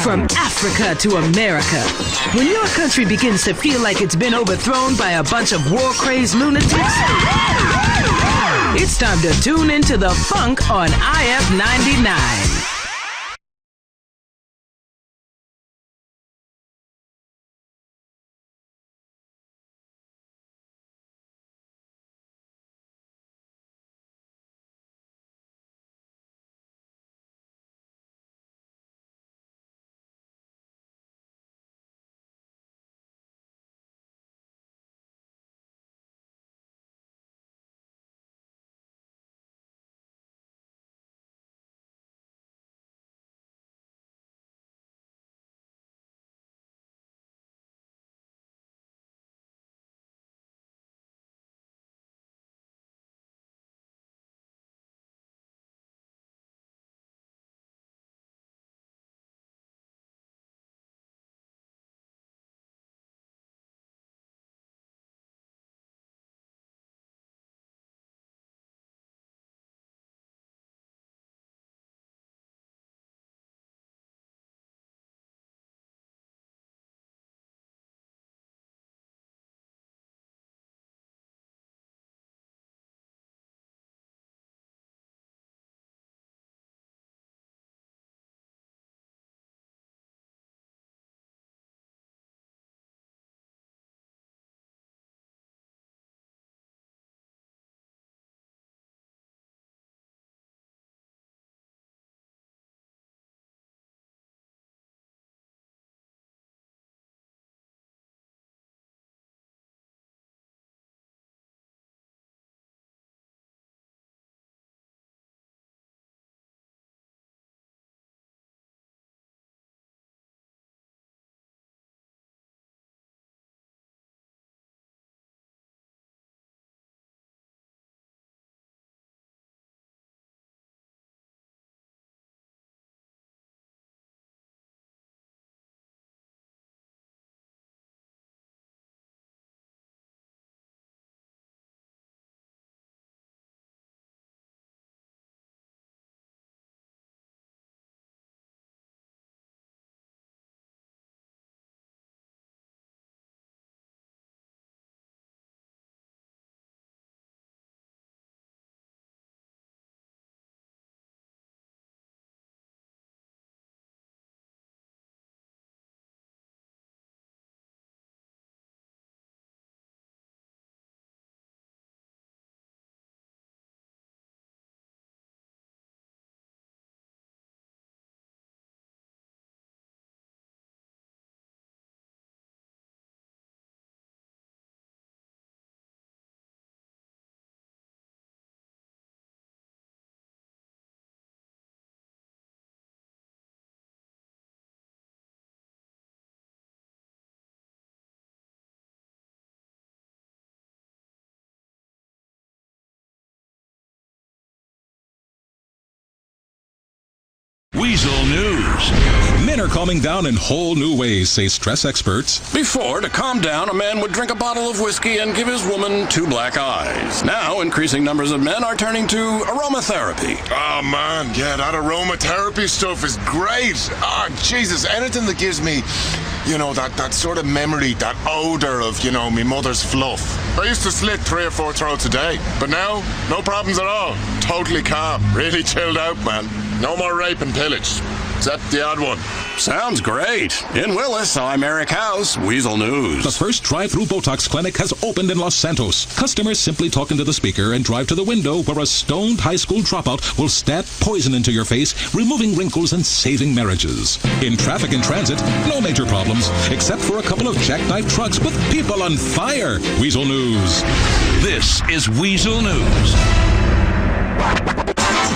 From Africa to America. When your country begins to feel like it's been overthrown by a bunch of war-crazed lunatics, it's time to tune into the funk on IF 99. Weasel News. Men are calming down in whole new ways, say stress experts. Before, to calm down, a man would drink a bottle of whiskey and give his woman 2 black eyes. Now, increasing numbers of men are turning to aromatherapy. Oh, man, yeah, that aromatherapy stuff is great. Oh, Jesus, anything that gives me, that sort of memory, that odor of, me mother's fluff. I used to slit 3 or 4 throats a day, but now, no problems at all. Totally calm, really chilled out, man. No more rape and pillage, except the odd one. Sounds great. In Willis, I'm Eric House, Weasel News. The first drive-through Botox clinic has opened in Los Santos. Customers simply talk into the speaker and drive to the window where a stoned high school dropout will stab poison into your face, removing wrinkles and saving marriages. In traffic and transit, no major problems, except for a couple of jackknife trucks with people on fire. Weasel News. This is Weasel News.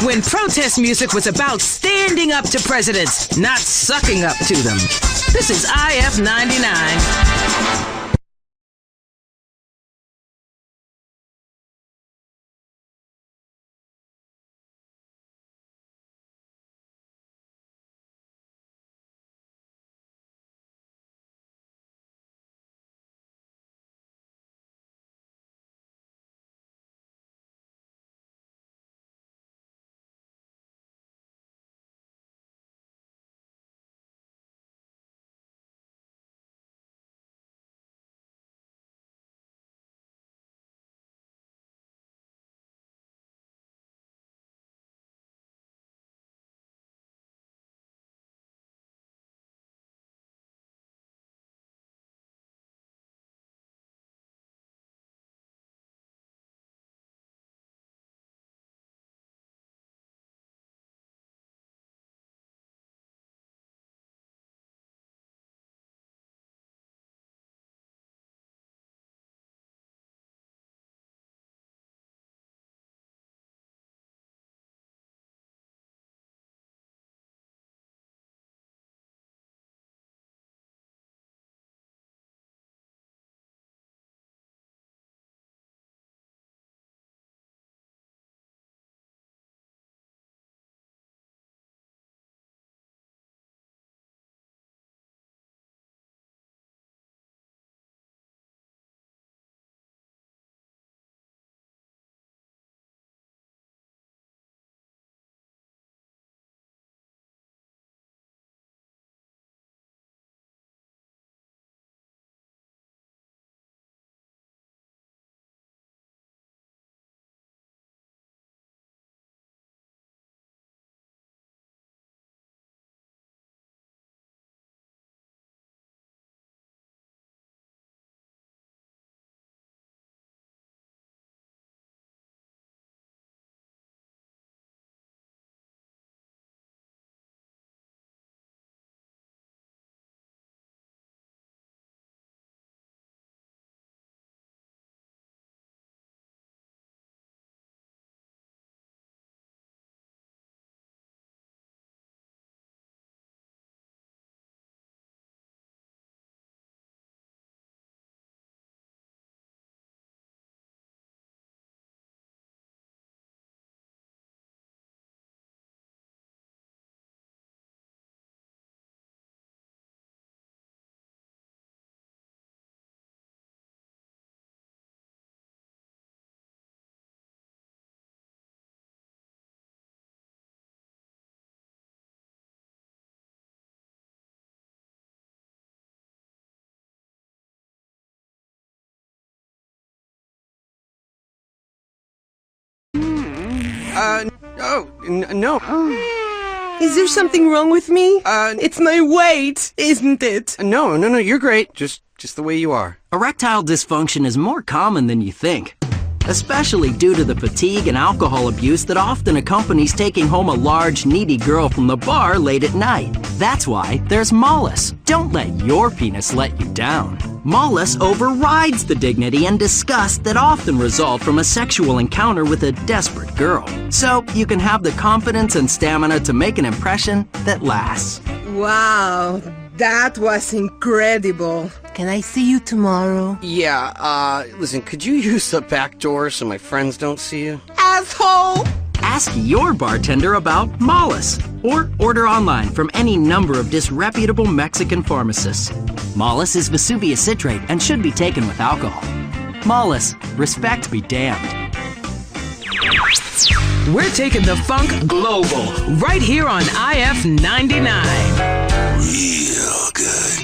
When protest music was about standing up to presidents, not sucking up to them. This is IF 99. No. Is there something wrong with me? It's my weight, isn't it? No, you're great. Just the way you are. Erectile dysfunction is more common than you think, especially due to the fatigue and alcohol abuse that often accompanies taking home a large, needy girl from the bar late at night. That's why there's Mollis. Don't let your penis let you down. Mollis overrides the dignity and disgust that often result from a sexual encounter with a desperate girl. So you can have the confidence and stamina to make an impression that lasts. Wow, that was incredible. Can I see you tomorrow? Yeah, listen, could you use the back door so my friends don't see you? Asshole! Ask your bartender about Mollis, or order online from any number of disreputable Mexican pharmacists. Mollis is Vesuvius citrate and should be taken with alcohol. Mollis, respect be damned. We're taking the funk global, right here on IF 99. Real good.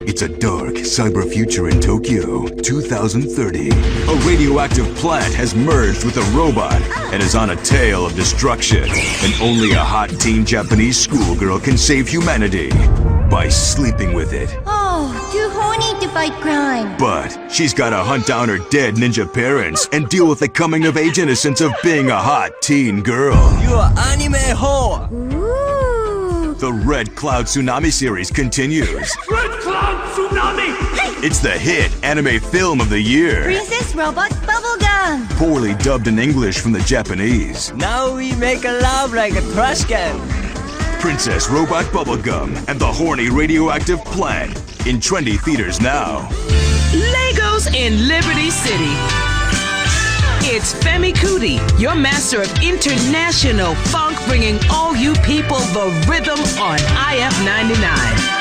It's a dark cyber future in Tokyo, 2030. A radioactive plant has merged with a robot and is on a tail of destruction. And only a hot teen Japanese schoolgirl can save humanity by sleeping with it. Oh, too horny to to fight crime. But she's gotta hunt down her dead ninja parents and deal with the coming-of-age innocence of being a hot teen girl. You're an anime whore. Ooh. The Red Cloud Tsunami series continues. Red Cloud Tsunami! It's the hit anime film of the year. Princess Robot Bubblegum. Poorly dubbed in English from the Japanese. Now we make love like a trash can. Princess Robot Bubblegum and the Horny Radioactive Plant in trendy theaters now. Legos in Liberty City. It's Femi Kuti, your master of international funk, bringing all you people the rhythm on IF 99.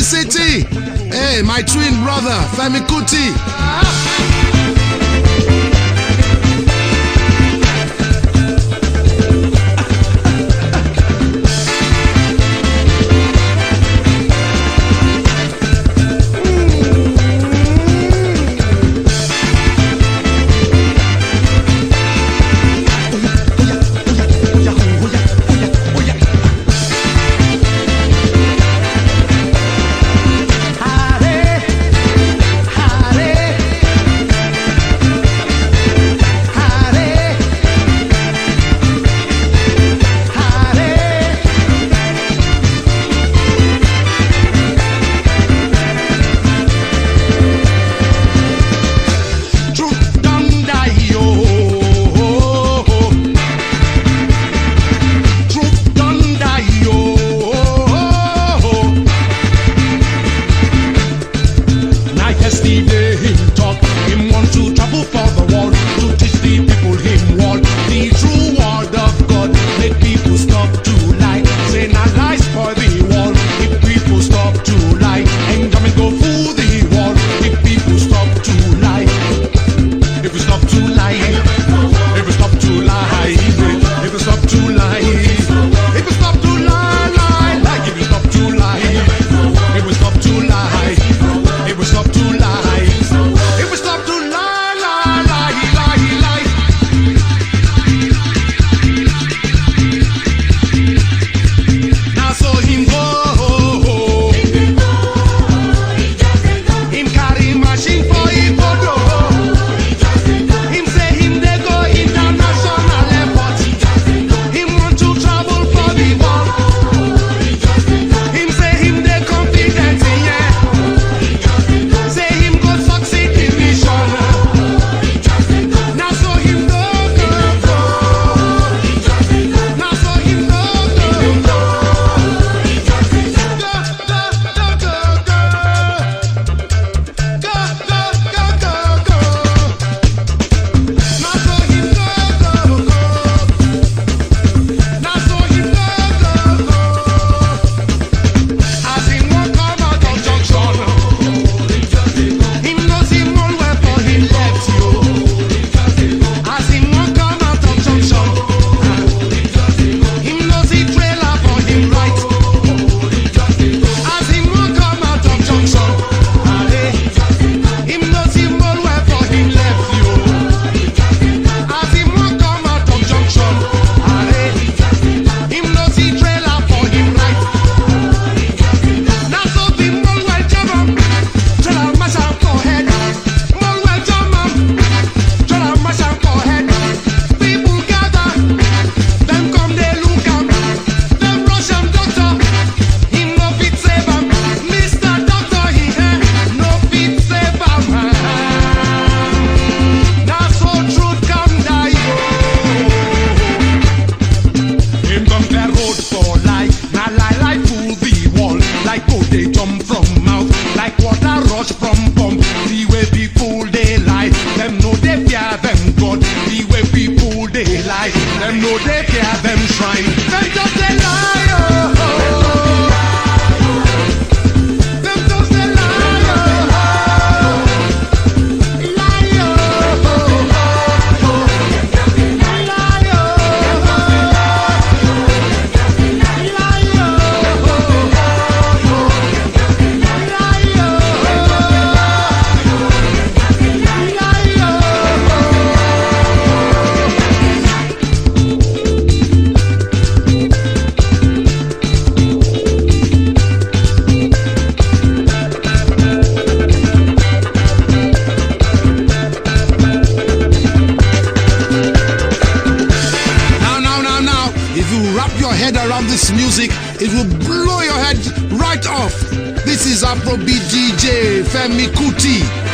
City. Hey, my twin brother, Femi Kuti. head around this music, it will blow your head right off. This is Afrobeat DJ Femi Kuti.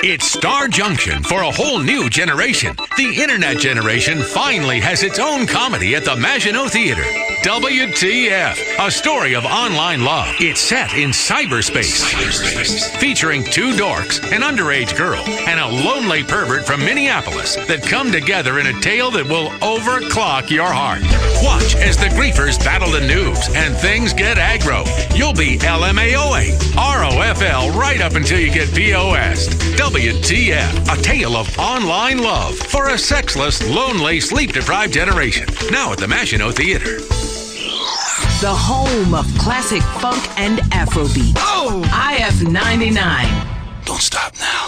It's Star Junction for a whole new generation. The internet generation finally has its own comedy at the Maginot Theater. WTF, a story of online love. It's set in cyberspace. Featuring two dorks, an underage girl, and a lonely pervert from Minneapolis that come together in a tale that will overclock your heart. Watch as the griefers battle the noobs and things get aggro. You'll be LMAOing, ROFL right up until you get POS'd. WTF, a tale of online love for a sexless, lonely, sleep-deprived generation. Now at the Maginot Theater. The home of classic funk and Afrobeat. Oh! IF 99. Don't stop now.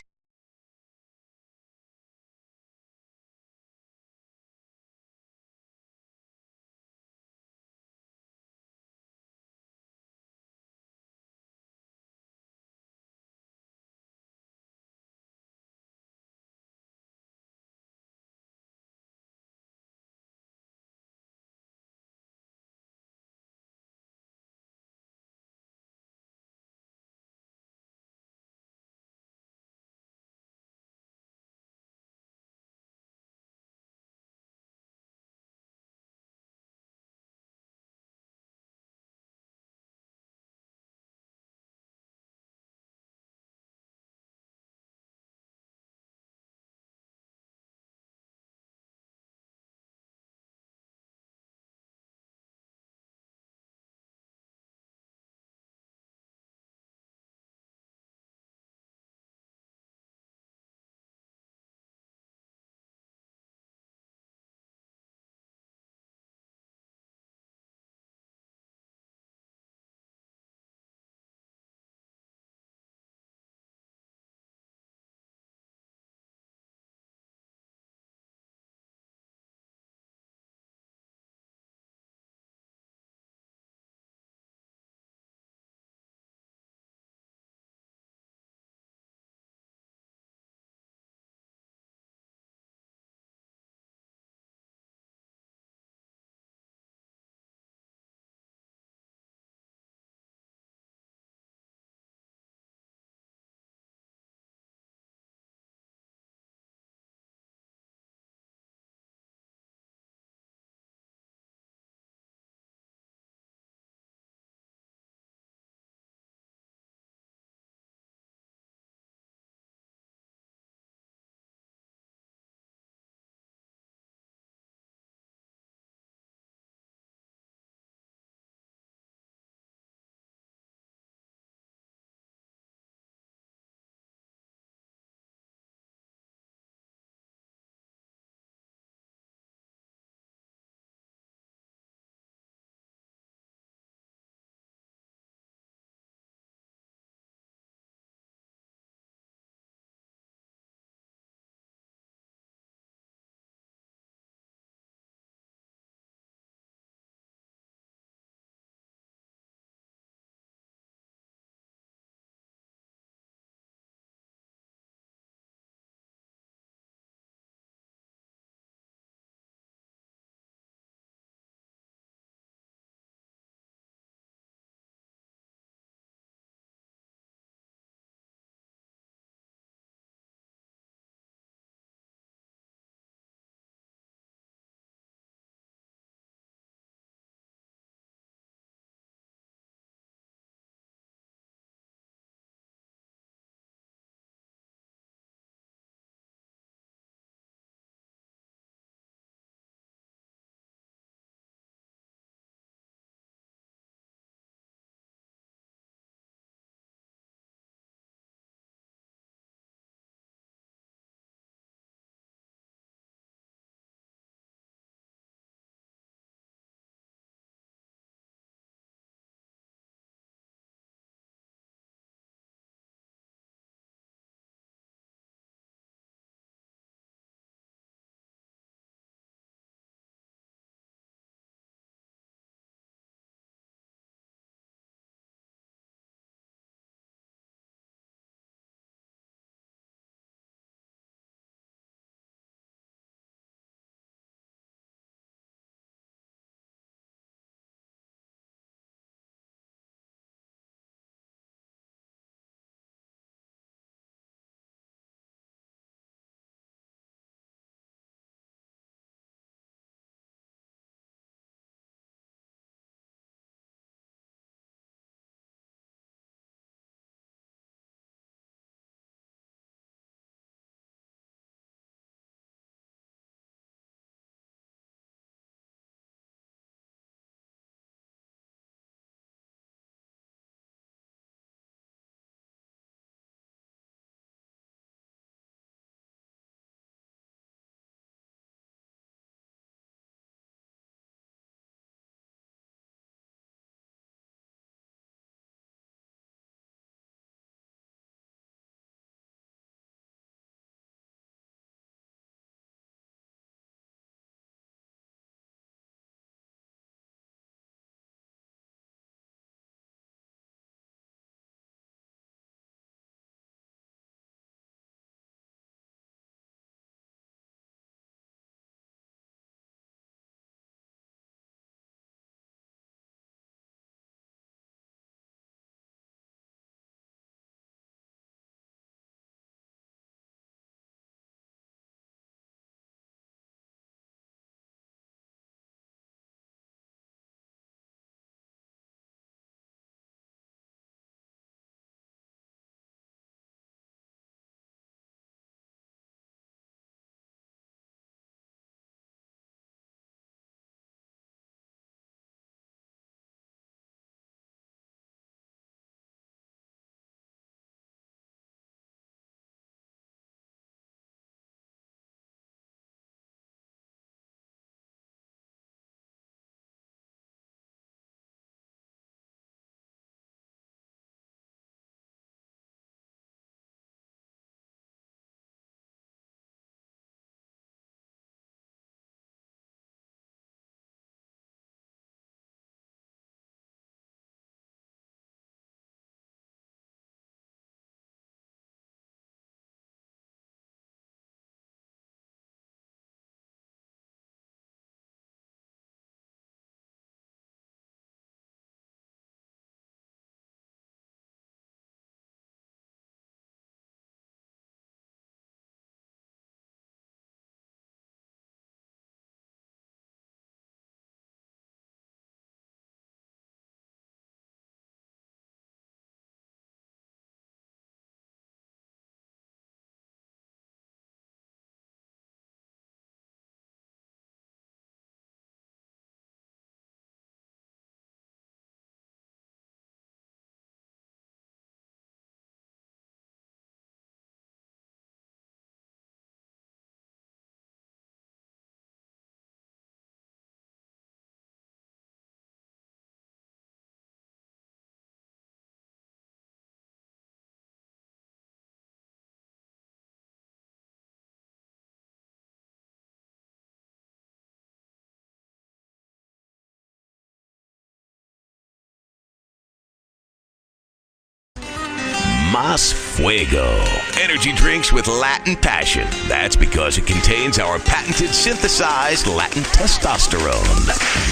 Mas Fuego. Energy drinks with Latin passion. That's because it contains our patented synthesized Latin testosterone.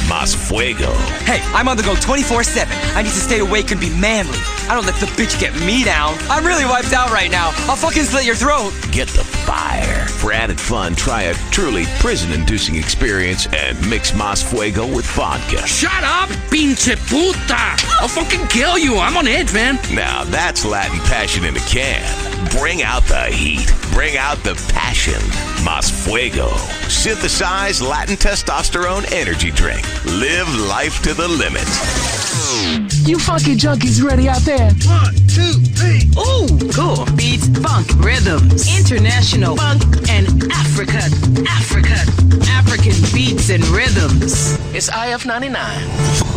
Mas Fuego. Hey, I'm on the go 24/7. I need to stay awake and be manly. I don't let the bitch get me down. I'm really wiped out right now. I'll fucking slit your throat. Get the fire. For added fun, try a truly prison-inducing experience and mix Mas Fuego with vodka. Shut up, pinche puta! I'll fucking kill you. I'm on edge, man. Now that's Latin passion in a can. Bring out the heat. Bring out the passion. Mas Fuego. Synthesized Latin testosterone energy drink. Live life to the limit. You funky junkies ready out there? 1, 2, 3. Ooh, cool. Beats, funk, rhythms, international funk, and African beats and rhythms. It's IF 99.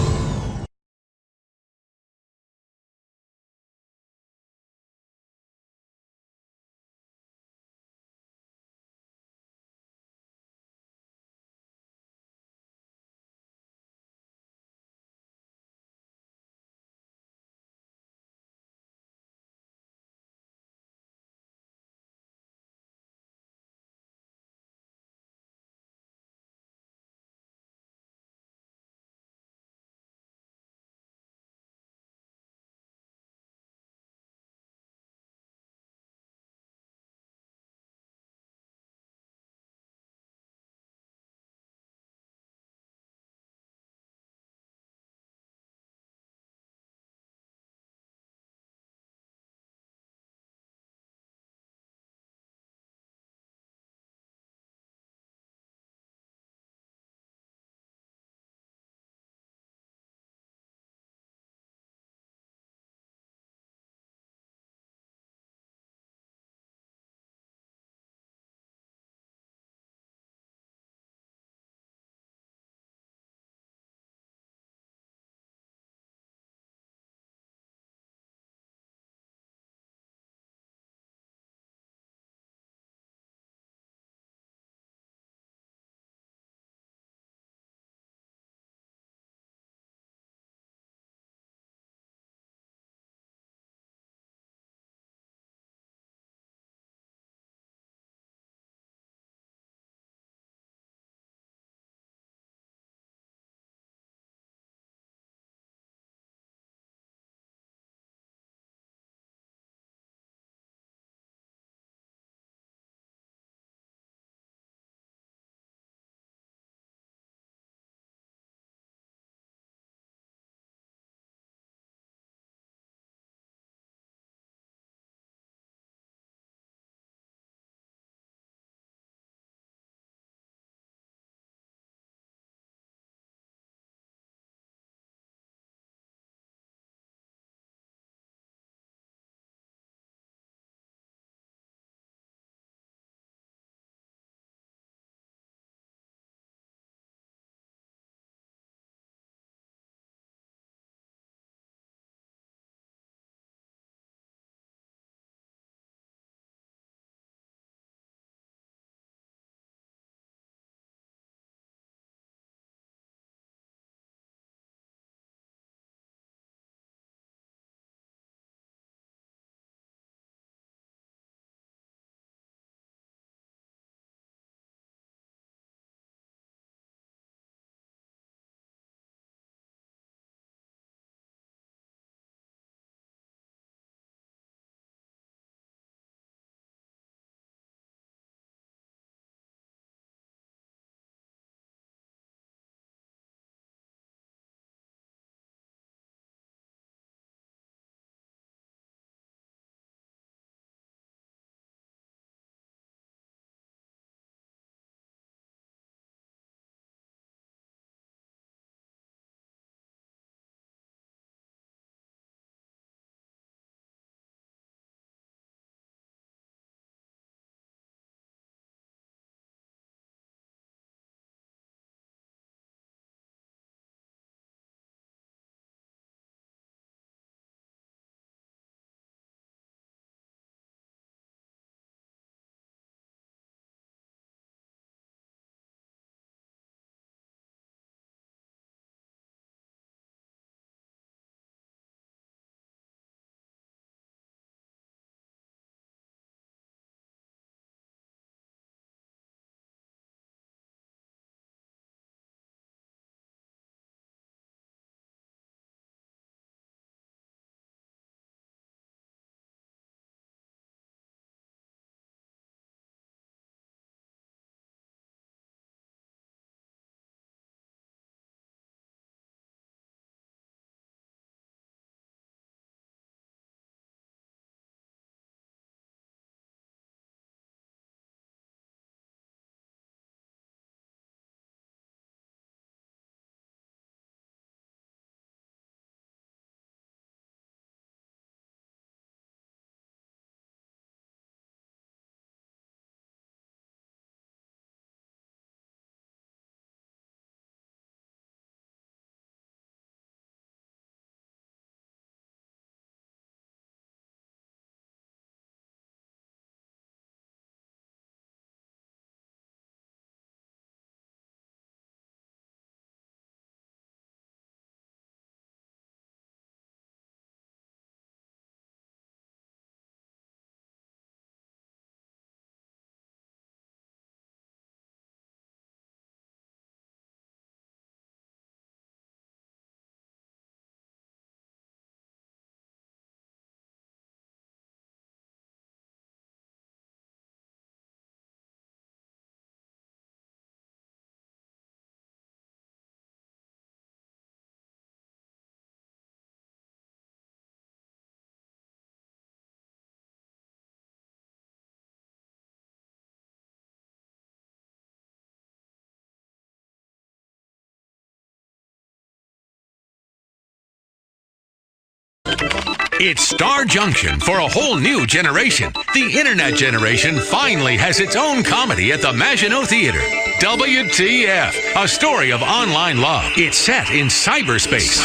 It's Star Junction for a whole new generation. The internet generation finally has its own comedy at the Maginot Theater. WTF, a story of online love. It's set in cyberspace.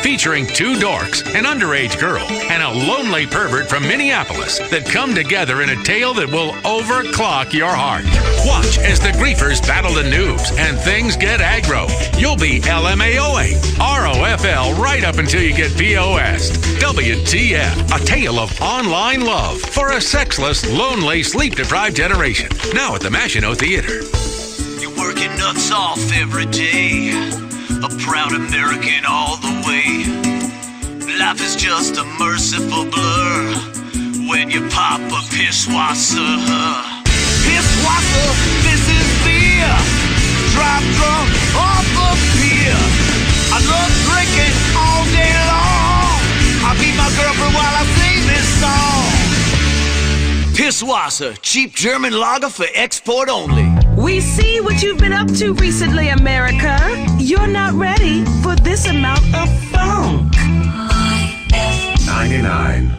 Featuring two dorks, an underage girl, and a lonely pervert from Minneapolis that come together in a tale that will overclock your heart. Watch as the griefers battle the noobs and things get aggro. You'll be LMAOing, ROFL right up until you get POS'd. WTF, a tale of online love for a sexless, lonely, sleep-deprived generation. Now at the Maginot Theater. You're working nuts off every day, a proud American all the way. Life is just a merciful blur when you pop a pisswasser. Pisswasser, this is beer. Drive drunk off of beer. I love drinking all day long. I beat my girlfriend while I sing this song. Pisswasser, cheap German lager for export only. We see what you've been up to recently, America. You're not ready for this amount of funk. 99.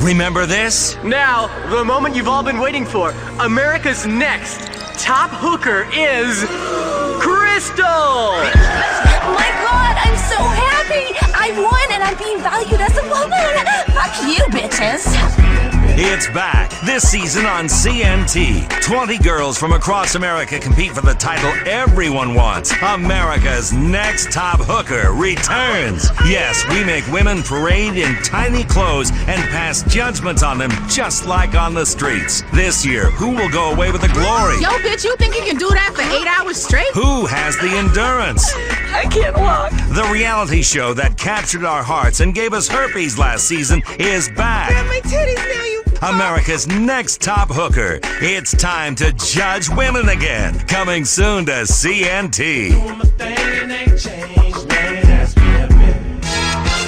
Remember this? Now, the moment you've all been waiting for. America's next top hooker is Crystal! Oh my god, I'm Chris. It's back this season on CNT. 20 girls from across America compete for the title everyone wants. America's Next Top Hooker returns. Yes, we make women parade in tiny clothes and pass judgment on them just like on the streets. This year, who will go away with the glory? Yo, bitch, you think you can do that for 8 hours straight? Who has the endurance? I can't walk. The reality show that captured our hearts and gave us herpes last season is back. Grab my titties now, you. America's Next Top Hooker. It's time to judge women again. Coming soon to CNT.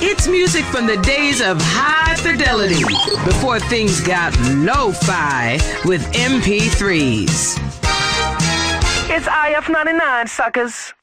It's music from the days of high fidelity, before things got lo-fi with MP3s. It's IF99, suckers.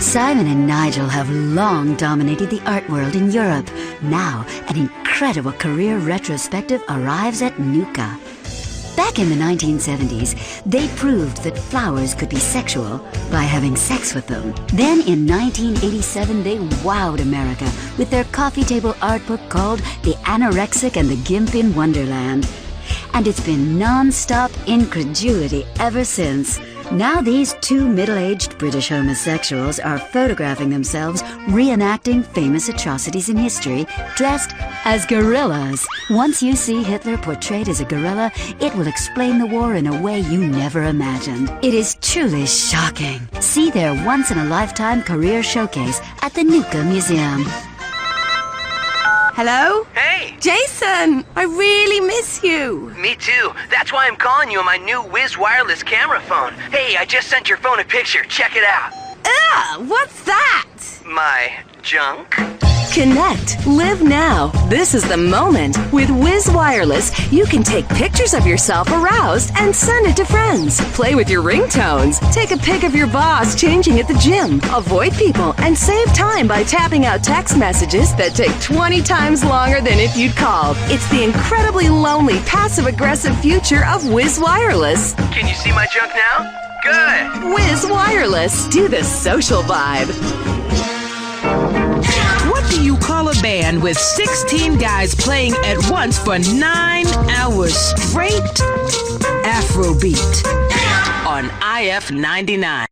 Simon and Nigel have long dominated the art world in Europe. Now, an incredible career retrospective arrives at Nuka. Back in the 1970s, they proved that flowers could be sexual by having sex with them. Then in 1987, they wowed America with their coffee table art book called The Anorexic and the Gimp in Wonderland. And it's been non-stop incredulity ever since. Now these two middle-aged British homosexuals are photographing themselves reenacting famous atrocities in history, dressed as gorillas. Once you see Hitler portrayed as a gorilla, it will explain the war in a way you never imagined. It is truly shocking. See their once-in-a-lifetime career showcase at the Nuka Museum. Hello? Hey! Jason, I really miss you. Me too. That's why I'm calling you on my new Wiz wireless camera phone. Hey, I just sent your phone a picture. Check it out. Ugh, what's that? My junk? Connect. Live now. This is the moment. With Wiz Wireless, you can take pictures of yourself aroused and send it to friends. Play with your ringtones. Take a pic of your boss changing at the gym. Avoid people and save time by tapping out text messages that take 20 times longer than if you'd called. It's the incredibly lonely, passive-aggressive future of Wiz Wireless. Can you see my junk now? Good. Wiz Wireless. Do the social vibe. What do you call a band with 16 guys playing at once for 9 hours straight? Afrobeat on IF 99.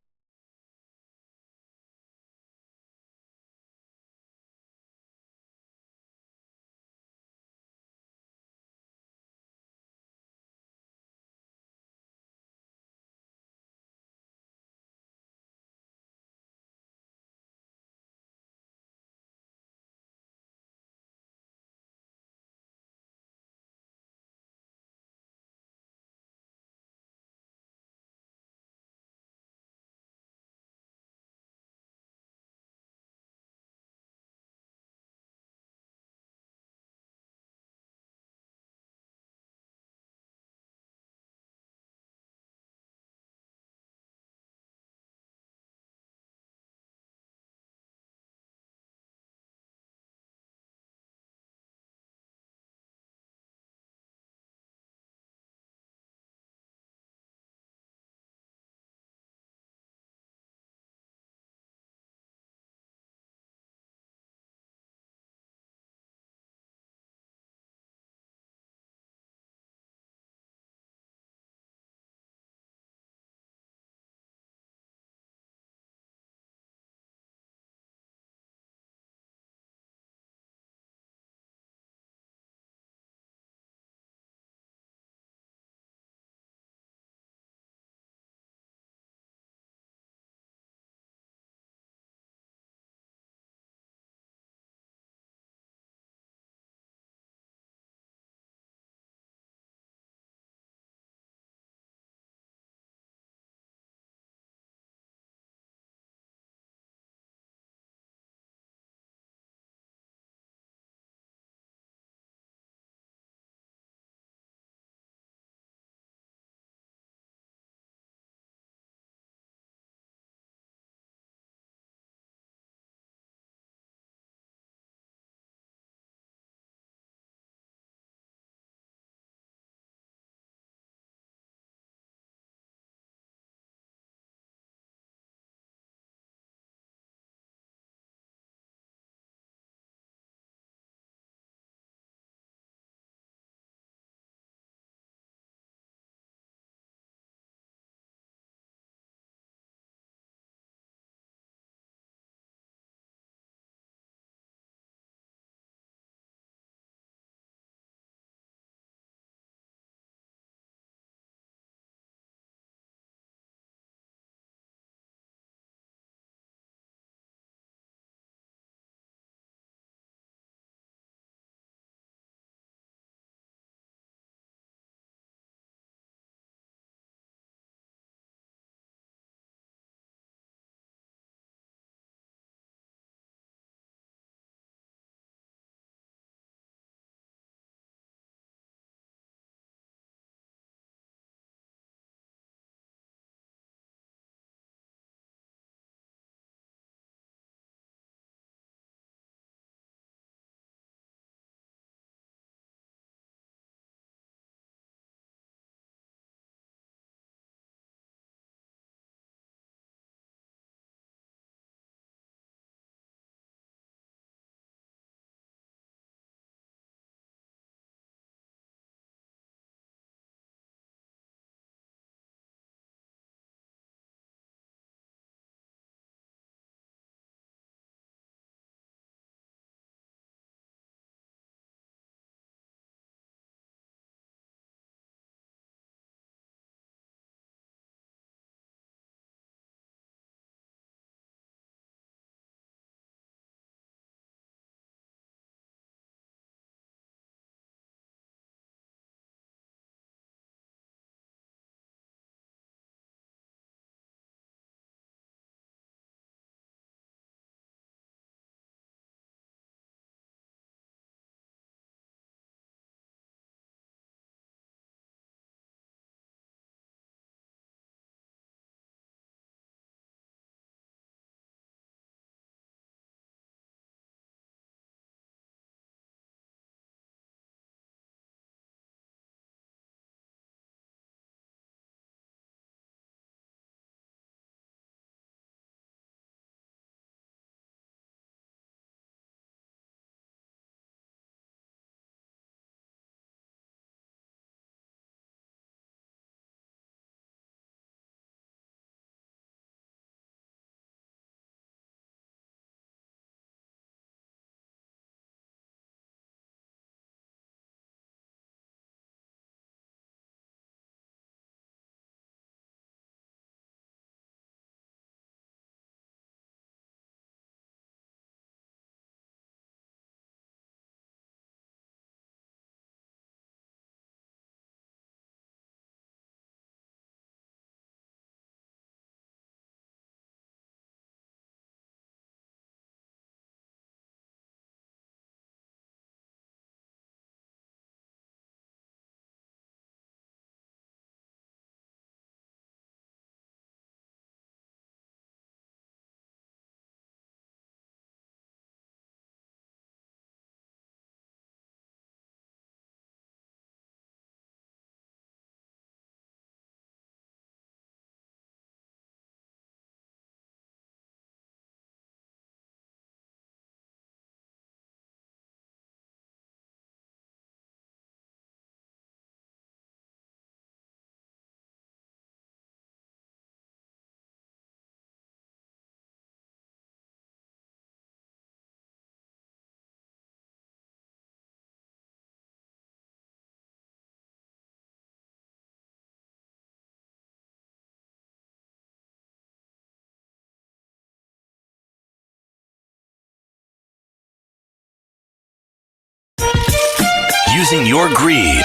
using your greed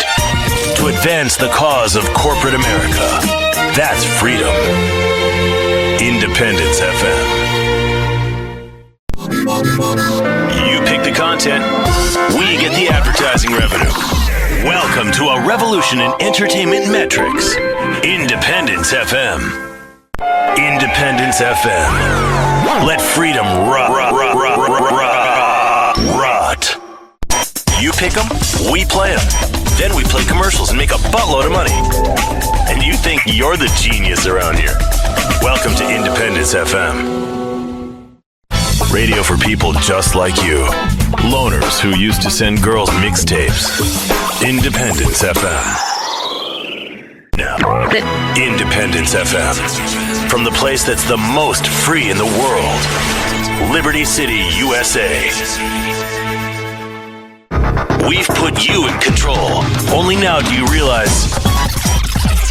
to advance the cause of corporate America. That's freedom. Independence FM. You pick the content, we get the advertising revenue. Welcome to a revolution in entertainment metrics. Independence FM. Independence FM. Let freedom rot. You pick them, we play them. Then we play commercials and make a buttload of money. And you think you're the genius around here. Welcome to Independence FM. Radio for people just like you. Loners who used to send girls mixtapes. Independence FM. Now, Independence FM. From the place that's the most free in the world. Liberty City, USA. We've put you in control. Only now do you realize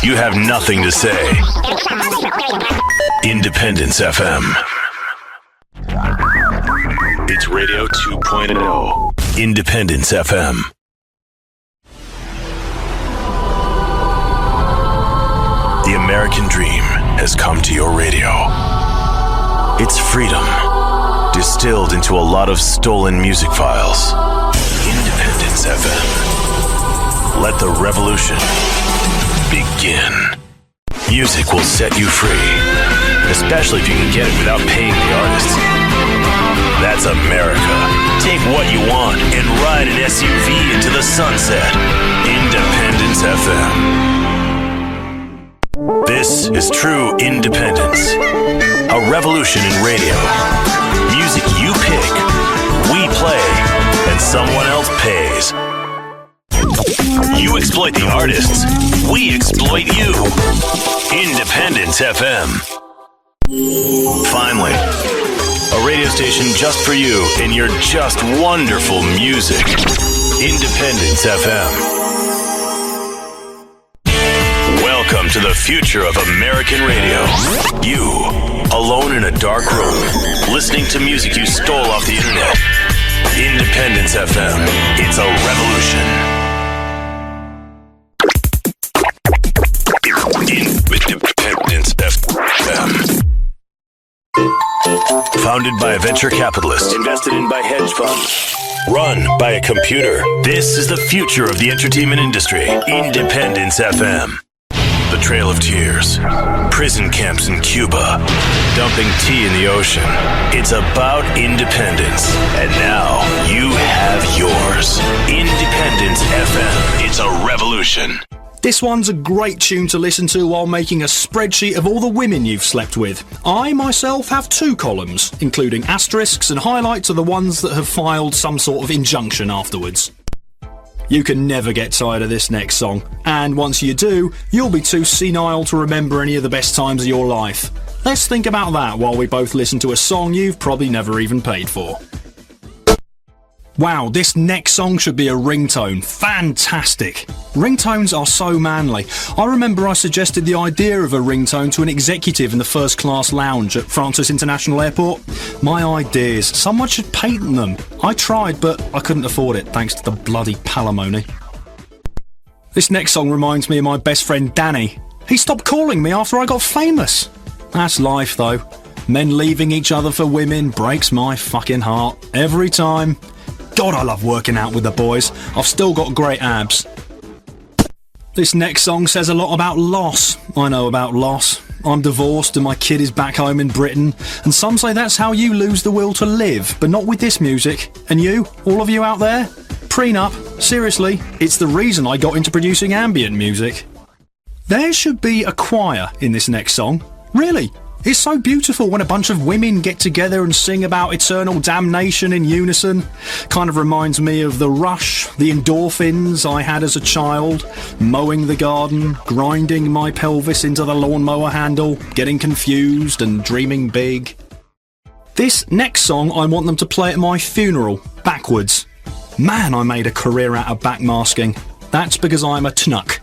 you have nothing to say. Independence FM. It's Radio 2.0. Independence FM. The American dream has come to your radio. It's freedom, distilled into a lot of stolen music files. Independence FM. Let the revolution begin. Music will set you free, especially if you can get it without paying the artists. That's America. Take what you want and ride an SUV into the sunset. Independence FM. This is true independence. A revolution in radio. Music you pick, we play, and someone else pays. You exploit the artists, we exploit you. Independence FM. Finally, a radio station just for you and your just wonderful music. Independence FM. Welcome to the future of American radio. You, alone in a dark room, listening to music you stole off the internet. Independence FM. It's a revolution. Independence FM. Founded by a venture capitalist, invested in by hedge funds, run by a computer. This is the future of the entertainment industry. Independence FM. The Trail of Tears, prison camps in Cuba, dumping tea in the ocean. It's about independence. And now you have yours. Independence FM. It's a revolution. This one's a great tune to listen to while making a spreadsheet of all the women you've slept with. I, myself, have 2 columns, including asterisks and highlights of the ones that have filed some sort of injunction afterwards. You can never get tired of this next song, and once you do, you'll be too senile to remember any of the best times of your life. Let's think about that while we both listen to a song you've probably never even paid for. Wow, this next song should be a ringtone. Fantastic. Ringtones are so manly. I remember I suggested the idea of a ringtone to an executive in the first class lounge at Francis International Airport. My ideas. Someone should patent them. I tried, but I couldn't afford it, thanks to the bloody palimony. This next song reminds me of my best friend Danny. He stopped calling me after I got famous. That's life, though. Men leaving each other for women breaks my fucking heart. Every time. God, I love working out with the boys. I've still got great abs. This next song says a lot about loss. I know about loss. I'm divorced and my kid is back home in Britain. And some say that's how you lose the will to live, but not with this music. And you, all of you out there? Prenup, seriously, it's the reason I got into producing ambient music. There should be a choir in this next song. Really? It's so beautiful when a bunch of women get together and sing about eternal damnation in unison. Kind of reminds me of the rush, the endorphins I had as a child, mowing the garden, grinding my pelvis into the lawnmower handle, getting confused and dreaming big. This next song I want them to play at my funeral, backwards. Man, I made a career out of backmasking. That's because I'm a tnuck.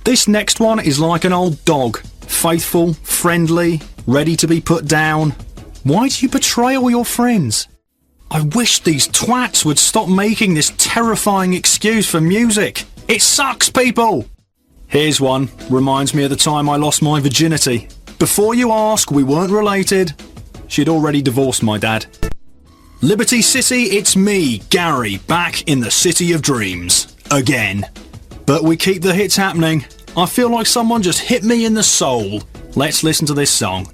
This next one is like an old dog. Faithful, friendly, ready to be put down. Why do you betray all your friends? I wish these twats would stop making this terrifying excuse for music. It sucks, people! Here's one. Reminds me of the time I lost my virginity. Before you ask, we weren't related. She'd already divorced my dad. Liberty City, it's me, Gary, back in the City of Dreams. Again. But we keep the hits happening. I feel like someone just hit me in the soul. Let's listen to this song.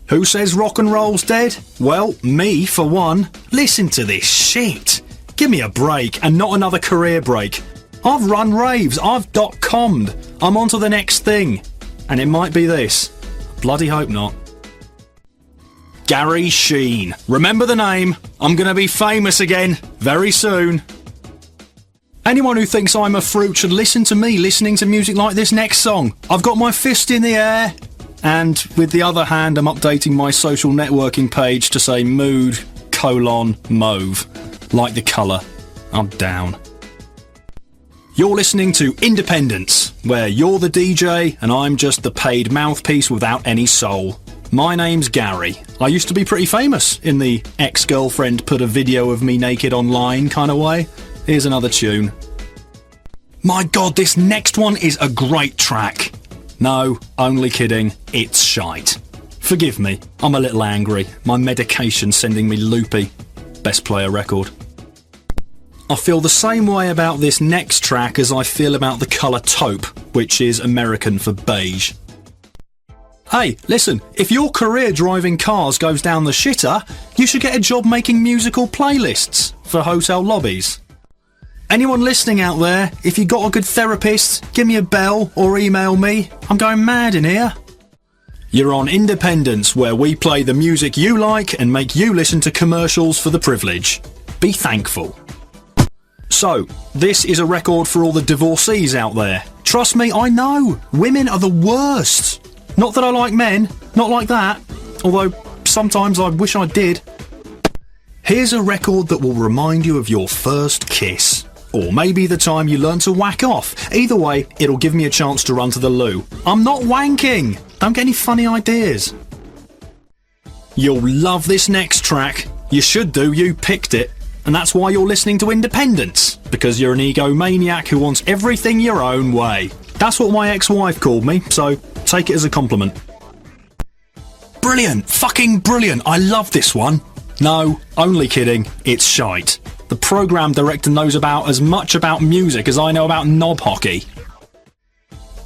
Who says rock and roll's dead? Well, me, for one. Listen to this shit. Give me a break, and not another career break. I've run raves, I've .com'd. I'm on to the next thing. And it might be this. Bloody hope not. Gary Sheen. Remember the name. I'm gonna be famous again, very soon. Anyone who thinks I'm a fruit should listen to me listening to music like this next song. I've got my fist in the air. And with the other hand, I'm updating my social networking page to say mood, mauve. Like the colour. I'm down. You're listening to Independence, where you're the DJ and I'm just the paid mouthpiece without any soul. My name's Gary. I used to be pretty famous in the ex-girlfriend put a video of me naked online kind of way. Here's another tune. My god, this next one is a great track. No, only kidding, it's shite. Forgive me, I'm a little angry. My medication's sending me loopy. Best player record. I feel the same way about this next track as I feel about the colour taupe, which is American for beige. Hey, listen, if your career driving cars goes down the shitter, you should get a job making musical playlists for hotel lobbies. Anyone listening out there, if you got a good therapist, give me a bell or email me. I'm going mad in here. You're on Independence, where we play the music you like and make you listen to commercials for the privilege. Be thankful. So, this is a record for all the divorcees out there. Trust me, I know. Women are the worst. Not that I like men, not like that. Although, sometimes I wish I did. Here's a record that will remind you of your first kiss. Or maybe the time you learned to whack off. Either way, it'll give me a chance to run to the loo. I'm not wanking! Don't get any funny ideas. You'll love this next track. You should do, you picked it. And that's why you're listening to Independence. Because you're an egomaniac who wants everything your own way. That's what my ex-wife called me, so take it as a compliment. Brilliant! Fucking brilliant! I love this one. No, only kidding. It's shite. The programme director knows about as much about music as I know about knob hockey.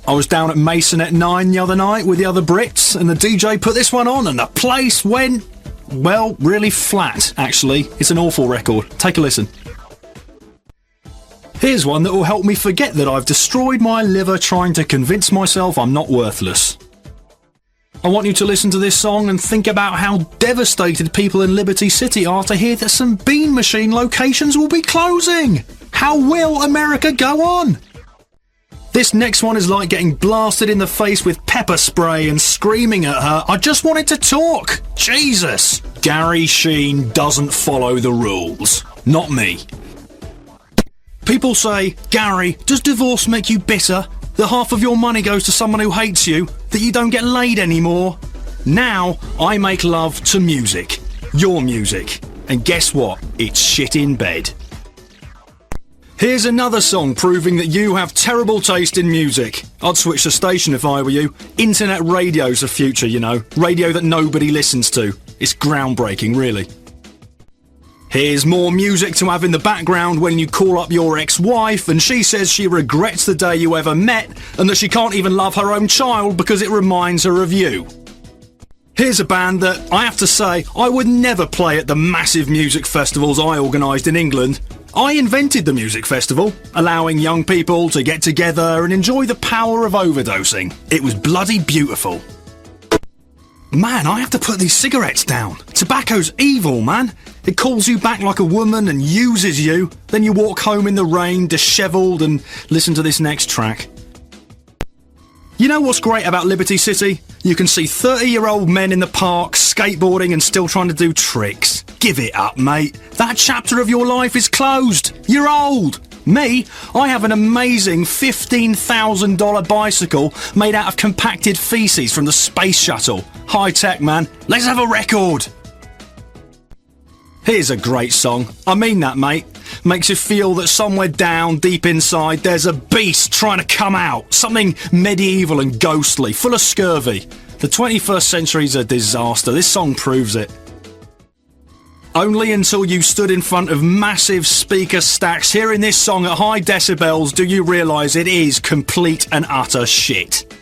I was down at Mason at 9 the other night with the other Brits, and the DJ put this one on and the place went, well, really flat, actually. It's an awful record. Take a listen. Here's one that will help me forget that I've destroyed my liver trying to convince myself I'm not worthless. I want you to listen to this song and think about how devastated people in Liberty City are to hear that some bean machine locations will be closing. How will America go on? This next one is like getting blasted in the face with pepper spray and screaming at her, I just wanted to talk. Jesus. Gary Sheen doesn't follow the rules. Not me. People say, Gary, does divorce make you bitter? That half of your money goes to someone who hates you? That you don't get laid anymore? Now, I make love to music. Your music. And guess what? It's shit in bed. Here's another song proving that you have terrible taste in music. I'd switch the station if I were you. Internet radio's the future, you know. Radio that nobody listens to. It's groundbreaking, really. Here's more music to have in the background when you call up your ex-wife and she says she regrets the day you ever met and that she can't even love her own child because it reminds her of you. Here's a band that, I have to say, I would never play at the massive music festivals I organised in England. I invented the music festival, allowing young people to get together and enjoy the power of overdosing. It was bloody beautiful. Man, I have to put these cigarettes down. Tobacco's evil, man. It calls you back like a woman and uses you. Then you walk home in the rain, dishevelled, and listen to this next track. You know what's great about Liberty City? You can see 30-year-old men in the park skateboarding and still trying to do tricks. Give it up, mate. That chapter of your life is closed. You're old. Me, I have an amazing $15,000 bicycle made out of compacted feces from the space shuttle. High tech, man. Let's have a record. Here's a great song. I mean that, mate. Makes you feel that somewhere down, deep inside, there's a beast trying to come out. Something medieval and ghostly, full of scurvy. The 21st century's a disaster. This song proves it. Only until you stood in front of massive speaker stacks hearing this song at high decibels do you realise it is complete and utter shit.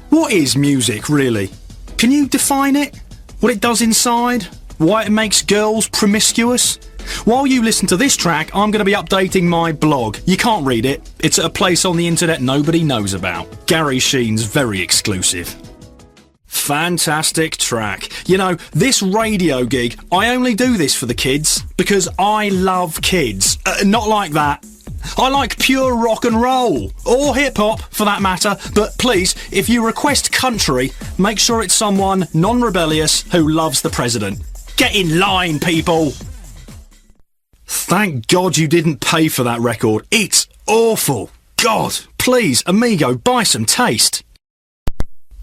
What is music, really? Can you define it? What it does inside? Why it makes girls promiscuous? While you listen to this track, I'm going to be updating my blog. You can't read it. It's at a place on the internet nobody knows about. Gary Sheen's very exclusive. Fantastic track. You know, this radio gig, I only do this for the kids because I love kids. Not like that. I like pure rock and roll, or hip-hop for that matter, but please, if you request country, make sure it's someone non-rebellious who loves the president. Get in line, people! Thank God you didn't pay for that record. It's awful. God, please, amigo, buy some taste.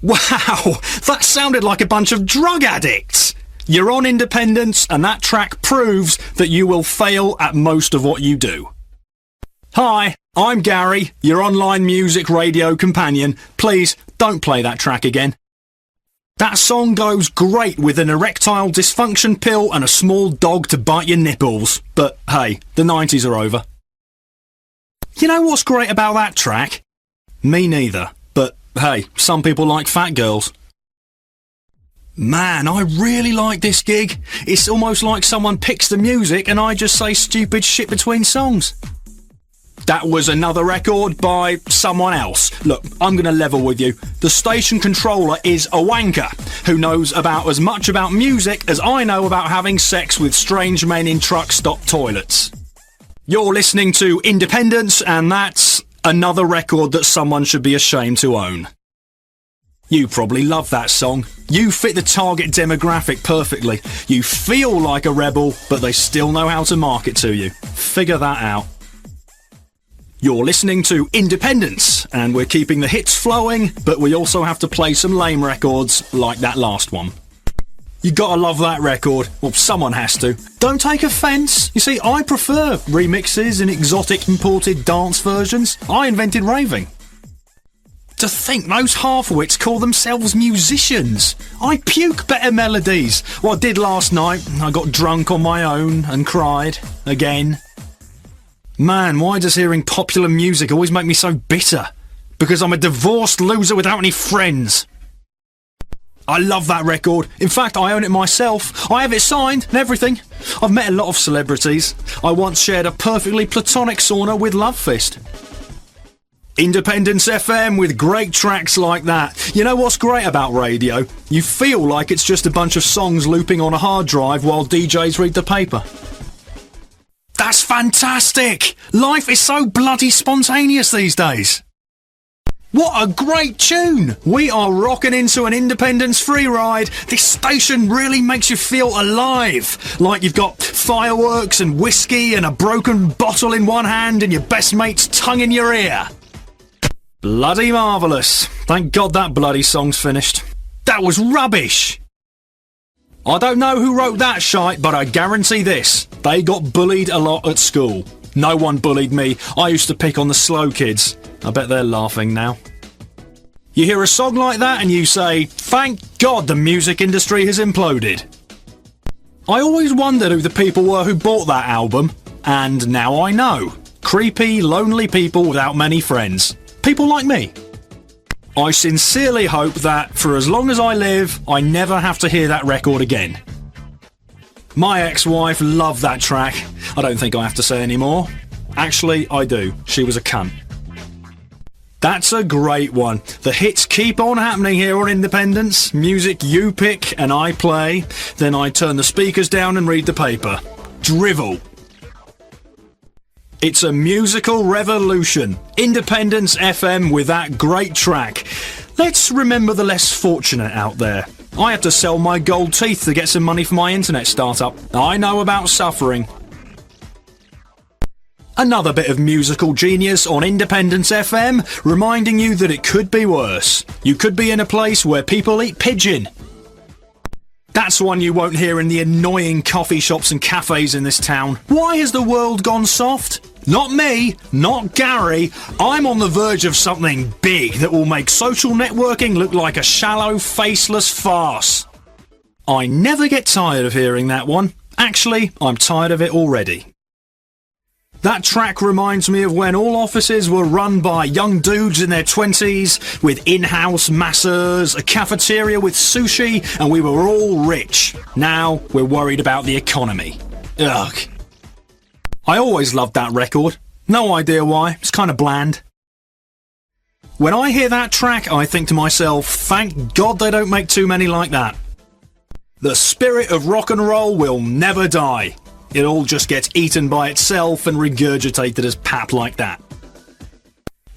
Wow, that sounded like a bunch of drug addicts. You're on Independence, and that track proves that you will fail at most of what you do. Hi, I'm Gary, your online music radio companion. Please, don't play that track again. That song goes great with an erectile dysfunction pill and a small dog to bite your nipples. But hey, the 90s are over. You know what's great about that track? Me neither. But hey, some people like fat girls. Man, I really like this gig. It's almost like someone picks the music and I just say stupid shit between songs. That was another record by someone else. Look, I'm going to level with you. The station controller is a wanker who knows about as much about music as I know about having sex with strange men in truck stop toilets. You're listening to Independence, and that's another record that someone should be ashamed to own. You probably love that song. You fit the target demographic perfectly. You feel like a rebel, but they still know how to market to you. Figure that out. You're listening to Independence, and we're keeping the hits flowing, but we also have to play some lame records like that last one. You gotta love that record. Well, someone has to. Don't take offence. You see, I prefer remixes and exotic imported dance versions. I invented raving. To think those half-wits call themselves musicians. I puke better melodies. What I did last night, I got drunk on my own and cried. Again. Man, why does hearing popular music always make me so bitter? Because I'm a divorced loser without any friends. I love that record. In fact, I own it myself. I have it signed and everything. I've met a lot of celebrities. I once shared a perfectly platonic sauna with Love Fist. Independence FM with great tracks like that. You know what's great about radio? You feel like it's just a bunch of songs looping on a hard drive while DJs read the paper. That's fantastic! Life is so bloody spontaneous these days. What a great tune! We are rocking into an Independence free ride. This station really makes you feel alive. Like you've got fireworks and whiskey and a broken bottle in one hand and your best mate's tongue in your ear. Bloody marvellous. Thank God that bloody song's finished. That was rubbish! I don't know who wrote that shite, but I guarantee this. They got bullied a lot at school. No one bullied me. I used to pick on the slow kids. I bet they're laughing now. You hear a song like that and you say, thank God the music industry has imploded. I always wondered who the people were who bought that album, and now I know. Creepy, lonely people without many friends. People like me. I sincerely hope that, for as long as I live, I never have to hear that record again. My ex-wife loved that track. I don't think I have to say any more. Actually, I do. She was a cunt. That's a great one. The hits keep on happening here on Independence. Music you pick and I play. Then I turn the speakers down and read the paper. Drivel. It's a musical revolution. Independence FM with that great track. Let's remember the less fortunate out there. I had to sell my gold teeth to get some money for my internet startup. I know about suffering. Another bit of musical genius on Independence FM, reminding you that it could be worse. You could be in a place where people eat pigeon. That's one you won't hear in the annoying coffee shops and cafes in this town. Why has the world gone soft? Not me, not Gary. I'm on the verge of something big that will make social networking look like a shallow, faceless farce. I never get tired of hearing that one. Actually, I'm tired of it already. That track reminds me of when all offices were run by young dudes in their 20s with in-house masseurs, a cafeteria with sushi, and we were all rich. Now we're worried about the economy. Ugh. I always loved that record. No idea why. It's kind of bland. When I hear that track, I think to myself, thank God they don't make too many like that. The spirit of rock and roll will never die. It all just gets eaten by itself and regurgitated as pap like that.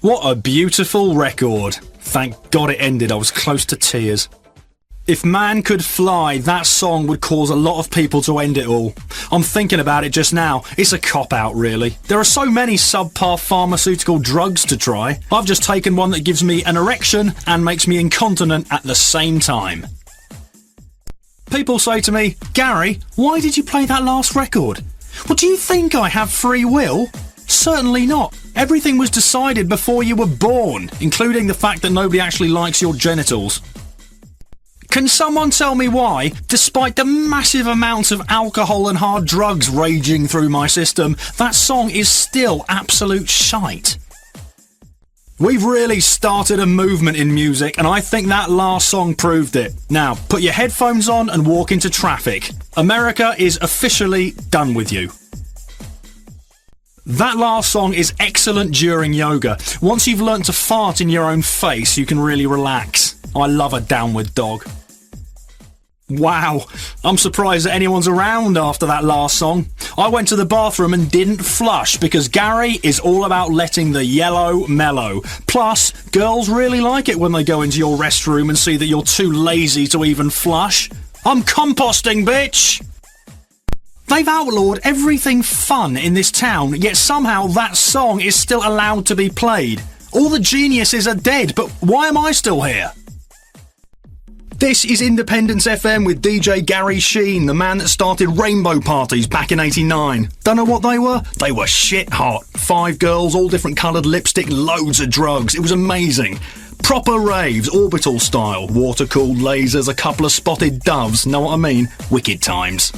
What a beautiful record. Thank God it ended. I was close to tears. If Man Could Fly, that song would cause a lot of people to end it all. I'm thinking about it just now. It's a cop-out, really. There are so many subpar pharmaceutical drugs to try. I've just taken one that gives me an erection and makes me incontinent at the same time. People say to me, Gary, why did you play that last record? Well, do you think I have free will? Certainly not. Everything was decided before you were born, including the fact that nobody actually likes your genitals. Can someone tell me why, despite the massive amounts of alcohol and hard drugs raging through my system, that song is still absolute shite? We've really started a movement in music, and I think that last song proved it. Now, put your headphones on and walk into traffic. America is officially done with you. That last song is excellent during yoga. Once you've learnt to fart in your own face, you can really relax. I love a downward dog. Wow, I'm surprised that anyone's around after that last song. I went to the bathroom and didn't flush because Gary is all about letting the yellow mellow. Plus, girls really like it when they go into your restroom and see that you're too lazy to even flush. I'm composting, bitch! They've outlawed everything fun in this town, yet somehow that song is still allowed to be played. All the geniuses are dead, but why am I still here? This is Independence FM with DJ Gary Sheen, the man that started rainbow parties back in '89. Don't know what they were? They were shit hot. 5 girls, all different coloured lipstick, loads of drugs. It was amazing. Proper raves, orbital style, water-cooled lasers, a couple of spotted doves, know what I mean? Wicked times.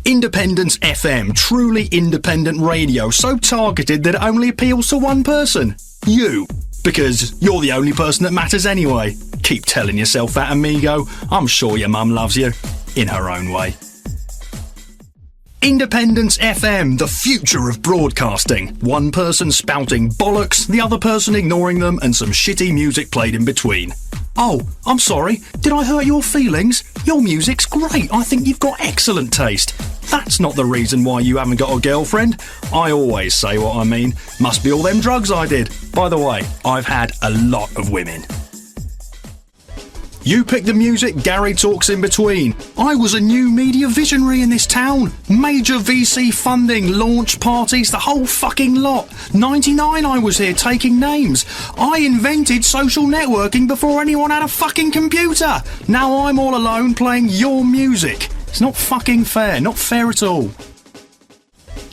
Independence FM, truly independent radio, so targeted that it only appeals to one person. You. Because you're the only person that matters anyway. Keep telling yourself that, amigo. I'm sure your mum loves you. In her own way. Independence FM, the future of broadcasting. One person spouting bollocks, the other person ignoring them, and some shitty music played in between. Oh, I'm sorry. Did I hurt your feelings? Your music's great. I think you've got excellent taste. That's not the reason why you haven't got a girlfriend. I always say what I mean. Must be all them drugs I did. By the way, I've had a lot of women. You pick the music, Gary talks in between. I was a new media visionary in this town. Major VC funding, launch parties, the whole fucking lot. 99 I was here taking names. I invented social networking before anyone had a fucking computer. Now I'm all alone playing your music. It's not fucking fair, not fair at all.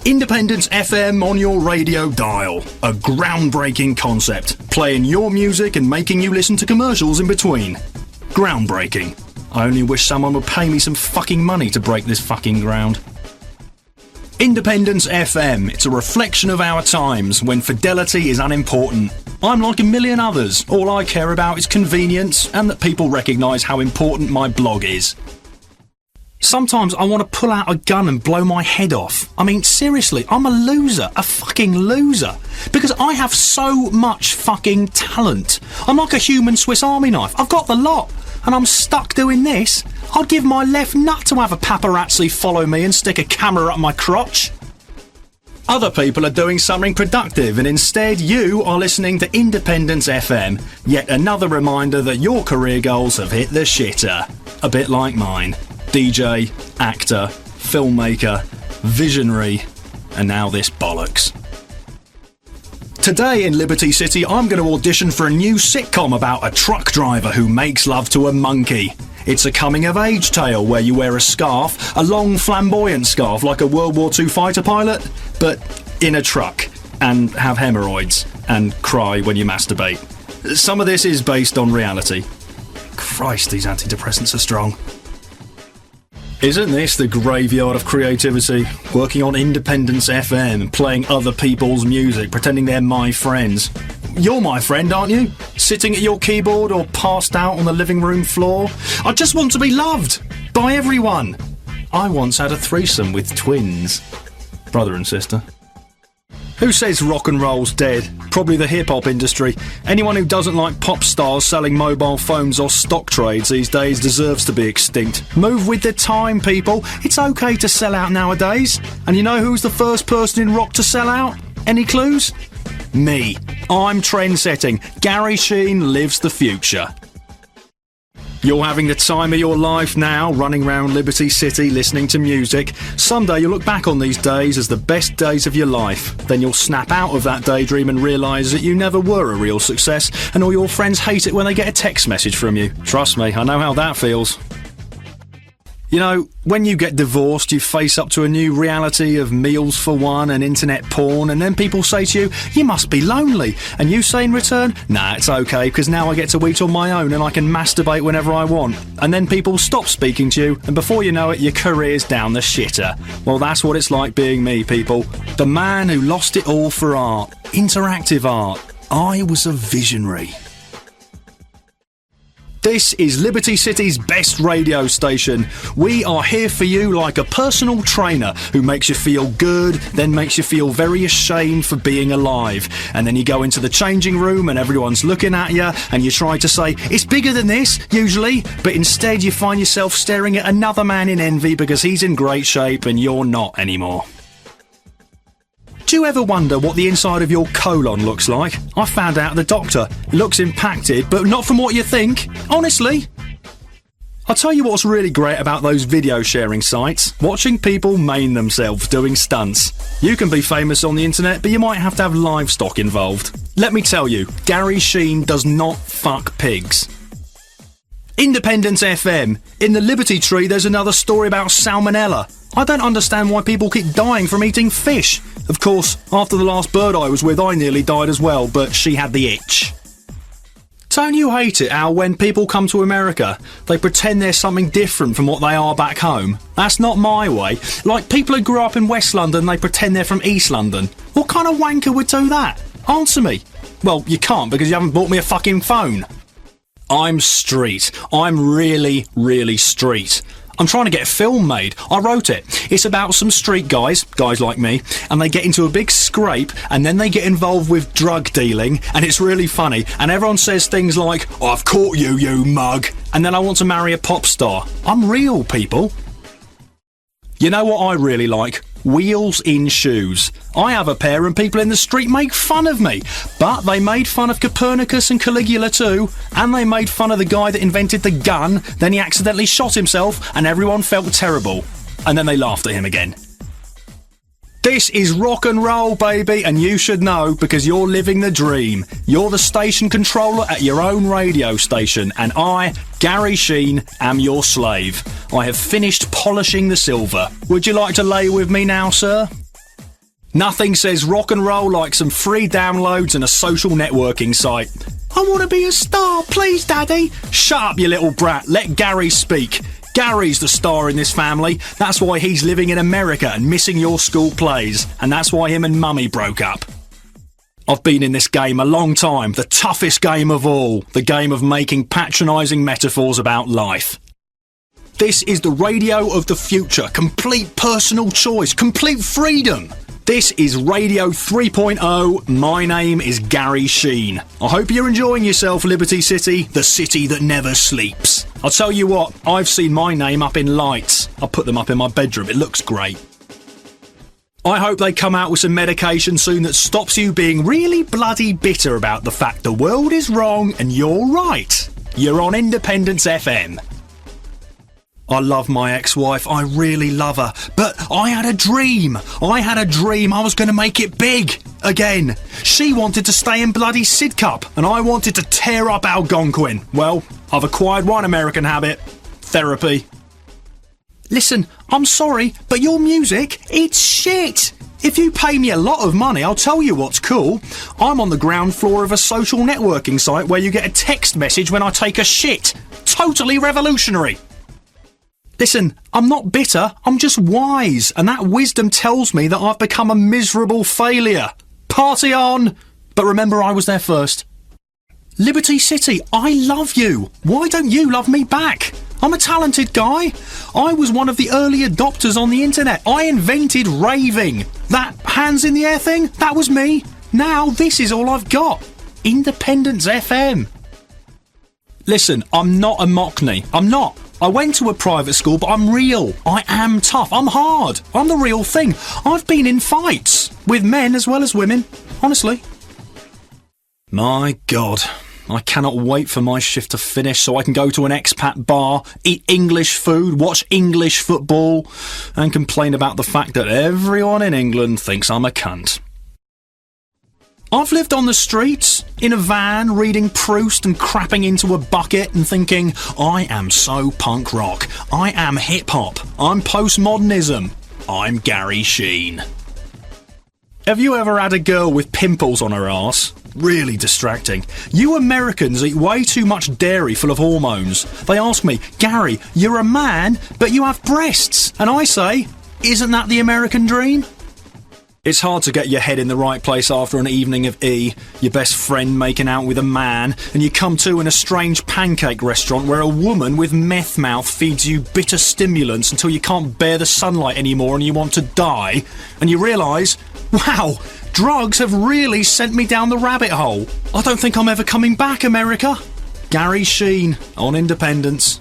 Independence FM on your radio dial. A groundbreaking concept. Playing your music and making you listen to commercials in between. Groundbreaking. I only wish someone would pay me some fucking money to break this fucking ground. Independence FM. It's a reflection of our times when fidelity is unimportant. I'm like a million others. All I care about is convenience and that people recognise how important my blog is. Sometimes I want to pull out a gun and blow my head off. I mean, seriously, I'm a loser. A fucking loser. Because I have so much fucking talent. I'm like a human Swiss Army knife. I've got the lot. And I'm stuck doing this. I'd give my left nut to have a paparazzi follow me and stick a camera up my crotch. Other people are doing something productive, and instead you are listening to Independence FM. Yet another reminder that your career goals have hit the shitter. A bit like mine. DJ, actor, filmmaker, visionary, and now this bollocks. Today in Liberty City, I'm going to audition for a new sitcom about a truck driver who makes love to a monkey. It's a coming-of-age tale where you wear a scarf, a long flamboyant scarf like a World War II fighter pilot, but in a truck, and have hemorrhoids, and cry when you masturbate. Some of this is based on reality. Christ, these antidepressants are strong. Isn't this the graveyard of creativity? Working on Independence FM, playing other people's music, pretending they're my friends. You're my friend, aren't you? Sitting at your keyboard or passed out on the living room floor? I just want to be loved by everyone. I once had a threesome with twins. Brother and sister. Who says rock and roll's dead? Probably the hip-hop industry. Anyone who doesn't like pop stars selling mobile phones or stock trades these days deserves to be extinct. Move with the time, people. It's okay to sell out nowadays. And you know who's the first person in rock to sell out? Any clues? Me. I'm trend-setting. Gary Sheen lives the future. You're having the time of your life now, running around Liberty City listening to music. Someday you'll look back on these days as the best days of your life. Then you'll snap out of that daydream and realise that you never were a real success, and all your friends hate it when they get a text message from you. Trust me, I know how that feels. You know, when you get divorced, you face up to a new reality of meals for one and internet porn, and then people say to you, you must be lonely. And you say in return, nah, it's okay, because now I get to eat on my own and I can masturbate whenever I want. And then people stop speaking to you, and before you know it, your career's down the shitter. Well, that's what it's like being me, people. The man who lost it all for art. Interactive art. I was a visionary. This is Liberty City's best radio station. We are here for you like a personal trainer who makes you feel good, then makes you feel very ashamed for being alive. And then you go into the changing room and everyone's looking at you and you try to say, it's bigger than this, usually, but instead you find yourself staring at another man in envy because he's in great shape and you're not anymore. Do you ever wonder what the inside of your colon looks like? I found out at the doctor. It looks impacted, but not from what you think. Honestly. I'll tell you what's really great about those video sharing sites. Watching people maim themselves doing stunts. You can be famous on the internet, but you might have to have livestock involved. Let me tell you, Gary Sheen does not fuck pigs. Independence FM. In the Liberty Tree, there's another story about salmonella. I don't understand why people keep dying from eating fish. Of course, after the last bird I was with, I nearly died as well, but she had the itch. Don't you hate it how when people come to America, they pretend they're something different from what they are back home? That's not my way. Like people who grew up in West London, they pretend they're from East London. What kind of wanker would do that? Answer me. Well, you can't because you haven't bought me a fucking phone. I'm street. I'm really, really street. I'm trying to get a film made. I wrote it. It's about some street guys like me, and they get into a big scrape, and then they get involved with drug dealing, and it's really funny. And everyone says things like, I've caught you, you mug. And then I want to marry a pop star. I'm real, people. You know what I really like? Wheels in shoes. I have a pair and people in the street make fun of me. But they made fun of Copernicus and Caligula too. And they made fun of the guy that invented the gun. Then he accidentally shot himself and everyone felt terrible. And then they laughed at him again. This is rock and roll, baby, and you should know because you're living the dream. You're the station controller at your own radio station, and I, Gary Sheen, am your slave. I have finished polishing the silver. Would you like to lay with me now, sir? Nothing says rock and roll like some free downloads and a social networking site. I want to be a star, please, Daddy. Shut up, you little brat. Let Gary speak. Gary's the star in this family. That's why he's living in America and missing your school plays. And that's why him and Mummy broke up. I've been in this game a long time. The toughest game of all. The game of making patronising metaphors about life. This is the radio of the future. Complete personal choice. Complete freedom. This is Radio 3.0. My name is Gary Sheen. I hope you're enjoying yourself, Liberty City, the city that never sleeps. I'll tell you what, I've seen my name up in lights. I'll put them up in my bedroom, it looks great. I hope they come out with some medication soon that stops you being really bloody bitter about the fact the world is wrong and you're right. You're on Independence FM. I love my ex-wife, I really love her, but I had a dream. I was going to make it big, again. She wanted to stay in bloody Sidcup, and I wanted to tear up Algonquin. Well, I've acquired one American habit, therapy. Listen, I'm sorry, but your music, it's shit. If you pay me a lot of money, I'll tell you what's cool. I'm on the ground floor of a social networking site where you get a text message when I take a shit. Totally revolutionary. Listen, I'm not bitter, I'm just wise, and that wisdom tells me that I've become a miserable failure. Party on! But remember, I was there first. Liberty City, I love you. Why don't you love me back? I'm a talented guy. I was one of the early adopters on the internet. I invented raving. That hands in the air thing, that was me. Now this is all I've got. Independence FM. Listen, I'm not a mockney. I'm not. I went to a private school, but I'm real. I am tough. I'm hard. I'm the real thing. I've been in fights with men as well as women, honestly. My God, I cannot wait for my shift to finish so I can go to an expat bar, eat English food, watch English football, and complain about the fact that everyone in England thinks I'm a cunt. I've lived on the streets, in a van, reading Proust and crapping into a bucket and thinking, I am so punk rock, I am hip-hop, I'm postmodernism, I'm Gary Sheen. Have you ever had a girl with pimples on her arse? Really distracting. You Americans eat way too much dairy full of hormones. They ask me, Gary, you're a man, but you have breasts. And I say, isn't that the American dream? It's hard to get your head in the right place after an evening of E, your best friend making out with a man, and you come to in a strange pancake restaurant where a woman with meth mouth feeds you bitter stimulants until you can't bear the sunlight anymore and you want to die, and you realise, wow, drugs have really sent me down the rabbit hole. I don't think I'm ever coming back, America. Gary Sheen on Independence.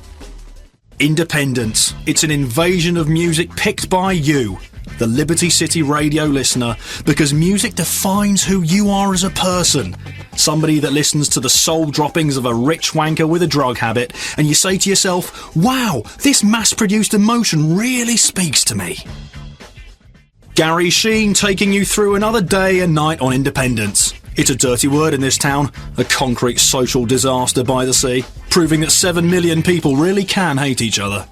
Independence. It's an invasion of music picked by you, the Liberty City radio listener, because music defines who you are as a person. Somebody that listens to the soul droppings of a rich wanker with a drug habit, and you say to yourself, wow, this mass-produced emotion really speaks to me. Gary Sheen taking you through another day and night on Independence. It's a dirty word in this town, a concrete social disaster by the sea, proving that 7 million people really can hate each other.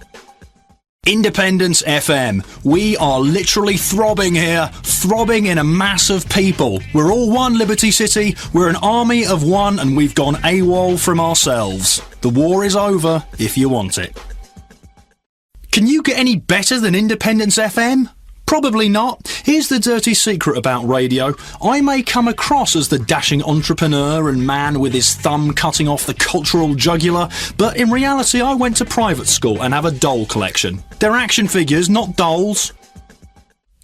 Independence FM. We are literally throbbing here, throbbing in a mass of people. We're all one Liberty City, we're an army of one, and we've gone AWOL from ourselves. The war is over, if you want it. Can you get any better than Independence FM? Probably not. Here's the dirty secret about radio. I may come across as the dashing entrepreneur and man with his thumb cutting off the cultural jugular, but in reality I went to private school and have a doll collection. They're action figures, not dolls.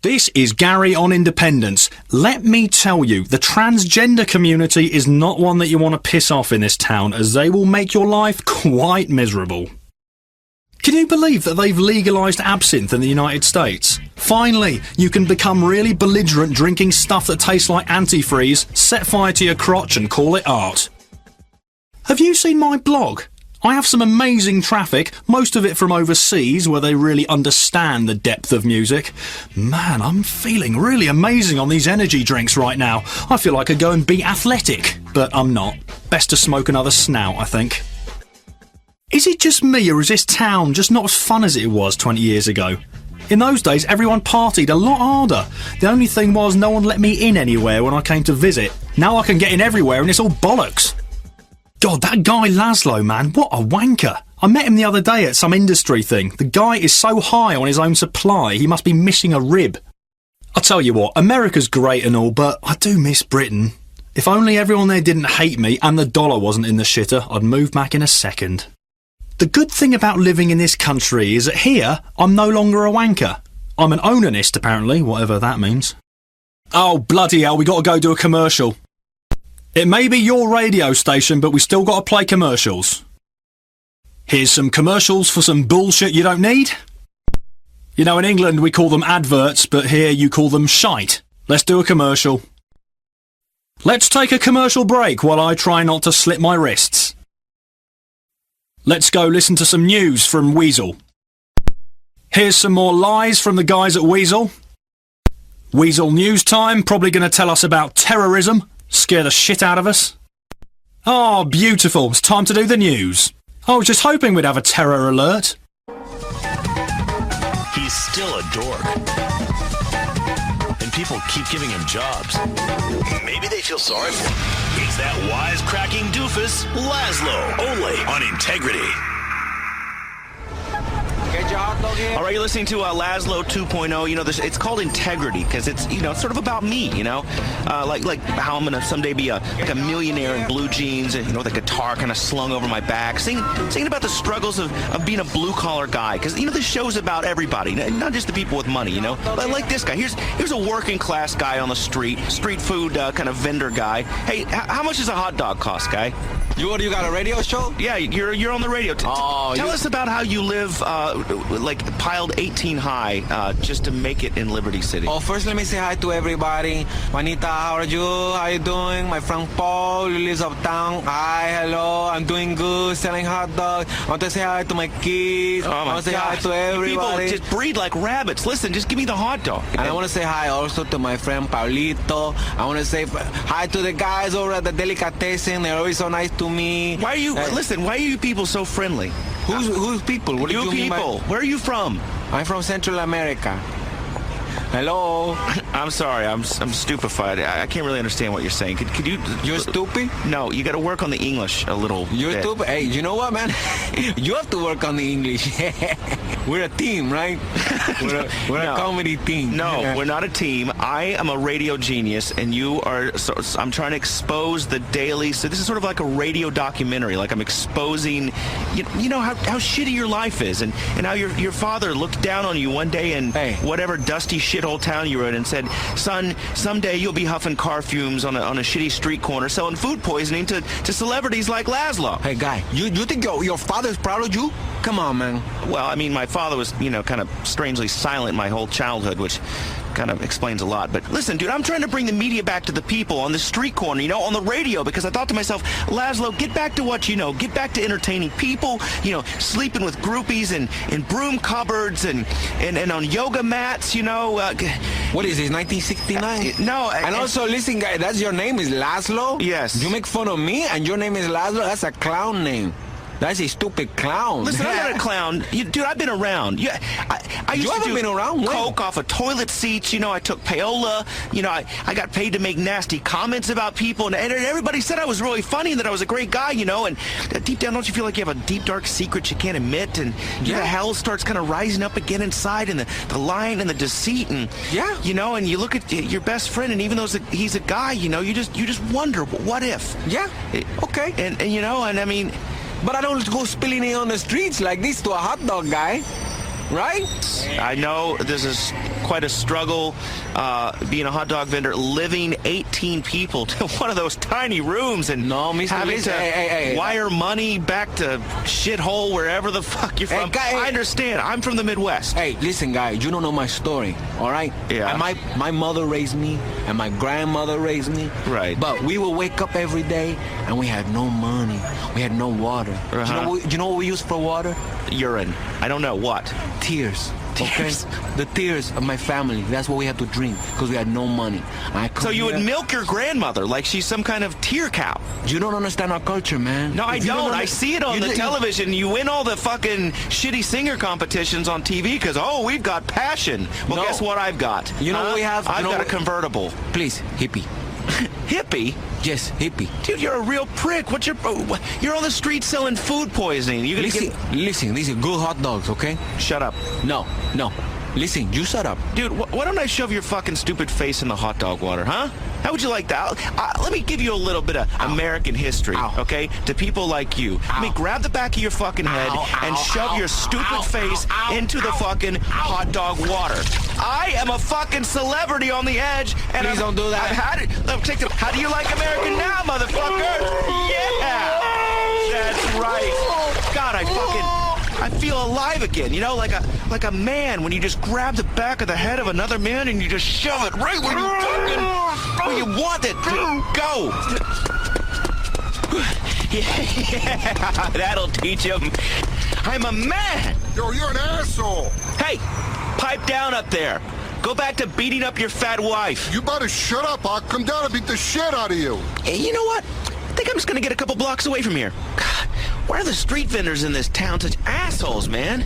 This is Gary on Independence. Let me tell you, the transgender community is not one that you want to piss off in this town, as they will make your life quite miserable. Can you believe that they've legalised absinthe in the United States? Finally, you can become really belligerent drinking stuff that tastes like antifreeze, set fire to your crotch and call it art. Have you seen my blog? I have some amazing traffic, most of it from overseas where they really understand the depth of music. Man, I'm feeling really amazing on these energy drinks right now. I feel like I could go and be athletic, but I'm not. Best to smoke another snout, I think. Is it just me, or is this town just not as fun as it was 20 years ago? In those days, everyone partied a lot harder. The only thing was no one let me in anywhere when I came to visit. Now I can get in everywhere and it's all bollocks. God, that guy Laszlo, man, what a wanker. I met him the other day at some industry thing. The guy is so high on his own supply, he must be missing a rib. I'll tell you what, America's great and all, but I do miss Britain. If only everyone there didn't hate me and the dollar wasn't in the shitter, I'd move back in a second. The good thing about living in this country is that here, I'm no longer a wanker. I'm an onanist, apparently, whatever that means. Oh, bloody hell, we got to go do a commercial. It may be your radio station, but we still got to play commercials. Here's some commercials for some bullshit you don't need. You know, in England we call them adverts, but here you call them shite. Let's do a commercial. Let's take a commercial break while I try not to slip my wrists. Let's go listen to some news from Weasel. Here's some more lies from the guys at Weasel. Weasel News Time, probably going to tell us about terrorism, scare the shit out of us. Oh, beautiful, it's time to do the news. I was just hoping we'd have a terror alert. he's still a dork. And people keep giving him jobs. Maybe they feel sorry for him. It's that wisecracking doofus, Laszlo, only on Integrity. All right, you're listening to Laszlo 2.0. You know, it's called Integrity because it's, you know, it's sort of about me, you know, like how I'm gonna someday be like a millionaire in blue jeans, and, you know, with a guitar kind of slung over my back, singing about the struggles of being a blue collar guy. Because, you know, this show's about everybody, not just the people with money, you know. Like this guy. Here's a working class guy on the street food kind of vendor guy. Hey, how much does a hot dog cost, guy? You got a radio show? Yeah, you're on the radio. Tell us about how you live like piled 18 high just to make it in Liberty City. Oh, first let me say hi to everybody. Juanita, how are you? How you doing? My friend Paul, who lives uptown. Hi, hello. I'm doing good, selling hot dogs. I want to say hi to my kids. I want to say hi to everybody. People just breed like rabbits. Listen, just give me the hot dog. And I want to say hi also to my friend Paulito. I want to say hi to the guys over at the Delicatessen. They're always so nice to me. Why are you people so friendly? Who's people? What do you mean by... Where are you from? I'm from Central America. Hello. I'm sorry. I'm stupefied. I can't really understand what you're saying. Could you? You're stupid? No, you got to work on the English a little. You're stupid. Hey, you know what, man? You have to work on the English. We're a team, right? We're a comedy team. No, we're not a team. I am a radio genius, and you are. So I'm trying to expose the daily. So this is sort of like a radio documentary. Like I'm exposing, you know how shitty your life is, and how your father looked down on you one day in whatever dusty shithole town you were in and said, "Son, someday you'll be huffing car fumes on a shitty street corner selling food poisoning to celebrities like Laszlo." Hey, guy, you think your father's proud of you? Come on, man. Well, I mean, my father was, you know, kind of strangely silent my whole childhood, which kind of explains a lot. But listen, dude, I'm trying to bring the media back to the people on the street corner, you know, on the radio, because I thought to myself, Laszlo, get back to what you know. Get back to entertaining people, you know, sleeping with groupies and in broom cupboards and on yoga mats, you know. What is this, 1969? No. And also, listen, guy, that's your name is Laszlo? Yes. You make fun of me and your name is Laszlo? That's a clown name. That's a stupid clown. Listen, I'm not a clown. Dude, I've been around. Yeah, I used to do been around? coke off of toilet seats. You know, I took payola. You know, I got paid to make nasty comments about people. And everybody said I was really funny and that I was a great guy, you know. And deep down, don't you feel like you have a deep, dark secret you can't admit? And the hell starts kind of rising up again inside, and the lying and the deceit. And, you know, and you look at your best friend, and even though he's a guy, you know, you just wonder, what if? Yeah, okay. And you know, and I mean... But I don't go spilling it on the streets like this to a hot dog guy, right? I know this is quite a struggle, being a hot dog vendor, living 18 people to one of those tiny rooms and having to wire money back to shithole wherever the fuck you're from. I understand. I'm from the Midwest. Hey, listen, guy, you don't know my story, all right? Yeah. And my mother raised me, and my grandmother raised me. Right. But we would wake up every day, and we had no money. We had no water. Uh-huh. Do you know what we use for water? Urine. I don't know. What? Tears. Okay? The tears of my family. That's what we had to drink because we had no money. So you would milk your grandmother like she's some kind of tear cow. You don't understand our culture, man. No, I don't. I see it on the television. You win all the fucking shitty singer competitions on TV because, we've got passion. Well, guess what I've got? You know what we have? I've got a convertible. Please, hippie. Hippie? Yes, hippie. Dude, you're a real prick. You're on the street selling food poisoning. Listen, these are good hot dogs, okay? Shut up. No. Listen, you shut up. Dude, why don't I shove your fucking stupid face in the hot dog water, huh? How would you like that? Let me give you a little bit of American history, okay? To people like you. Let me grab the back of your fucking head and shove your stupid face into the fucking hot dog water. I am a fucking celebrity on the edge, and Please don't do that. I've had it. How do you like American now, motherfucker? Yeah! That's right. God, I feel alive again, you know, like a man when you just grab the back of the head of another man and you just shove it right where you want it to go. Yeah, that'll teach him. I'm a man. Yo, you're an asshole. Hey, pipe down up there. Go back to beating up your fat wife. You better shut up. I'll come down and beat the shit out of you. Hey, you know what? I think I'm just going to get a couple blocks away from here. God, why are the street vendors in this town such assholes, man?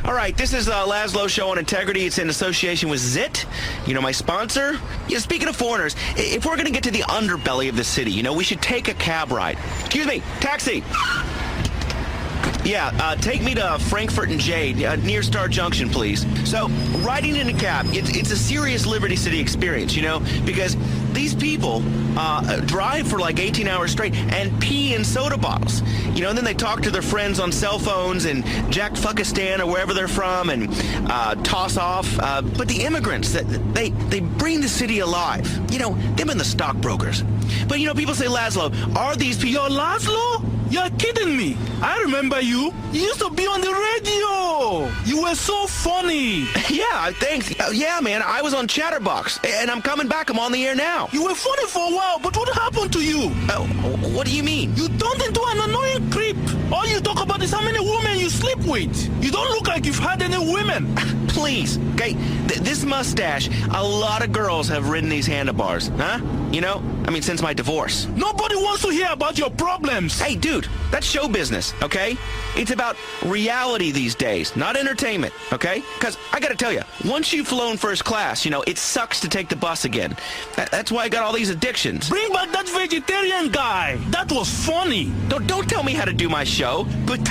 All right, this is Laszlo Show on Integrity. It's in association with ZIT, you know, my sponsor. Yeah, speaking of foreigners, if we're going to get to the underbelly of the city, you know, we should take a cab ride. Excuse me, taxi. Yeah, take me to Frankfurt and Jade, near Star Junction, please. So, riding in a cab, it's a serious Liberty City experience, you know, because these people drive for like 18 hours straight and pee in soda bottles. You know, and then they talk to their friends on cell phones in Jackfuckistan or wherever they're from and toss off. But the immigrants, they bring the city alive. You know, them and the stockbrokers. But, you know, people say, Laszlo, are these people... Yo, Laszlo? You're kidding me. I remember you. You used to be on the radio. You were so funny. Yeah, thanks. Yeah, man, I was on Chatterbox, and I'm coming back. I'm on the air now. You were funny for a while, but what happened to you? What do you mean? You turned into an annoying creep. All you talk about is how many women you sleep with. You don't look like you've had any women. Please, okay, this mustache, a lot of girls have ridden these handlebars, huh? You know, I mean, since my divorce. Nobody wants to hear about your problems. Hey, dude, that's show business, okay? It's about reality these days, not entertainment, okay? Because I gotta tell you, once you've flown first class, you know, it sucks to take the bus again. That's why I got all these addictions. Bring back that vegetarian guy. That was funny. Don't tell me how to do my show, but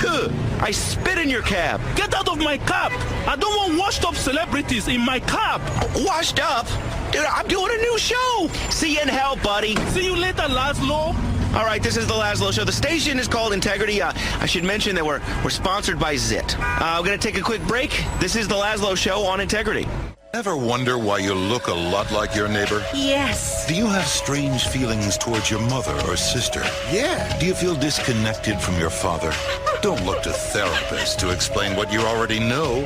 I spit in your cab. Get out of my cab. I don't want washed up celebrities in my cab. Washed up? Dude, I'm doing a new show. See you in hell, buddy. See you later, Laszlo. All right, this is the Laszlo Show. The station is called Integrity. I should mention that we're sponsored by ZIT. We're going to take a quick break. This is the Laszlo Show on Integrity. Ever wonder why you look a lot like your neighbor? Yes. Do you have strange feelings towards your mother or sister? Yeah. Do you feel disconnected from your father? Don't look to therapists to explain what you already know.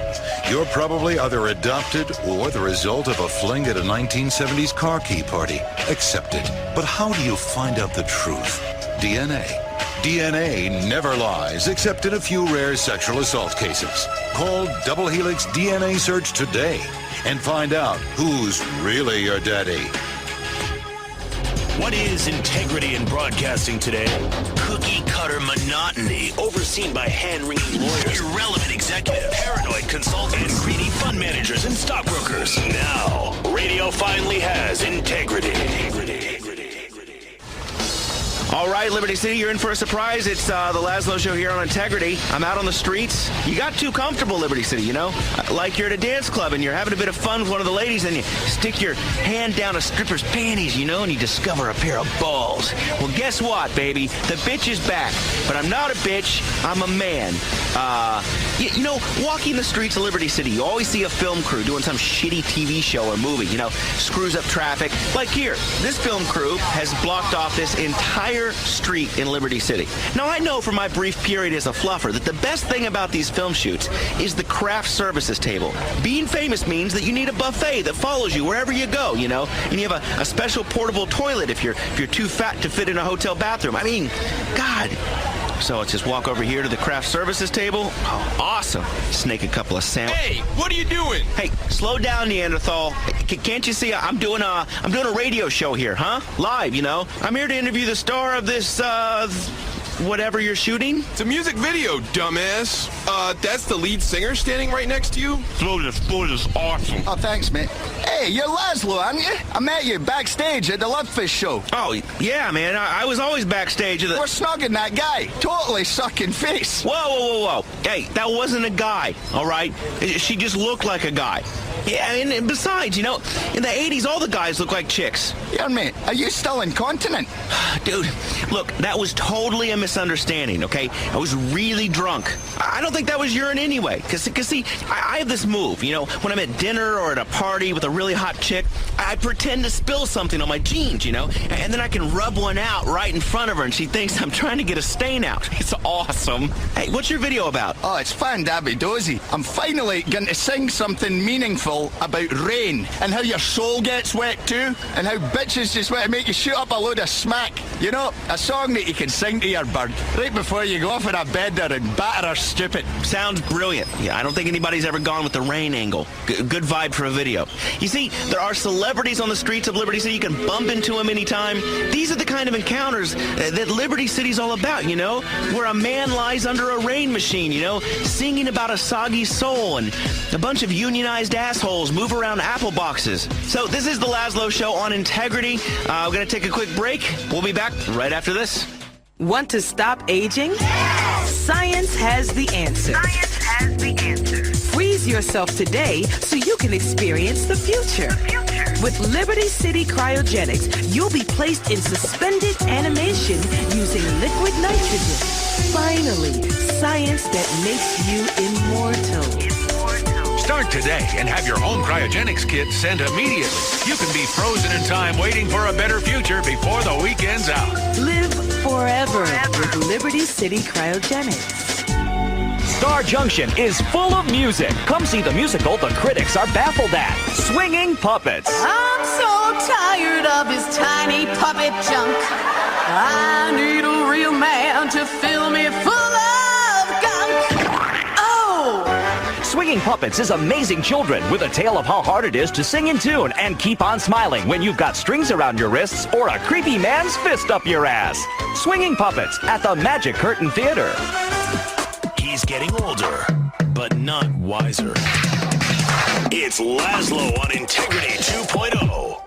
You're probably either adopted or the result of a fling at a 1970s car key party. Accept it. But how do you find out the truth? DNA. DNA never lies, except in a few rare sexual assault cases. Call Double Helix DNA Search today and find out who's really your daddy. What is integrity in broadcasting today? Cookie-cutter monotony, overseen by hand-wringing lawyers, irrelevant executives, paranoid consultants, and greedy fund managers and stockbrokers. Now, radio finally has integrity. All right, Liberty City, you're in for a surprise. It's the Laszlo Show here on Integrity. I'm out on the streets. You got too comfortable, Liberty City, you know? Like you're at a dance club and you're having a bit of fun with one of the ladies and you stick your hand down a stripper's panties, you know, and you discover a pair of balls. Well, guess what, baby? The bitch is back. But I'm not a bitch. I'm a man. You know, walking the streets of Liberty City, you always see a film crew doing some shitty TV show or movie, you know, screws up traffic. Like here, this film crew has blocked off this entire street in Liberty City. Now, I know from my brief period as a fluffer that the best thing about these film shoots is the craft services table. Being famous means that you need a buffet that follows you wherever you go, you know, and you have a special portable toilet if you're too fat to fit in a hotel bathroom. I mean, God. So let's just walk over here to the craft services table. Oh, awesome. Snake a couple of sandwiches. Hey, what are you doing? Hey, slow down, Neanderthal. Can't you see I'm doing a radio show here, huh? Live, you know. I'm here to interview the star of this whatever you're shooting. It's a music video, dumbass. That's the lead singer standing right next to you? Float is awesome. Oh, thanks, mate. Hey, you're Laszlo, aren't you? I met you backstage at the Lovefish show. Oh, yeah, man. I was always backstage at the... We're snogging that guy. Totally sucking face. Whoa. Hey, that wasn't a guy, all right? She just looked like a guy. Yeah, and besides, you know, in the 80s, all the guys look like chicks. Yeah, mate. Are you still incontinent? Dude, look, that was totally a misunderstanding, okay? I was really drunk. I don't think that was urine anyway. Because see, I have this move, you know, when I'm at dinner or at a party with a really hot chick, I pretend to spill something on my jeans, you know, and then I can rub one out right in front of her, and she thinks I'm trying to get a stain out. It's awesome. Hey, what's your video about? Oh, it's fan-dabby-dozy. I'm finally going to sing something meaningful about rain, and how your soul gets wet too, and how bitches just want to make you shoot up a load of smack. You know, a song that you can sing to your bird, right before you go for a bender and batter her stupid. Sounds brilliant. Yeah, I don't think anybody's ever gone with the rain angle. Good vibe for a video. You see, there are celebrities on the streets of Liberty City. You can bump into them anytime. These are the kind of encounters that Liberty City's all about, you know, where a man lies under a rain machine, you know, singing about a soggy soul, and a bunch of unionized assholes move around apple boxes. So this is the Laszlo Show on integrity. We're going to take a quick break. We'll be back right after this. Want to stop aging? Science has the answer. Science has the answer. Freeze yourself today so you can experience the future. With Liberty City Cryogenics, you'll be placed in suspended animation using liquid nitrogen. Finally, science that makes you immortal. Start today and have your own cryogenics kit sent immediately. You can be frozen in time waiting for a better future before the weekend's out. Live forever with Liberty City Cryogenics. Star Junction is full of music. Come see the musical the critics are baffled at. Swinging Puppets. I'm so tired of his tiny puppet junk. I need a real man to fill me full of gunk. Oh! Swinging Puppets is amazing children with a tale of how hard it is to sing in tune and keep on smiling when you've got strings around your wrists or a creepy man's fist up your ass. Swinging Puppets at the Magic Curtain Theater. He's getting older, but not wiser. It's Laszlo on Integrity 2.0.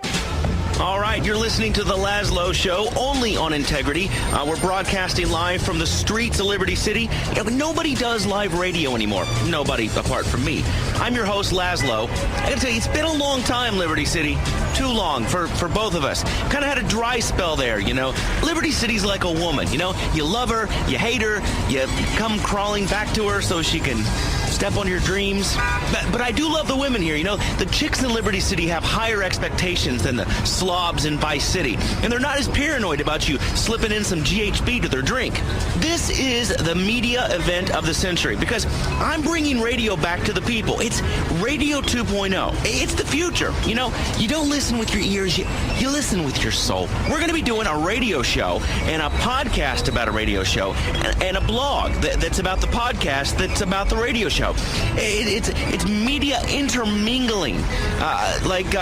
All right, you're listening to The Laszlo Show, only on Integrity. We're broadcasting live from the streets of Liberty City. Yeah, but nobody does live radio anymore. Nobody, apart from me. I'm your host, Laszlo. I gotta tell you, it's been a long time, Liberty City. Too long for both of us. Kind of had a dry spell there, you know. Liberty City's like a woman, you know. You love her, you hate her, you come crawling back to her so she can step on your dreams. But I do love the women here, you know. The chicks in Liberty City have higher expectations than the slobs in Vice City. And they're not as paranoid about you slipping in some GHB to their drink. This is the media event of the century because I'm bringing radio back to the people. It's Radio 2.0. It's the future. You know, you don't listen with your ears, you listen with your soul. We're going to be doing a radio show and a podcast about a radio show and a blog that's about the podcast that's about the radio show. It's media intermingling, like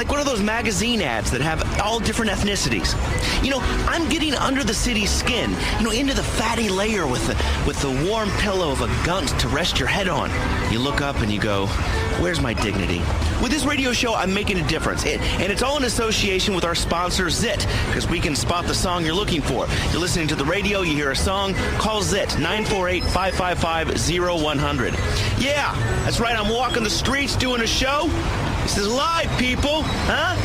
one of those magazine ads that have all different ethnicities. You know, I'm getting under the city's skin, you know, into the fatty layer with the warm pillow of a gunt to rest your head on. You look up and you go, where's my dignity? With this radio show, I'm making a difference. And it's all in association with our sponsor, Zit, because we can spot the song you're looking for. You're listening to the radio, you hear a song, call Zit, 948-555-0100. Yeah, that's right, I'm walking the streets doing a show. This is live, people, huh?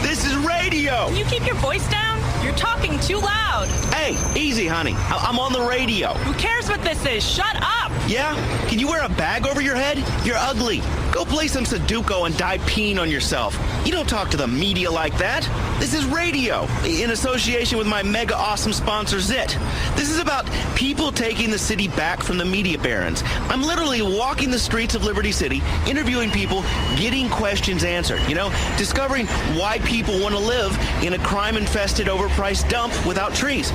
This is radio. Can you keep your voice down? You're talking too loud. Hey, easy, honey. I'm on the radio. Who cares what this is? Shut up. Yeah? Can you wear a bag over your head? You're ugly. Go play some Sudoku and die peeing on yourself. You don't talk to the media like that. This is radio, in association with my mega awesome sponsor, Zit. This is about people taking the city back from the media barons. I'm literally walking the streets of Liberty City, interviewing people, getting questions answered, you know, discovering why people want to live in a crime-infested, overpriced dump without trees.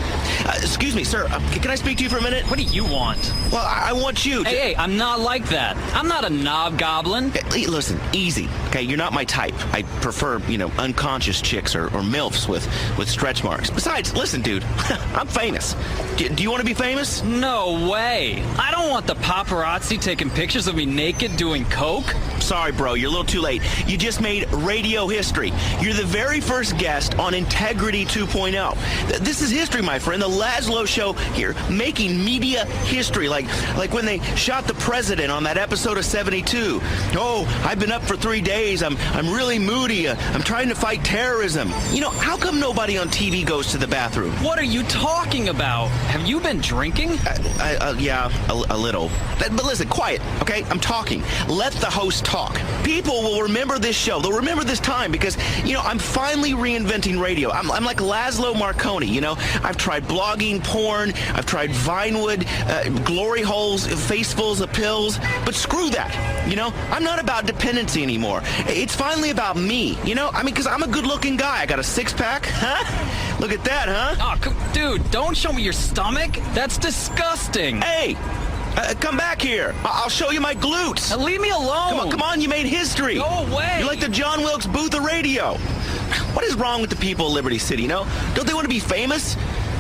Excuse me, sir, can I speak to you for a minute? What do you want? Well, I want you to... Hey, I'm not like that. I'm not a knob goblin. Hey, listen, easy, okay? You're not my type. I prefer, you know, unconscious chicks or MILFs with stretch marks. Besides, listen, dude, I'm famous. Do you want to be famous? No way. I don't want the paparazzi taking pictures of me naked doing coke. Sorry, bro, you're a little too late. You just made radio history. You're the very first guest on Integrity 2.0. This is history, my friend. The Laszlo Show here, making media history. Like when they shot the president on that episode of 72. Oh, I've been up for 3 days. I'm really moody. I'm trying to fight terrorism. You know, how come nobody on TV goes to the bathroom? What are you talking about? Have you been drinking? Yeah, a little. But listen, quiet, okay? I'm talking. Let the host talk. People will remember this show. They'll remember this time because, you know, I'm finally reinventing radio. I'm like Laszlo Marconi, you know? I've tried blogging, porn. I've tried Vinewood, glory holes, facefuls of pills. But screw that, you know? I'm not about dependency anymore. It's finally about me, you know? I mean, because I'm a good-looking guy. I got a six-pack, huh? Look at that, huh? Oh, dude, don't show me your stomach. That's disgusting. Hey, come back here. I'll show you my glutes. Leave me alone. Come on, you made history. Go away. You're like the John Wilkes Booth of radio. What is wrong with the people of Liberty City, you know? Don't they want to be famous?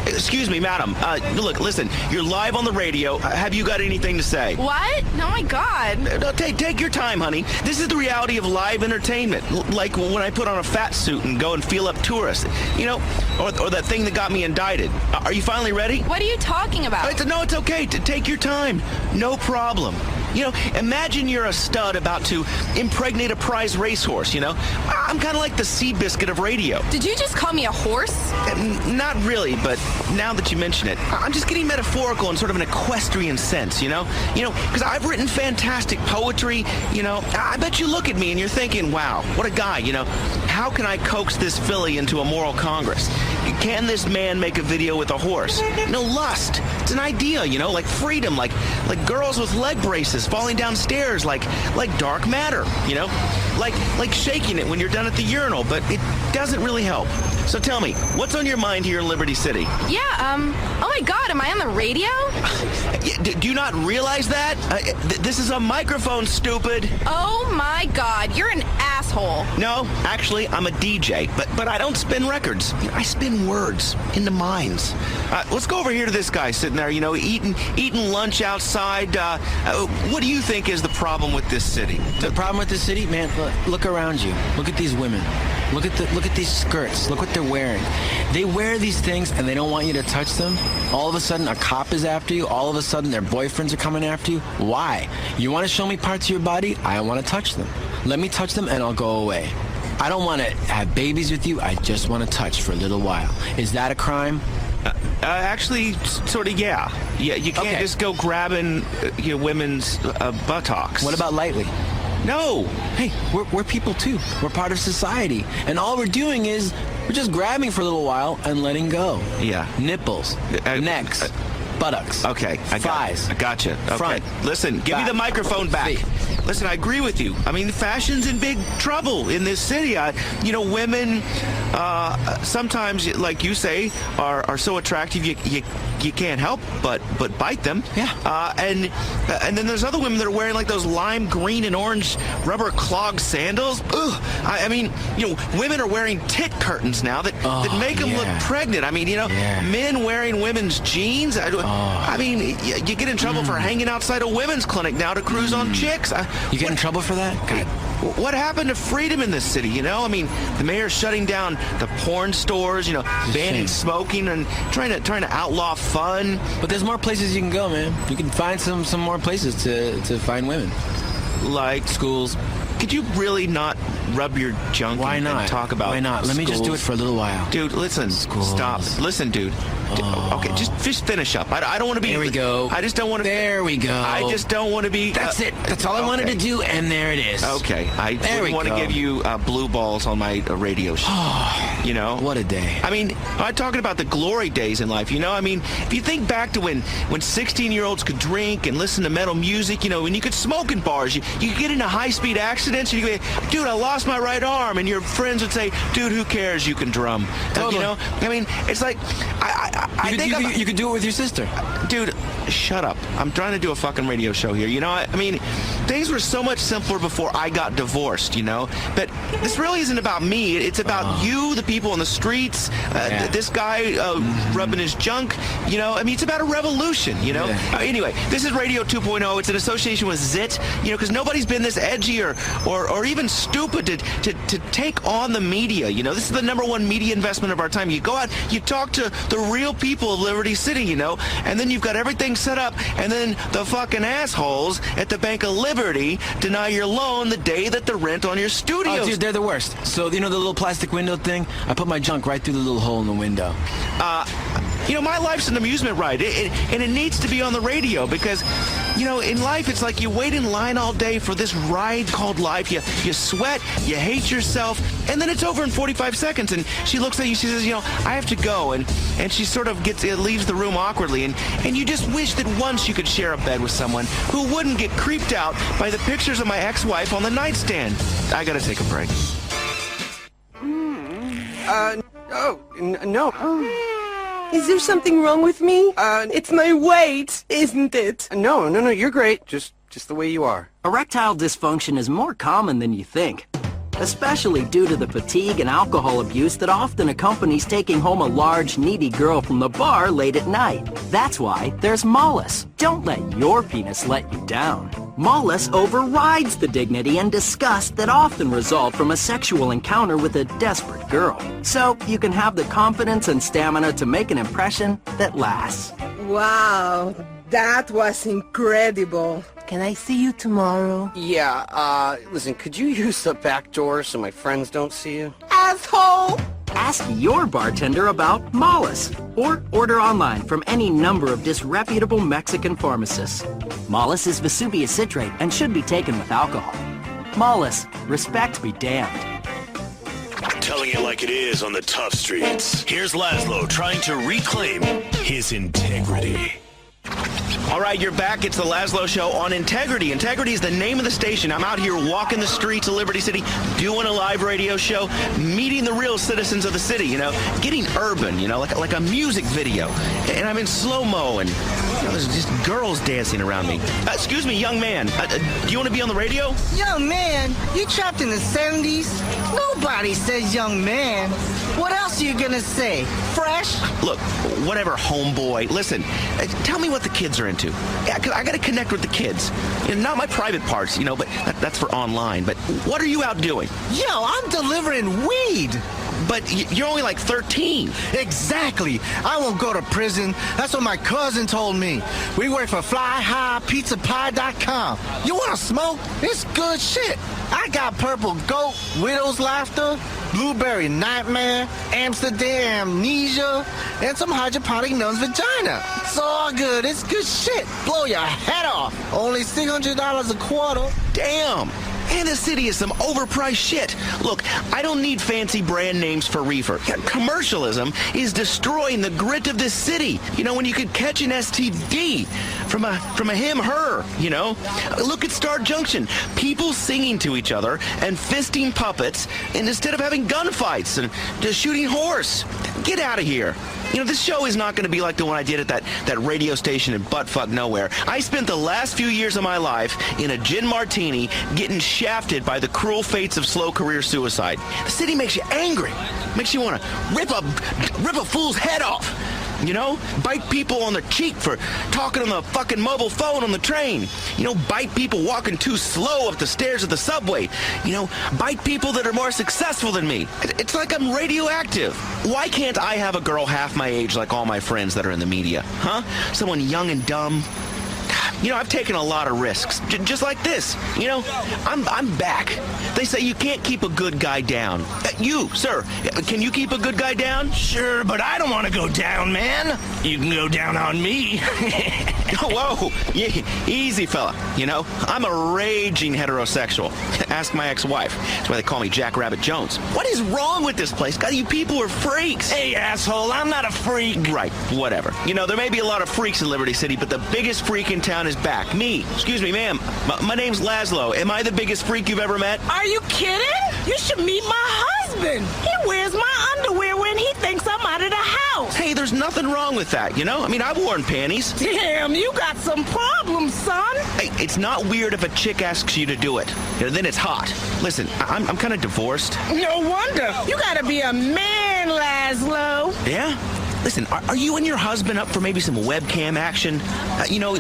Excuse me, madam. Look, listen, you're live on the radio. Have you got anything to say? What? Oh my God. Take your time, honey. This is the reality of live entertainment. Like when I put on a fat suit and go and feel up tourists. You know, or that thing that got me indicted. Are you finally ready? What are you talking about? No, it's okay. Take your time. No problem. You know, imagine you're a stud about to impregnate a prize racehorse, you know? I'm kind of like the Seabiscuit of radio. Did you just call me a horse? Not really, but now that you mention it, I'm just getting metaphorical in sort of an equestrian sense, you know? Because I've written fantastic poetry, you know? I bet you look at me and you're thinking, wow, what a guy, you know? How can I coax this filly into a moral congress? Can this man make a video with a horse? No, lust. It's an idea, you know, like freedom, like girls with leg braces falling downstairs, like dark matter, you know? Like shaking it when you're done at the urinal, but it doesn't really help. So tell me, what's on your mind here in Liberty City? Yeah, oh my God, am I on the radio? Do you not realize that? This is a microphone, stupid. Oh my God, you're an asshole. No, actually, I'm a DJ, but I don't spin records. I spin words into minds. Let's go over here to this guy sitting there, you know, eating lunch outside. What do you think is the problem with this city? The problem with this city, man, look around you. Look at these women. Look at these skirts. Look what they're wearing. They wear these things and they don't want you to touch them. All of a sudden, a cop is after you. All of a sudden, their boyfriends are coming after you. Why? You want to show me parts of your body? I want to touch them. Let me touch them and I'll go away. I don't want to have babies with you. I just want to touch for a little while. Is that a crime? Actually, sort of, yeah. You can't just go grabbing women's buttocks. What about lightly? No. Hey, we're people too. We're part of society. And all we're doing is we're just grabbing for a little while and letting go. Yeah. Nipples, necks, buttocks. Okay. Thighs. I gotcha. Okay. Front. Listen, give me the microphone back. Listen, I agree with you. I mean, fashion's in big trouble in this city. Women sometimes, like you say, are so attractive you can't help but bite them. Yeah. And then there's other women that are wearing like those lime green and orange rubber clog sandals. Ugh. I mean, women are wearing tit curtains now that make them look pregnant. I mean, men wearing women's jeans. I mean, you get in trouble for hanging outside a women's clinic now to cruise on chicks. You get in trouble for that? God. What happened to freedom in this city, I mean, the mayor's shutting down the porn stores, banning smoking and trying to outlaw fun. But there's more places you can go, man. You can find some more places to find women. Like schools. Could you really not rub your junk and talk about Why not? Let me just do it for a little while. Dude, listen. Stop. Listen, dude. Okay, just finish up. I don't want to be... There we go. I just don't want to... There we go. I just don't want to be... That's it. That's all I wanted to do, and there it is. Okay. I wouldn't want to give you blue balls on my radio show. What a day. I mean, I'm talking about the glory days in life, I mean, if you think back to when 16-year-olds could drink and listen to metal music, when you could smoke in bars, you could get into high-speed accidents, and you could go, dude, I lost my right arm, and your friends would say, dude, who cares? You can drum. Totally. I mean, it's like... You could do it with your sister. Dude, shut up. I'm trying to do a fucking radio show here. I mean, things were so much simpler before I got divorced, But this really isn't about me. It's about you, the people on the streets, this guy rubbing his junk, I mean, it's about a revolution, Anyway, this is Radio 2.0. It's an association with Zit, because nobody's been this edgy or even stupid to take on the media, This is the #1 media investment of our time. You go out, you talk to the real people of Liberty City, and then you've got everything set up, and then the fucking assholes at the Bank of Liberty deny your loan the day that the rent on your studio. Oh, dude, they're the worst. So, the little plastic window thing? I put my junk right through the little hole in the window. My life's an amusement ride, and it needs to be on the radio because You know, in life, it's like you wait in line all day for this ride called life. You sweat, you hate yourself, and then it's over in 45 seconds. And she looks at you, she says, you know, I have to go. And she sort of leaves the room awkwardly. And you just wish that once you could share a bed with someone who wouldn't get creeped out by the pictures of my ex-wife on the nightstand. I gotta take a break. No. Is there something wrong with me? It's my weight, isn't it? No, you're great. Just the way you are. Erectile dysfunction is more common than you think, especially due to the fatigue and alcohol abuse that often accompanies taking home a large, needy girl from the bar late at night. That's why there's Mollis. Don't let your penis let you down. Mollis overrides the dignity and disgust that often result from a sexual encounter with a desperate girl. So you can have the confidence and stamina to make an impression that lasts. Wow, that was incredible. Can I see you tomorrow? Yeah, listen, could you use the back door so my friends don't see you? Asshole! Ask your bartender about Mollis, or order online from any number of disreputable Mexican pharmacists. Mollis is Vesuvius citrate and should be taken with alcohol. Mollis, respect be damned. Telling it like it is on the tough streets. Here's Laszlo trying to reclaim his integrity. All right, you're back. It's the Laszlo Show on Integrity. Integrity is the name of the station. I'm out here walking the streets of Liberty City, doing a live radio show, meeting the real citizens of the city, you know, getting urban, you know, like a music video. And I'm in slow-mo, and you know, there's just girls dancing around me. Excuse me, young man. Do you want to be on the radio? Young man? You trapped in the 70s? Nobody says young man. What else are you gonna say? Fresh? Look, whatever, homeboy. Listen, tell me what the kids are into. Yeah, 'cause I got to connect with the kids. You know, not my private parts, you know, but that's for online. But what are you out doing? Yo, I'm delivering weed. But you're only like 13. Exactly. I won't go to prison. That's what my cousin told me. We work for FlyHighPizzaPie.com. You want to smoke? It's good shit. I got Purple Goat, Widow's Laughter, Blueberry Nightmare, Amsterdam Amnesia, and some hydroponic nun's vagina. It's all good. It's good shit. Blow your head off. Only $600 a quarter. Damn. And the city is some overpriced shit. Look, I don't need fancy brand names for reefer. Commercialism is destroying the grit of this city. You know, when you could catch an STD from a him, her, you know? Look at Star Junction. People singing to each other and fisting puppets, and instead of having gunfights and just shooting horse. Get out of here. You know, this show is not going to be like the one I did at that radio station in buttfuck nowhere. I spent the last few years of my life in a gin martini getting shafted by the cruel fates of slow career suicide. The city makes you angry. Makes you want to rip a fool's head off. You know, bite people on the cheek for talking on the fucking mobile phone on the train. You know, bite people walking too slow up the stairs of the subway. You know, bite people that are more successful than me. It's like I'm radioactive. Why can't I have a girl half my age like all my friends that are in the media? Huh? Someone young and dumb. You know, I've taken a lot of risks, just like this. You know, I'm back. They say you can't keep a good guy down. You, sir, can you keep a good guy down? Sure, but I don't want to go down, man. You can go down on me. Whoa, easy fella. You know, I'm a raging heterosexual. Ask my ex-wife. That's why they call me Jack Rabbit Jones. What is wrong with this place? God, you people are freaks. Hey, asshole, I'm not a freak. Right, whatever. You know, there may be a lot of freaks in Liberty City, but the biggest freak in town is back. Me. Excuse me, ma'am. My name's Laszlo. Am I the biggest freak you've ever met? Are you kidding? You should meet my husband. He wears my underwear when he thinks I'm out of the house. Hey, there's nothing wrong with that, you know? I mean, I've worn panties. Damn, you got some problems, son. Hey, it's not weird if a chick asks you to do it. You know, then it's hot. Listen, I'm kind of divorced. No wonder. You gotta be a man, Laszlo. Yeah? Listen, are you and your husband up for maybe some webcam action? You know,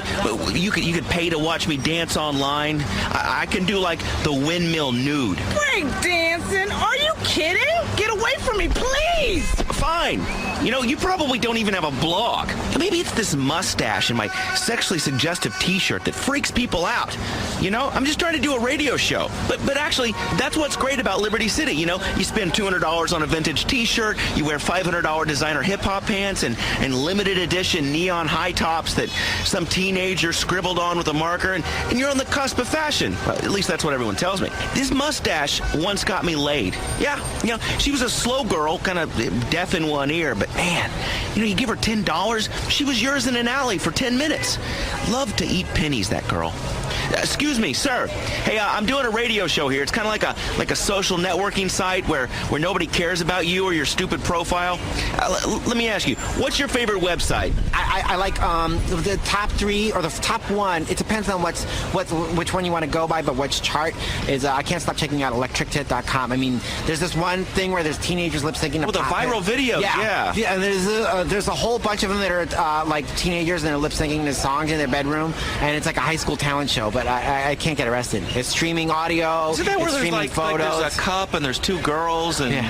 you could pay to watch me dance online. I can do like the windmill nude. Break dancing? Are you kidding? Get away from me, please. Fine. You know, you probably don't even have a blog. Maybe it's this mustache and my sexually suggestive t-shirt that freaks people out. You know, I'm just trying to do a radio show. But actually, that's what's great about Liberty City. You know, you spend $200 on a vintage t-shirt, you wear $500 designer hip-hop sweatpants and limited edition neon high tops that some teenager scribbled on with a marker, and you're on the cusp of fashion. Well, at least that's what everyone tells me. This mustache once got me laid. Yeah, she was a slow girl, kind of deaf in one ear, but man, you give her $10, she was yours in an alley for 10 minutes. Loved to eat pennies, that girl. Excuse me, sir. Hey, I'm doing a radio show here. It's kind of like a social networking site where nobody cares about you or your stupid profile. Let me ask you, what's your favorite website? I like the top 3 or the top 1. It depends on which one you want to go by, but which chart is. I can't stop checking out electrictit.com. I mean, there's this one thing where there's teenagers lip syncing. The viral videos. Yeah, and there's a whole bunch of them that are like teenagers and they're lip syncing the songs in their bedroom, and it's like a high school talent show. But I can't get arrested. It's streaming audio. Isn't that where it's there's streaming photos? There's a cup and there's 2 girls and. Yeah.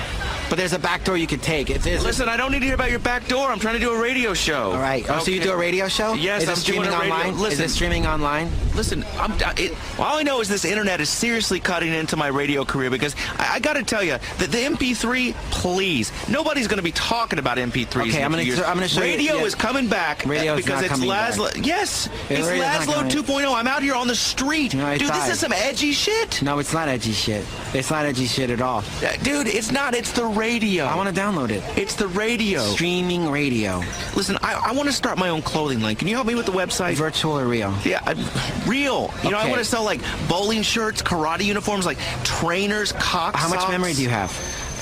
But there's a back door you could take. Listen, I don't need to hear about your back door. I'm trying to do a radio show. All right. Oh, okay. So you do a radio show? Yes, I'm streaming online. Listen, is it streaming online? Listen, all I know is this internet is seriously cutting into my radio career because I got to tell you that the MP3, please, nobody's going to be talking about MP3s. Okay, I'm going to show you. Radio is coming back because it's Laszlo. Yes, it's Laszlo 2.0. I'm out here on the street. Dude, this is some edgy shit. No, it's not edgy shit. It's not edgy shit at all. Dude, it's not. It's the radio. I want to download it. It's the radio. Streaming radio. Listen, I want to start my own clothing line. Can you help me with the website? Virtual or real? Yeah, real. You know, I want to sell like bowling shirts, karate uniforms, like trainers, cock How much memory do you have?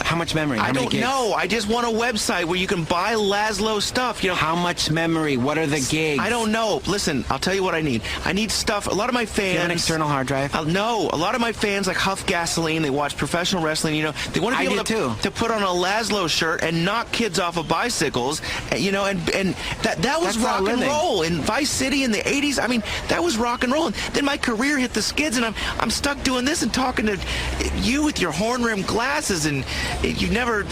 How much memory? I don't know. I just want a website where you can buy Laszlo stuff. How much memory? What are the gigs? I don't know. Listen, I'll tell you what I need. I need stuff. A lot of my fans. Do you have an external hard drive? No. A lot of my fans like Huff Gasoline. They watch professional wrestling. They want to be able to put on a Laszlo shirt and knock kids off of bicycles. And that was rock and roll in Vice City in the 80s. I mean, that was rock and roll. And then my career hit the skids, and I'm stuck doing this and talking to you with your horn-rimmed glasses and. You've never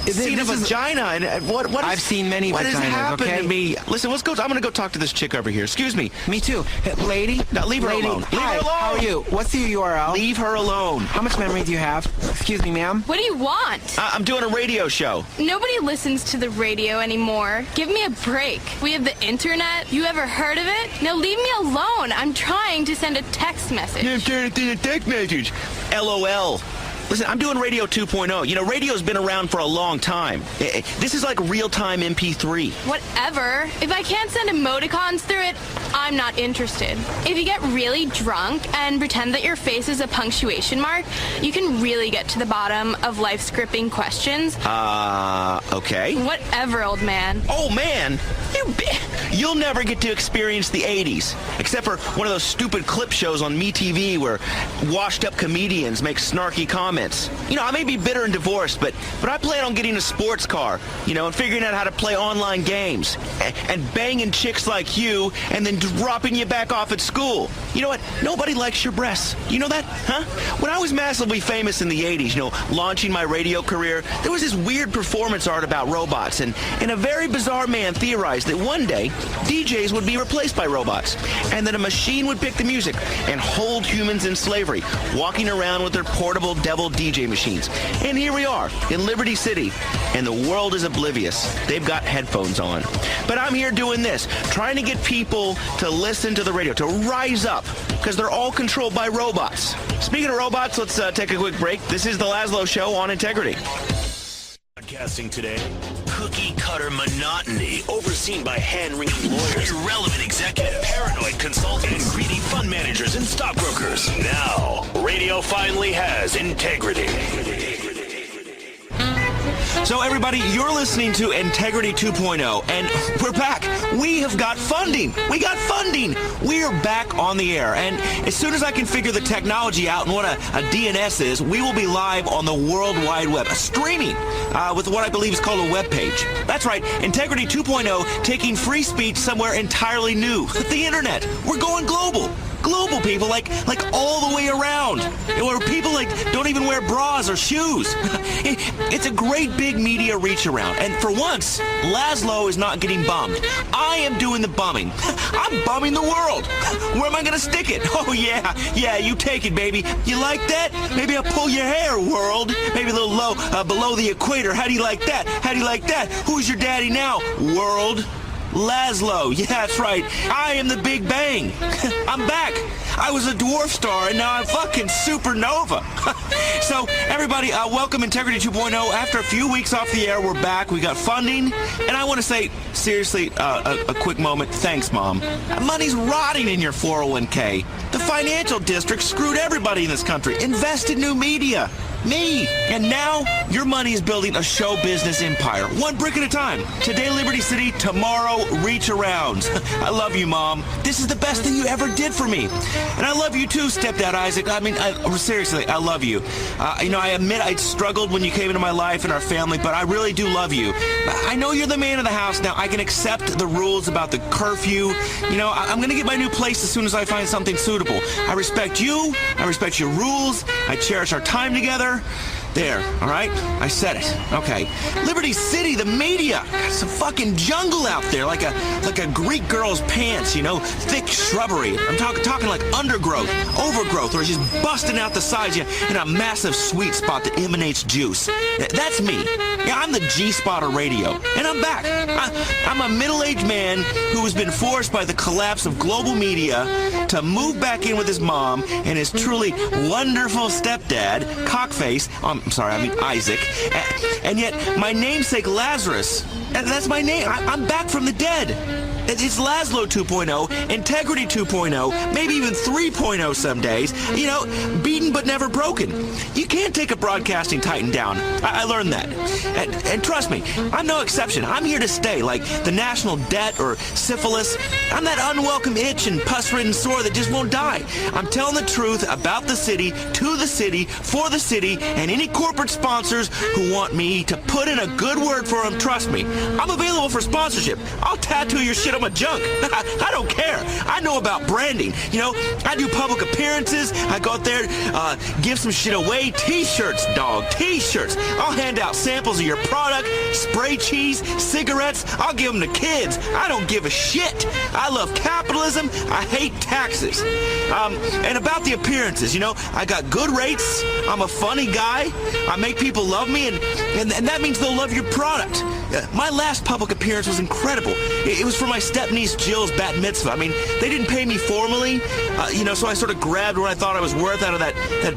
seen a vagina, and what I've seen many what vaginas. What has happened to me? Listen, let's go. I'm going to go talk to this chick over here. Excuse me. Me too. Hey, lady? No, leave her alone. Leave her alone. How are you? What's the URL? Leave her alone. How much memory do you have? Excuse me, ma'am? What do you want? I'm doing a radio show. Nobody listens to the radio anymore. Give me a break. We have the internet. You ever heard of it? Now leave me alone. I'm trying to send a text message. I'm trying to send a text message. LOL. Listen, I'm doing Radio 2.0. Radio's been around for a long time. This is like real-time MP3. Whatever. If I can't send emoticons through it, I'm not interested. If you get really drunk and pretend that your face is a punctuation mark, you can really get to the bottom of life's gripping questions. Okay. Whatever, old man. Oh, man? You'll never get to experience the 80s, except for one of those stupid clip shows on MeTV where washed-up comedians make snarky comments. I may be bitter and divorced, but I plan on getting a sports car, and figuring out how to play online games, and banging chicks like you, and then dropping you back off at school. You know what? Nobody likes your breasts. You know that? Huh? When I was massively famous in the 80s, launching my radio career, there was this weird performance art about robots, and a very bizarre man theorized that one day, DJs would be replaced by robots, and that a machine would pick the music and hold humans in slavery, walking around with their portable devil DJ machines. And here we are in Liberty City, and the world is oblivious. They've got headphones on. But I'm here doing this, trying to get people to listen to the radio, to rise up, because they're all controlled by robots. Speaking of robots, let's take a quick break. This is the Laszlo Show on Integrity. Broadcasting today, cookie-cutter monotony overseen by hand-wringing lawyers, irrelevant executive, paranoid consultants, and greedy fund managers and stockbrokers. Now, radio finally has integrity. So everybody, you're listening to Integrity 2.0, and we're back. We have got funding. We got funding. We are back on the air, and as soon as I can figure the technology out and what a DNS is, we will be live on the World Wide Web, streaming with what I believe is called a web page. That's right, Integrity 2.0, taking free speech somewhere entirely new, the internet. We're going global. Global, people, like all the way around, where people don't even wear bras or shoes. It's a great big media reach around. And for once, Laszlo is not getting bummed. I am doing the bumming. I'm bumming the world. Where am I going to stick it? Oh, yeah, you take it, baby. You like that? Maybe I'll pull your hair, world. Maybe a little low, below the equator. How do you like that? How do you like that? Who's your daddy now, world? Laszlo. Yeah, that's right. I am the Big Bang. I'm back. I was a dwarf star, and now I'm fucking supernova. So, everybody, welcome Integrity 2.0. After a few weeks off the air, we're back. We got funding. And I want to say, seriously, a quick moment. Thanks, Mom. Money's rotting in your 401k. The financial district screwed everybody in this country. Invest in new media. Me. And now, your money is building a show business empire. One brick at a time. Today, Liberty City. Tomorrow, reach arounds. I love you, Mom. This is the best thing you ever did for me. And I love you too, Stepdad Isaac. I mean, seriously, I love you. I admit I struggled when you came into my life and our family, but I really do love you. I know you're the man of the house now. I can accept the rules about the curfew. I'm going to get my new place as soon as I find something suitable. I respect you. I respect your rules. I cherish our time together. There, all right? I said it. Okay. Liberty City, the media. Some fucking jungle out there, like a Greek girl's pants, thick shrubbery. I'm talking like undergrowth, overgrowth, or just busting out the sides in a massive sweet spot that emanates juice. That's me. Yeah, I'm the G-spot of radio, and I'm back. I'm a middle-aged man who has been forced by the collapse of global media to move back in with his mom and his truly wonderful stepdad, Cockface. Isaac. And yet, my namesake Lazarus, and that's my name. I'm back from the dead. It's Laszlo 2.0, Integrity 2.0, maybe even 3.0 some days. Beaten but never broken. You can't take a broadcasting titan down. I learned that. And trust me, I'm no exception. I'm here to stay, like the national debt or syphilis. I'm that unwelcome itch and pus-ridden sore that just won't die. I'm telling the truth about the city, to the city, for the city, and any corporate sponsors who want me to put in a good word for them. Trust me, I'm available for sponsorship. I'll tattoo your shit on my junk. I don't care. I know about branding. I do public appearances. I go out there, give some shit away. T-shirts, dog. T-shirts. I'll hand out samples of your product, spray cheese, cigarettes. I'll give them to kids. I don't give a shit. I love capitalism. I hate taxes. And about the appearances, I got good rates. I'm a funny guy. I make people love me, and that means they'll love your product. My last public appearance was incredible. It was for my step-niece Jill's bat mitzvah. I mean, they didn't pay me formally, so I sort of grabbed what I thought I was worth out of that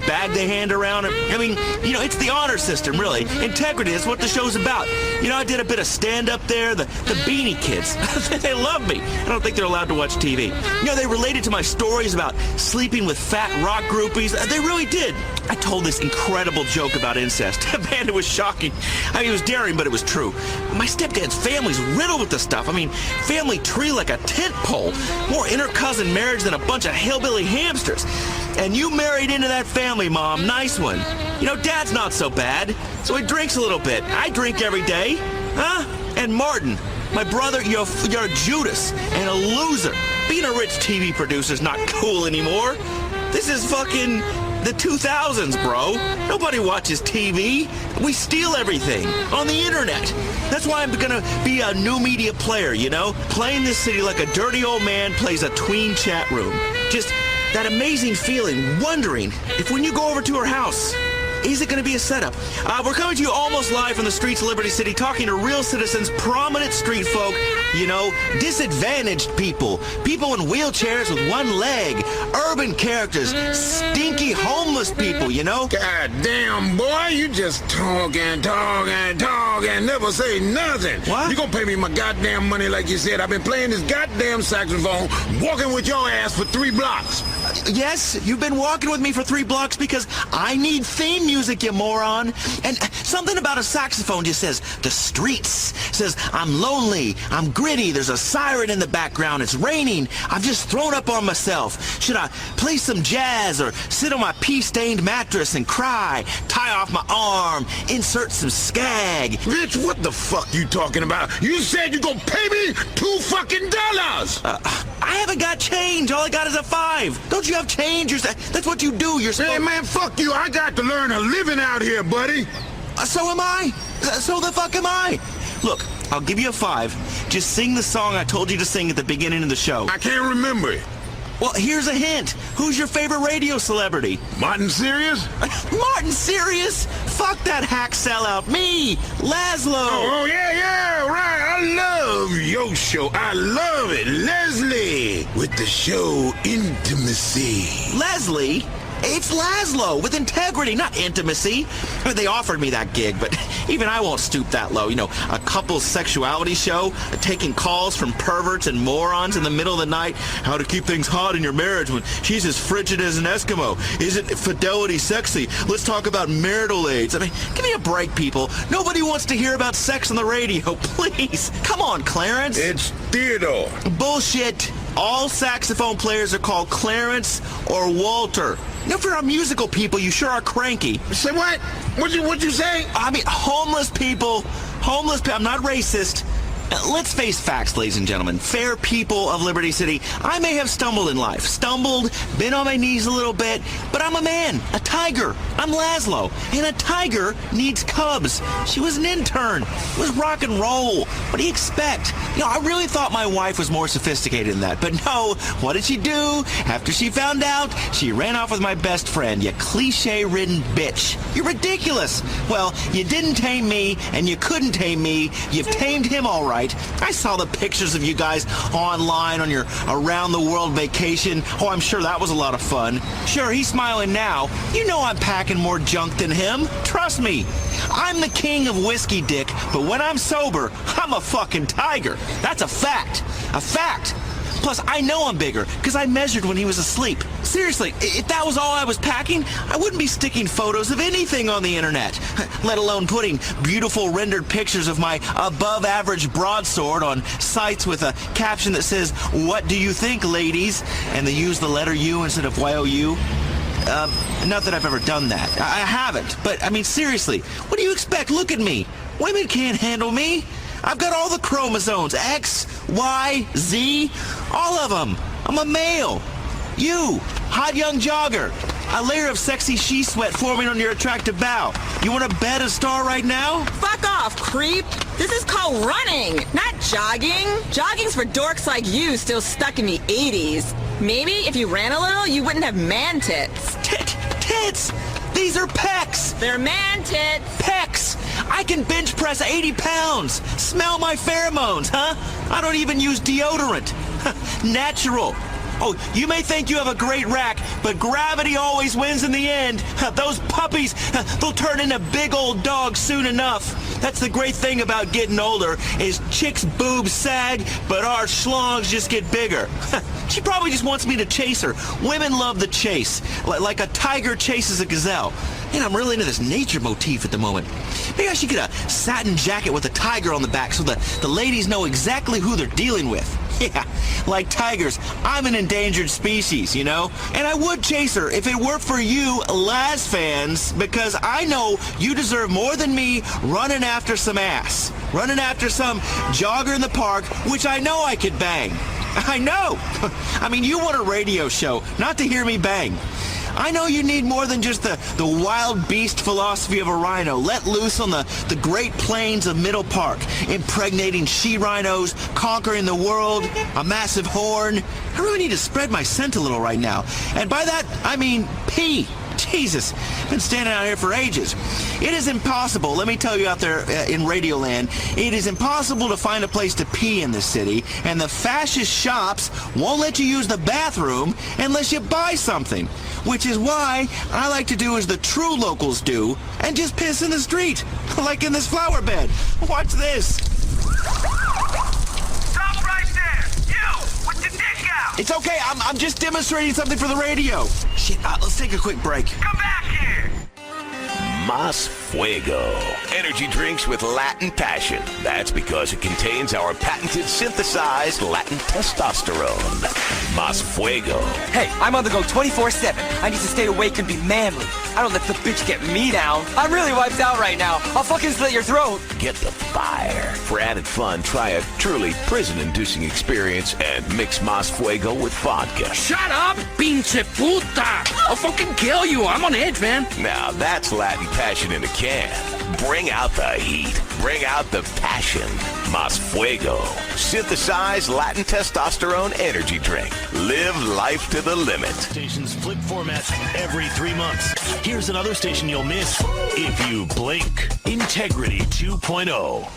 bag they hand around. I mean, it's the honor system, really. Integrity is what the show's about. I did a bit of stand-up there. The Beanie Kids, they love me. I don't think they're allowed to watch TV. They related to my stories about sleeping with fat rock groupies. They really did. I told this incredible joke about incest. Man, it was shocking. I mean, it was daring, but it was true. My stepdad's family's riddled with this stuff. I mean, family tree like a tent pole. More inter-cousin marriage than a bunch of hillbilly hamsters. And you married into that family, Mom. Nice one. Dad's not so bad, so he drinks a little bit. I drink every day. Huh? And Martin, my brother, you're a Judas and a loser. Being a rich TV producer's not cool anymore. This is fucking the 2000s, bro. Nobody watches TV. We steal everything on the internet. That's why I'm gonna be a new media player, Playing this city like a dirty old man plays a tween chat room. Just that amazing feeling, wondering if when you go over to her house, is it going to be a setup? We're coming to you almost live from the streets of Liberty City, talking to real citizens, prominent street folk, disadvantaged people in wheelchairs with one leg, urban characters, stinky homeless people, God damn, boy, you just talk and never say nothing. What? You gonna pay me my goddamn money like you said. I've been playing this goddamn saxophone, walking with your ass for 3 blocks. Yes, you've been walking with me for 3 blocks because I need theme music, you moron. And something about a saxophone just says, the streets. Says, I'm lonely, I'm gritty, there's a siren in the background, it's raining, I've just thrown up on myself. Should I play some jazz or sit on my pee-stained mattress and cry, tie off my arm, insert some skag? Bitch, what the fuck you talking about? You said you gonna pay me $2 fucking. I haven't got change, all I got is a $5. Don't you have change? That's what you do. You're supposed... Hey, man, fuck you. I got to learn a living out here, buddy. So am I. So the fuck am I. Look, I'll give you a 5. Just sing the song I told you to sing at the beginning of the show. I can't remember it. Well, here's a hint. Who's your favorite radio celebrity? Martin Sirius? Martin Sirius? Fuck that hack sellout. Me, Laszlo. Oh, yeah, right. I love your show. I love it. Leslie with the show Intimacy. Leslie? It's Laszlo with integrity, not intimacy. They offered me that gig, but even I won't stoop that low. You know, a couple's sexuality show, taking calls from perverts and morons in the middle of the night. How to keep things hot in your marriage when she's as frigid as an Eskimo. Isn't fidelity sexy? Let's talk about marital aids. I mean, give me a break, people. Nobody wants to hear about sex on the radio. Please. Come on, Clarence. It's Theodore. Bullshit. All saxophone players are called Clarence or Walter. Now, for our musical people, you sure are cranky. Say what? What'd you say? I mean, homeless people. I'm not racist. Let's face facts, ladies and gentlemen. Fair people of Liberty City, I may have stumbled in life. Been on my knees a little bit, but I'm a man, a tiger. I'm Laszlo, and a tiger needs cubs. She was an intern. It was rock and roll. What do you expect? You know, I really thought my wife was more sophisticated than that, but no. What did she do? After she found out, she ran off with my best friend, you cliche-ridden bitch. You're ridiculous. Well, you didn't tame me, and you couldn't tame me. You've tamed him all right. I saw the pictures of you guys online on your around-the-world vacation. Oh, I'm sure that was a lot of fun. Sure, he's smiling now. You know I'm packing more junk than him. Trust me. I'm the king of whiskey dick, but when I'm sober, I'm a fucking tiger. That's a fact. A fact. Plus, I know I'm bigger, because I measured when he was asleep. Seriously, if that was all I was packing, I wouldn't be sticking photos of anything on the internet, let alone putting beautiful rendered pictures of my above-average broadsword on sites with a caption that says, "What do you think, ladies?" And they use the letter U instead of Y-O-U. Not that I've ever done that. I haven't. But, I mean, seriously, what do you expect? Look at me. Women can't handle me. I've got all the chromosomes, X, Y, Z, all of them. I'm a male. You, hot young jogger, a layer of sexy she sweat forming on your attractive bow. You want to bet a star right now? Fuck off, creep. This is called running, not jogging. Jogging's for dorks like you still stuck in the 80s. Maybe if you ran a little, you wouldn't have man tits. Tits? These are pecs. They're man tits. Pecs. I can bench press 80 pounds. Smell my pheromones, huh? I don't even use deodorant. Natural. Oh, you may think you have a great rack, but gravity always wins in the end. Those puppies, they'll turn into big old dogs soon enough. That's the great thing about getting older, is chicks' boobs sag, but our schlongs just get bigger. She probably just wants me to chase her. Women love the chase, like a tiger chases a gazelle. And I'm really into this nature motif at the moment. Maybe I should get a satin jacket with a tiger on the back so the ladies know exactly who they're dealing with. Yeah, like tigers, I'm an endangered species, you know? And I would chase her if it were for you, Laz fans, because I know you deserve more than me running after some ass. Running after some jogger in the park, which I know I could bang. I know. I mean, you want a radio show, not to hear me bang. I know you need more than just the wild beast philosophy of a rhino let loose on the great plains of Middle Park, impregnating she-rhinos, conquering the world, a massive horn. I really need to spread my scent a little right now. And by that, I mean pee. Jesus, been standing out here for ages. It is impossible, let me tell you out there in Radioland, it is impossible to find a place to pee in this city, and the fascist shops won't let you use the bathroom unless you buy something. Which is why I like to do as the true locals do, and just piss in the street, like in this flower bed. Watch this. Stop right there! You, with your dick out! It's okay, I'm just demonstrating something for the radio. Shit, let's take a quick break. Come back here! Mas Fuego. Energy drinks with Latin passion. That's because it contains our patented synthesized Latin testosterone. Más fuego. Hey, I'm on the go 24/7. I need to stay awake and be manly. I don't let the bitch get me down. I'm really wiped out right now. I'll fucking slit your throat. Get the fire. For added fun, try a truly prison-inducing experience and mix Más fuego with vodka. Shut up, pinche puta! I'll fucking kill you. I'm on edge, man. Now that's Latin passion in a can. Bring out the heat. Bring out the passion. Más fuego. Synthesized Latin testosterone energy drink. Live life to the limit. Stations flip formats every 3 months. Here's another station you'll miss if you blink. Integrity 2.0.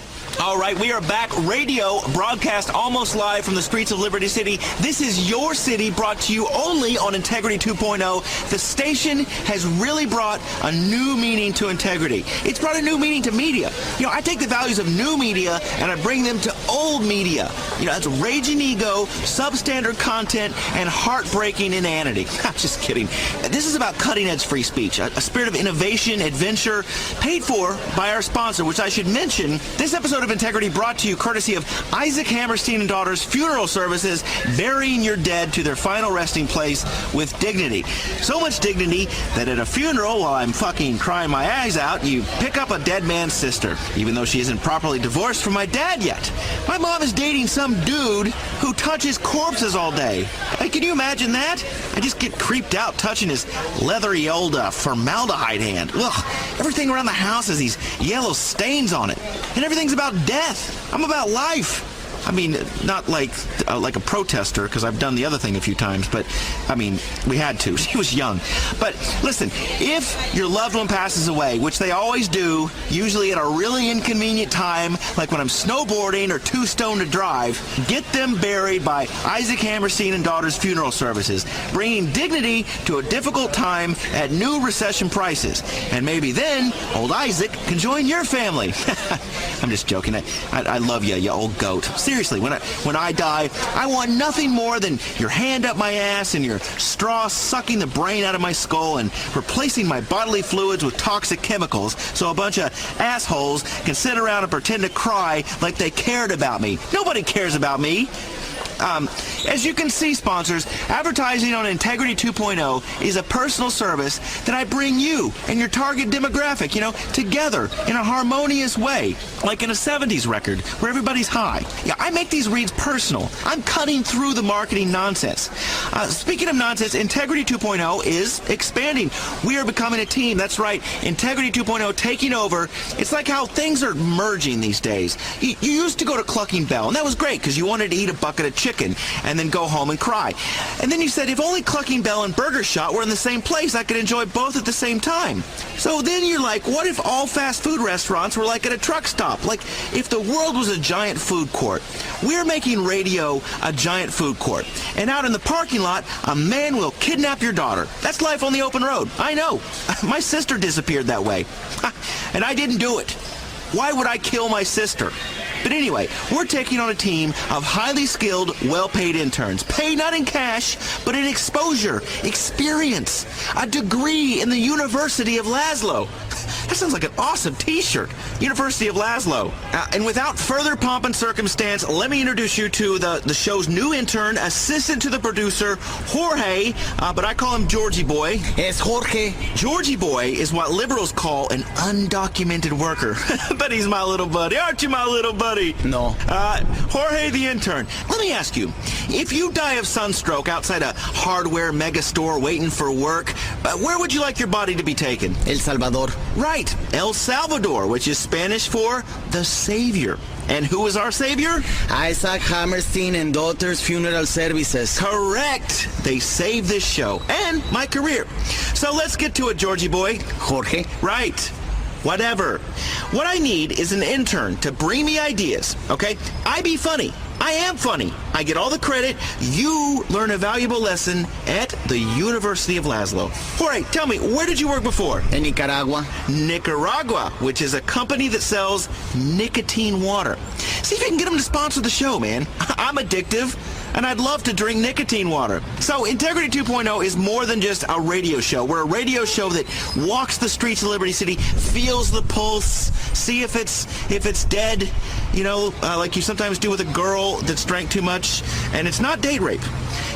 All right, we are back. Radio broadcast almost live from the streets of Liberty City. This is your city, brought to you only on Integrity 2.0. The station has really brought a new meaning to integrity. It's brought a new meaning to media. You know, I take the values of new media and I bring them to old media. You know, that's raging ego, substandard content, and heartbreaking inanity. I'm just kidding. This is about cutting-edge free speech, a spirit of innovation, adventure, paid for by our sponsor, which I should mention. This episode of Integrity brought to you courtesy of Isaac Hammerstein and Daughters Funeral Services, burying your dead to their final resting place with dignity. So much dignity that at a funeral, while I'm fucking crying my eyes out, you pick up a dead man's sister, even though she isn't properly divorced from my dad yet. My mom is dating some dude who touches corpses all day. Hey, can you imagine that? I just get creeped out touching his leathery old formaldehyde hand. Ugh, everything around the house has these yellow stains on it. And everything's about death. I'm about life. I mean, not like a protester, because I've done the other thing a few times, but, I mean, we had to. She was young. But, listen, if your loved one passes away, which they always do, usually at a really inconvenient time, like when I'm snowboarding or too stoned to drive, get them buried by Isaac Hammerstein and Daughters Funeral Services, bringing dignity to a difficult time at new recession prices. And maybe then, old Isaac can join your family. I'm just joking. I love you old goat. Seriously, when I die, I want nothing more than your hand up my ass and your straw sucking the brain out of my skull and replacing my bodily fluids with toxic chemicals so a bunch of assholes can sit around and pretend to cry like they cared about me. Nobody cares about me. As you can see, sponsors, advertising on Integrity 2.0 is a personal service that I bring you and your target demographic, you know, together in a harmonious way, like in a 70s record where everybody's high. Yeah, I make these reads personal. I'm cutting through the marketing nonsense. Speaking of nonsense, Integrity 2.0 is expanding. We are becoming a team. That's right, Integrity 2.0 taking over. It's like how things are merging these days. You used to go to Clucking Bell, and that was great because you wanted to eat a bucket of chicken and then go home and cry. And then you said, if only Clucking Bell and Burger Shot were in the same place, I could enjoy both at the same time. So then you're like, what if all fast food restaurants were like at a truck stop? Like if the world was a giant food court. We're making radio a giant food court. And out in the parking lot, a man will kidnap your daughter. That's life on the open road. I know. My sister disappeared that way. And I didn't do it. Why would I kill my sister? But anyway, we're taking on a team of highly skilled, well-paid interns. Paid not in cash, but in exposure, experience, a degree in the University of Laszlo. That sounds like an awesome t-shirt. University of Laszlo. And without further pomp and circumstance, let me introduce you to the show's new intern, assistant to the producer, Jorge, but I call him Georgie Boy. It's Jorge. Georgie Boy is what liberals call an undocumented worker. But he's my little buddy. Aren't you my little buddy? No. Jorge the intern. Let me ask you, if you die of sunstroke outside a hardware mega store waiting for work, where would you like your body to be taken? El Salvador. Right. El Salvador, which is Spanish for the Savior. And who is our Savior? Isaac Hammerstein and Daughters Funeral Services. Correct. They saved this show and my career. So let's get to it, Georgie Boy. Jorge. Right. Whatever. What I need is an intern to bring me ideas, okay? I be funny. I am funny. I get all the credit. You learn a valuable lesson at the University of Laszlo. Jorge, tell me, where did you work before? In Nicaragua. Nicaragua, which is a company that sells nicotine water. See if you can get them to sponsor the show, man. I'm addictive. and I'd love to drink nicotine water. So Integrity 2.0 is more than just a radio show. We're a radio show that walks the streets of Liberty City, feels the pulse, see if it's dead, like you sometimes do with a girl that's drank too much. And it's not date rape.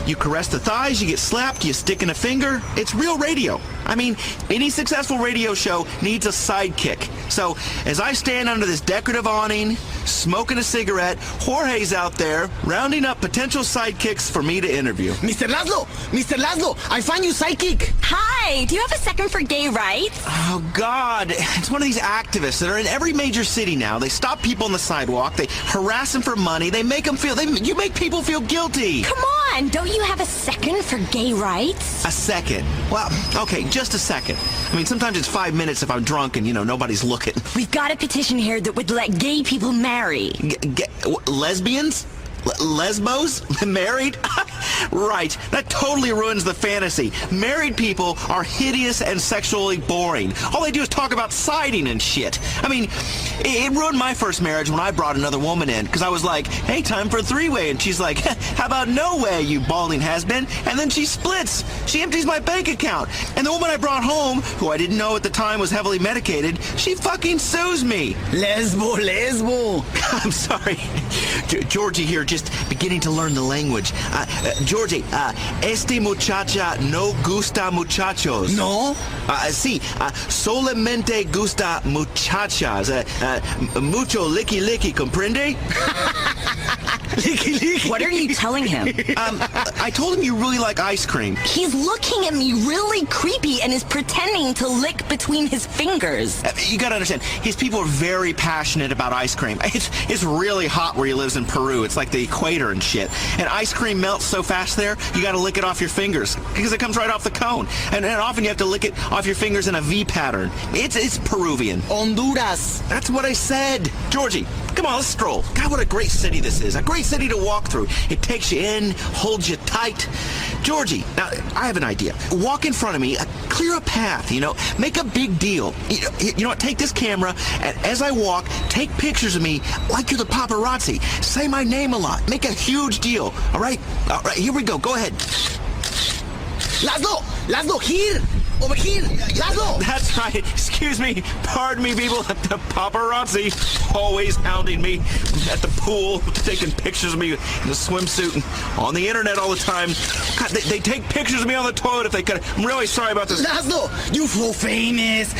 You caress the thighs, you get slapped, you stick in a finger. It's real radio. I mean, any successful radio show needs a sidekick. So as I stand under this decorative awning, smoking a cigarette, Jorge's out there rounding up potential sidekicks for me to interview. Mr. Laszlo, I find you sidekick. Hi, do you have a second for gay rights? Oh, God. It's one of these activists that are in every major city now. They stop people on the sidewalk. They harass them for money. They make them you make people feel guilty. Come on, don't you have a second for gay rights? A second? Well, okay, just a second. I mean, sometimes it's 5 minutes if I'm drunk and, nobody's looking. We've got a petition here that would let gay people marry. Lesbians? Lesbos? Married? Right. That totally ruins the fantasy. Married people are hideous and sexually boring. All they do is talk about siding and shit. I mean, it ruined my first marriage when I brought another woman in, because I was like, hey, time for a three-way, and she's like, how about no way, you balding has-been? And then she splits. She empties my bank account. And the woman I brought home, who I didn't know at the time was heavily medicated, she fucking sues me. Lesbo. I'm sorry. Georgie here, just beginning to learn the language. Georgie, este muchacha no gusta muchachos. No? Sí, solamente gusta muchachas. Mucho licky licky, comprende? Licky. What are you telling him? I told him you really like ice cream. He's looking at me really creepy and is pretending to lick between his fingers. You gotta understand, his people are very passionate about ice cream. It's really hot where he lives in Peru. It's like the equator and shit. And ice cream melts so fast there, you gotta lick it off your fingers because it comes right off the cone. And often you have to lick it off your fingers in a V pattern. It's Peruvian. Honduras. That's what I said. Georgie, come on, let's stroll. God, what a great city this is. A great city to walk through. It takes you in, holds you tight. Georgie, now, I have an idea. Walk in front of me, clear a path, make a big deal. You know what, take this camera, and as I walk, take pictures of me like you're the paparazzi. Say my name a lot. Make a huge deal. All right, here we go. Go ahead. Laszlo, here. Over here, Laszlo! That's right. Excuse me. Pardon me, people. The paparazzi always hounding me at the pool, taking pictures of me in a swimsuit and on the internet all the time. God, they take pictures of me on the toilet if they could. I'm really sorry about this. Laszlo, you so famous.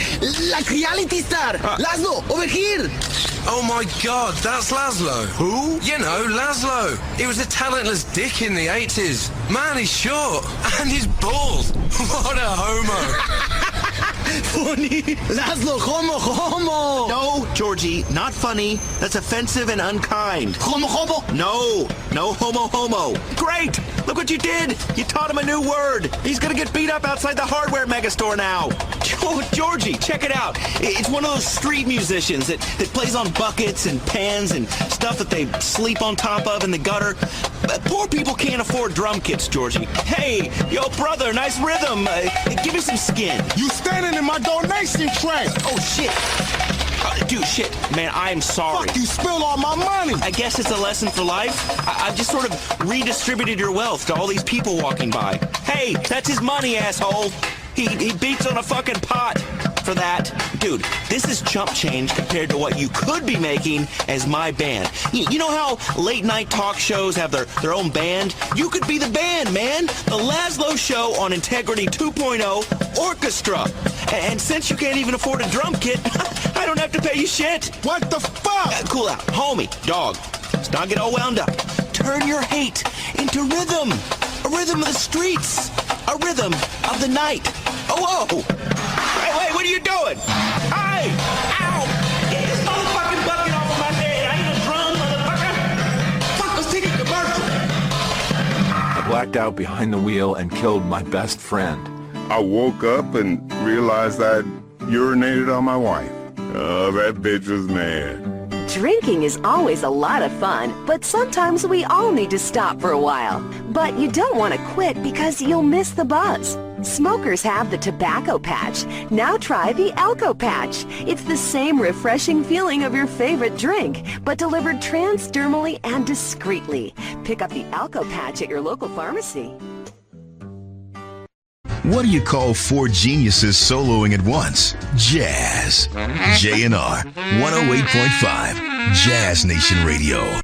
Like reality star. Laszlo, over here. Oh my God, that's Laszlo. Who? You know, Laszlo. He was a talentless dick in the 80s. Man, he's short. And he's bald. What a homo. Funny. Laszlo, homo. No, Georgie, not funny. That's offensive and unkind. Homo. No, homo. Great. Look what you did. You taught him a new word. He's going to get beat up outside the hardware megastore now. Oh, Georgie, check it out. It's one of those street musicians that plays on buckets and pans and stuff that they sleep on top of in the gutter. Poor people can't afford drum kits, Georgie. Hey, yo, brother, nice rhythm. Give me some skin. You standing in my donation tray. Oh, shit. Dude, shit. Man, I'm sorry. Fuck, you spilled all my money. I guess it's a lesson for life. I've just sort of redistributed your wealth to all these people walking by. Hey, that's his money, asshole. He beats on a fucking pot for that. Dude, this is chump change compared to what you could be making as my band. You know how late night talk shows have their own band? You could be the band, man. The Laszlo Show on Integrity 2.0 Orchestra. And since you can't even afford a drum kit, I don't have to pay you shit. What the fuck? Cool out. Homie, dog. Let's not get all wound up. Turn your hate into rhythm. A rhythm of the streets. A rhythm of the night. Oh, whoa. Hey, what are you doing? Hey! Ow! Get this motherfucking bucket off of my head. I ain't a drum, motherfucker. Fuck, let's take a commercial. I blacked out behind the wheel and killed my best friend. I woke up and realized I'd urinated on my wife. Oh, that bitch was mad. Drinking is always a lot of fun, but sometimes we all need to stop for a while. But you don't want to quit because you'll miss the buzz. Smokers have the tobacco patch. Now try the Alco patch. It's the same refreshing feeling of your favorite drink, but delivered transdermally and discreetly. Pick up the Alco patch at your local pharmacy. What do you call four geniuses soloing at once? Jazz. JNR 108.5. Jazz Nation Radio.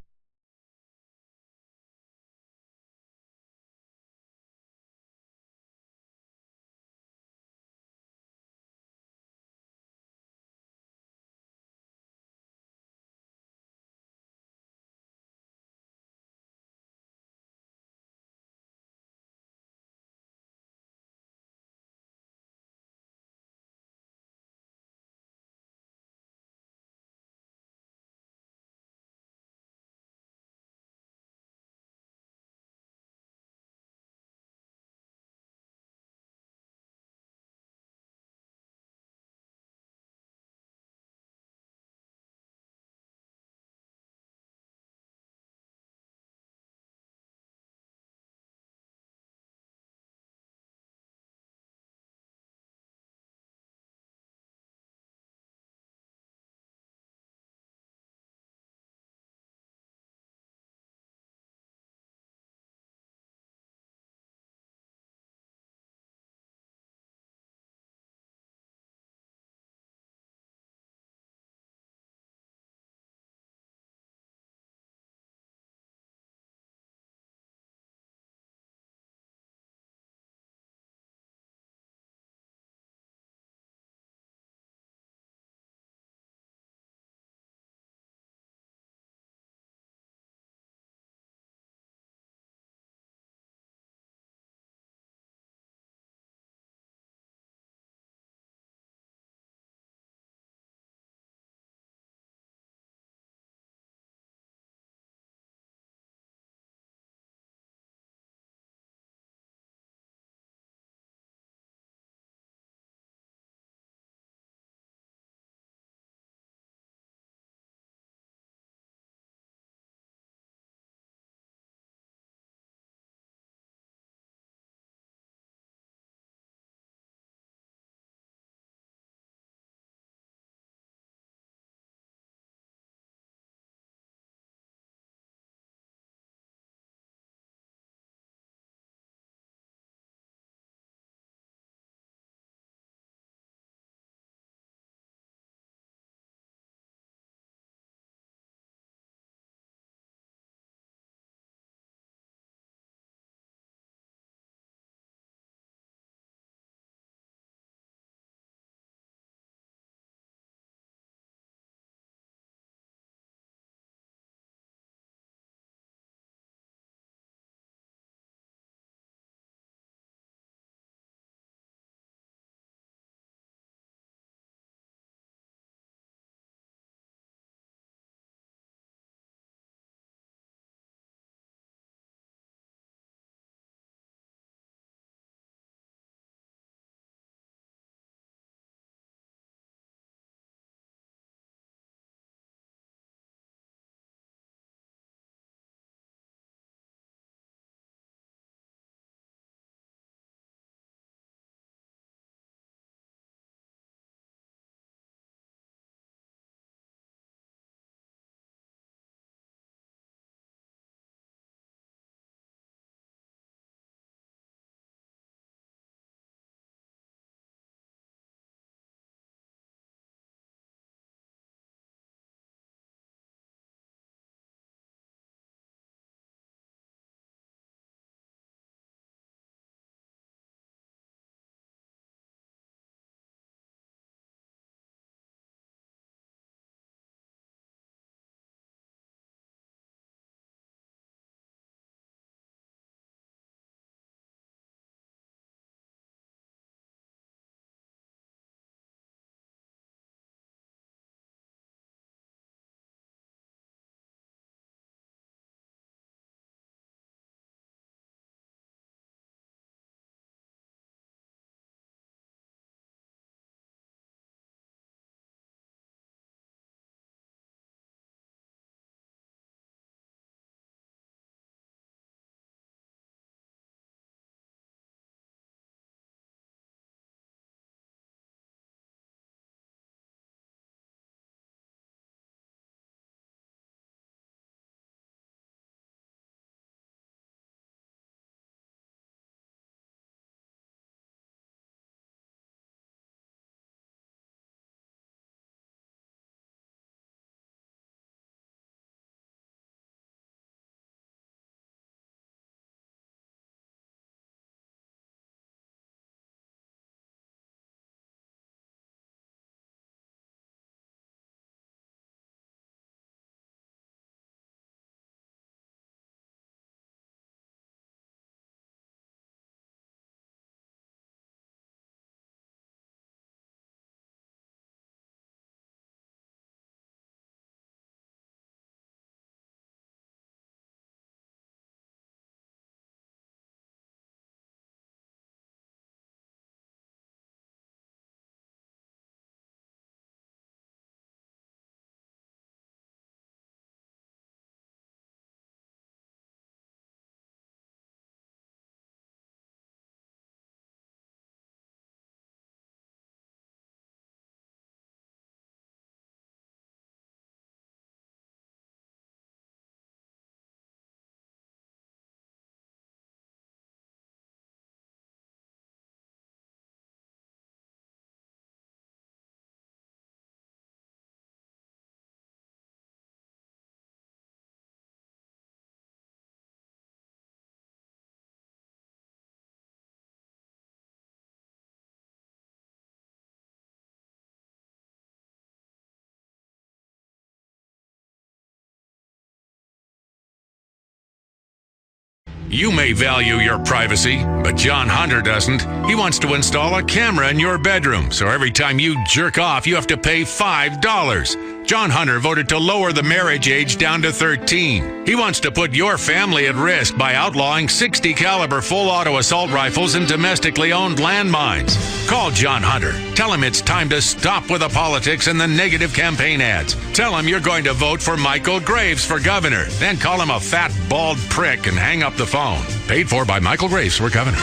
You may value your privacy, but John Hunter doesn't. He wants to install a camera in your bedroom, so every time you jerk off, you have to pay $5. John Hunter voted to lower the marriage age down to 13. He wants to put your family at risk by outlawing 60 caliber full auto assault rifles and domestically owned landmines. Call John Hunter. Tell him it's time to stop with the politics and the negative campaign ads. Tell him you're going to vote for Michael Graves for governor. Then call him a fat, bald prick and hang up the phone. Paid for by Michael Graves for governor.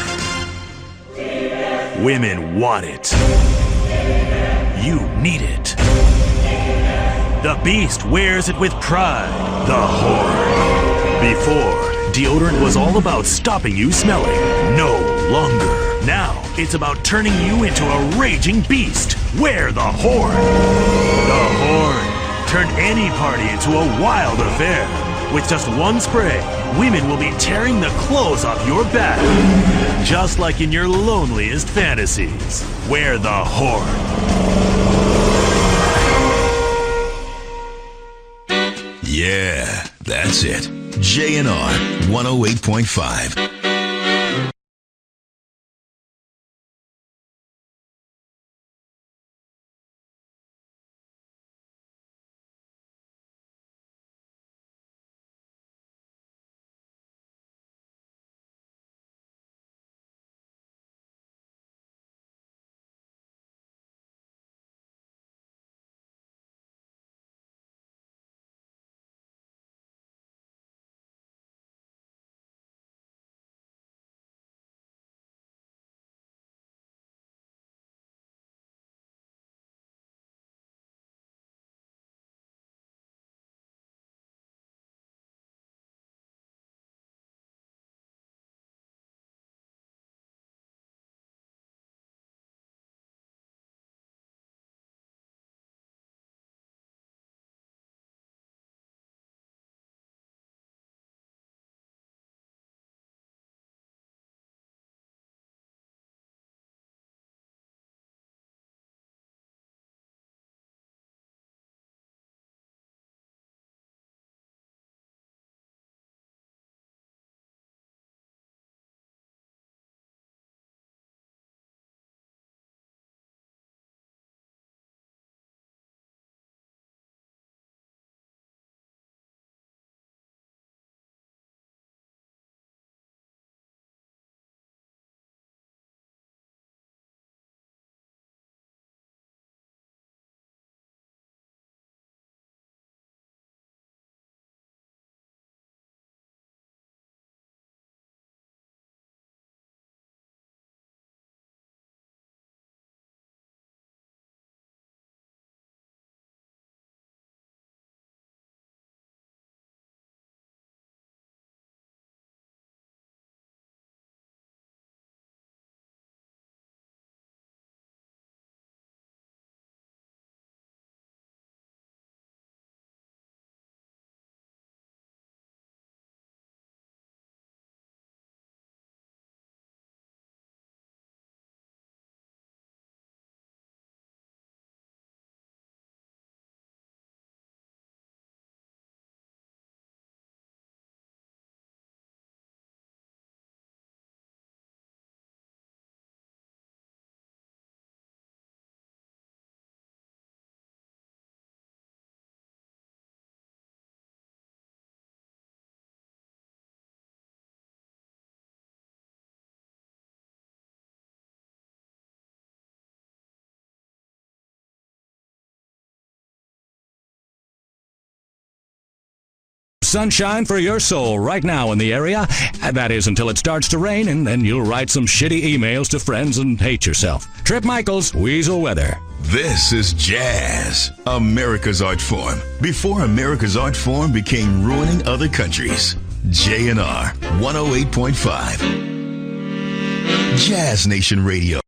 Women want it. You need it. The Beast wears it with pride. The Horde. Before, deodorant was all about stopping you smelling. No longer. Now, it's about turning you into a raging beast. Wear the Horde. The Horde. Turn any party into a wild affair. With just one spray, women will be tearing the clothes off your back. Just like in your loneliest fantasies. Wear the Horde. Yeah, that's it. JNR 108.5. Sunshine for your soul right now in the area. That is until it starts to rain, and then you'll write some shitty emails to friends and hate yourself. Trip Michaels, Weasel Weather. This is jazz, America's art form. Before America's art form became ruining other countries. JNR 108.5. Jazz Nation Radio.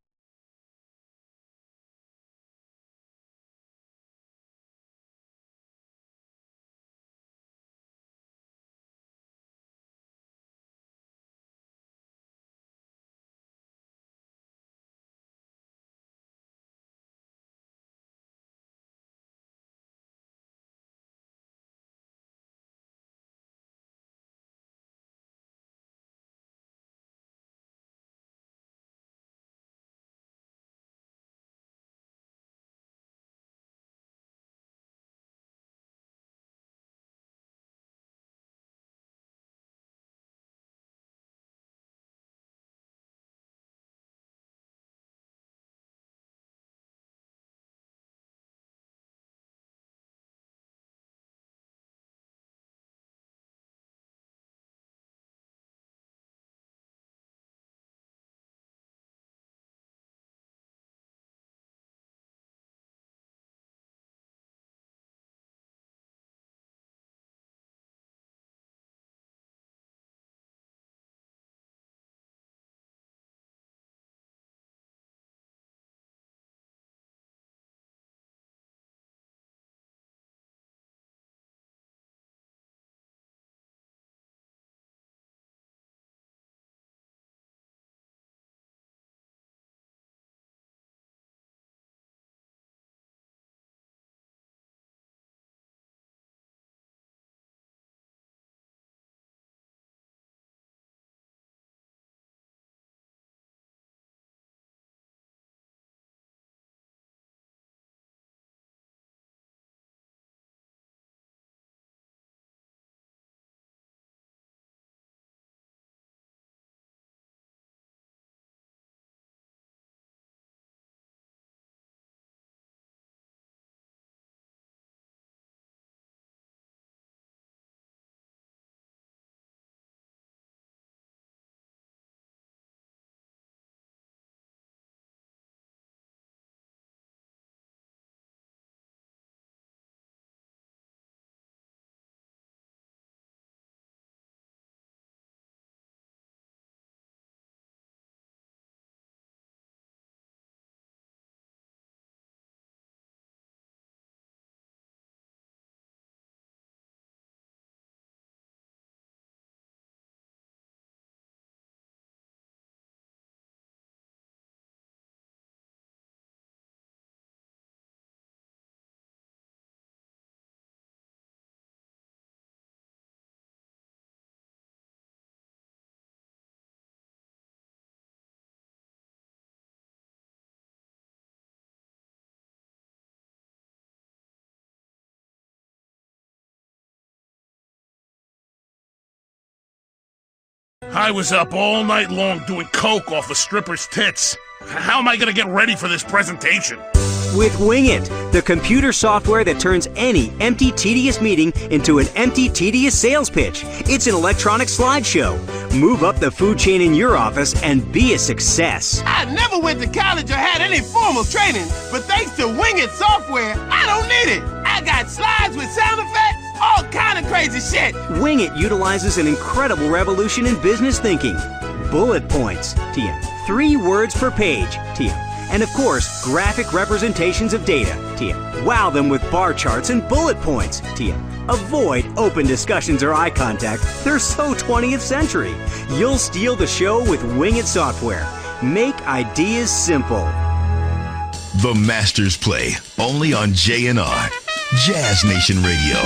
I was up all night long doing coke off a stripper's tits. How am I gonna get ready for this presentation? With Wing It, the computer software that turns any empty, tedious meeting into an empty, tedious sales pitch. It's an electronic slideshow. Move up the food chain in your office and be a success. I never went to college or had any formal training, but thanks to Wing It software, I don't need it. I got slides with sound effects, all kind of crazy shit. Wing It utilizes an incredible revolution in business thinking. Bullet points, TM. 3 words per page, TM. And of course, graphic representations of data, TM. Wow them with bar charts and bullet points, TM. Avoid open discussions or eye contact. They're so 20th century. You'll steal the show with Wing It software. Make ideas simple. The Masters Play, only on JNR, Jazz Nation Radio.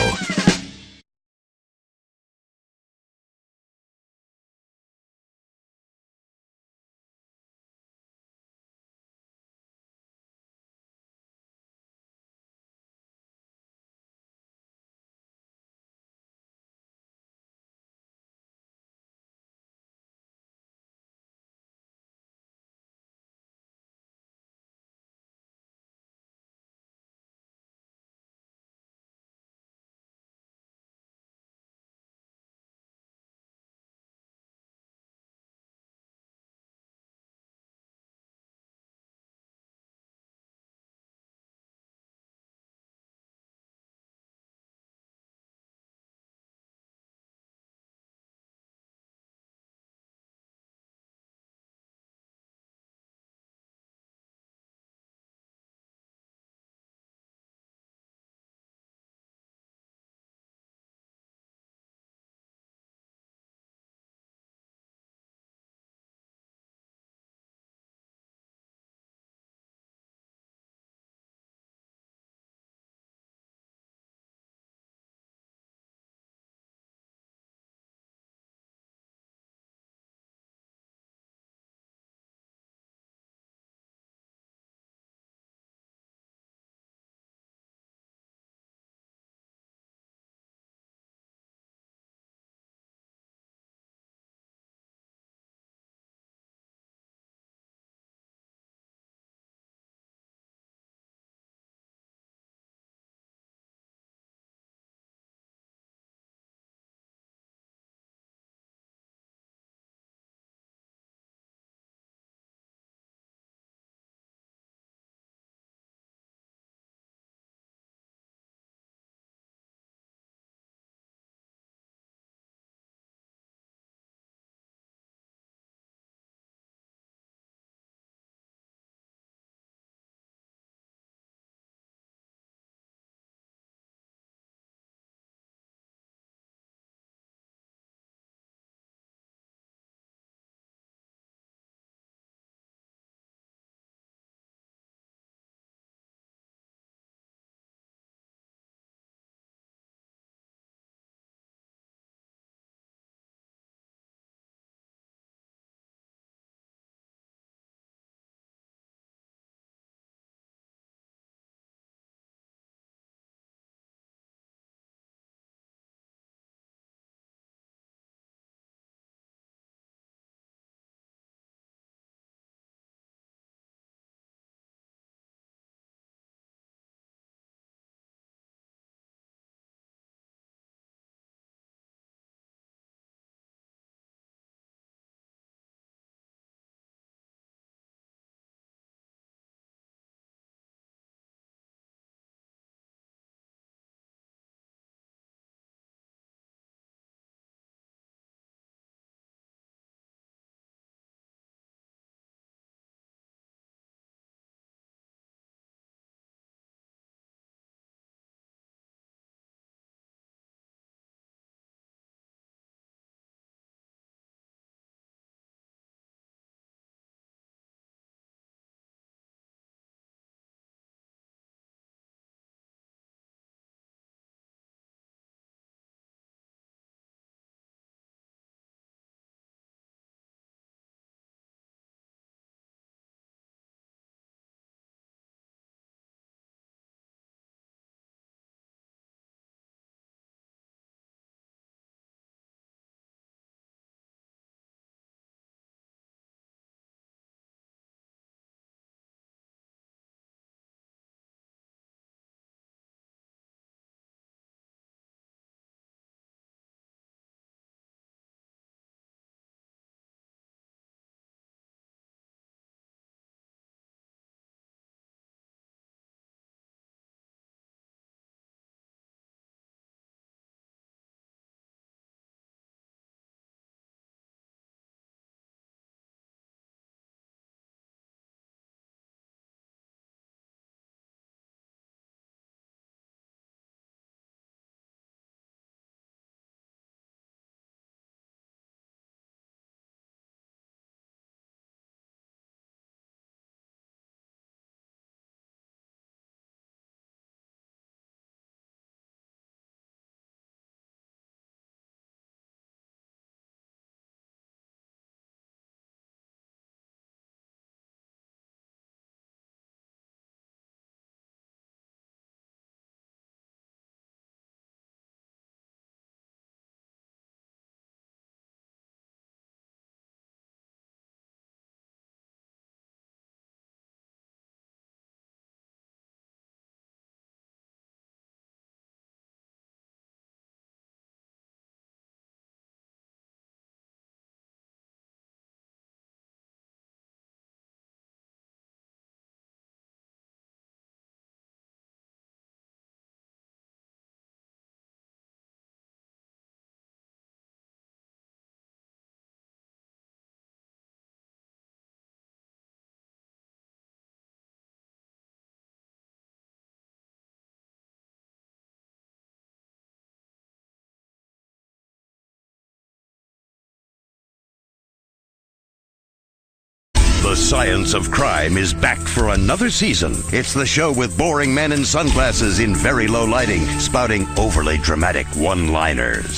The Science of Crime is back for another season. It's the show with boring men in sunglasses in very low lighting, spouting overly dramatic one-liners.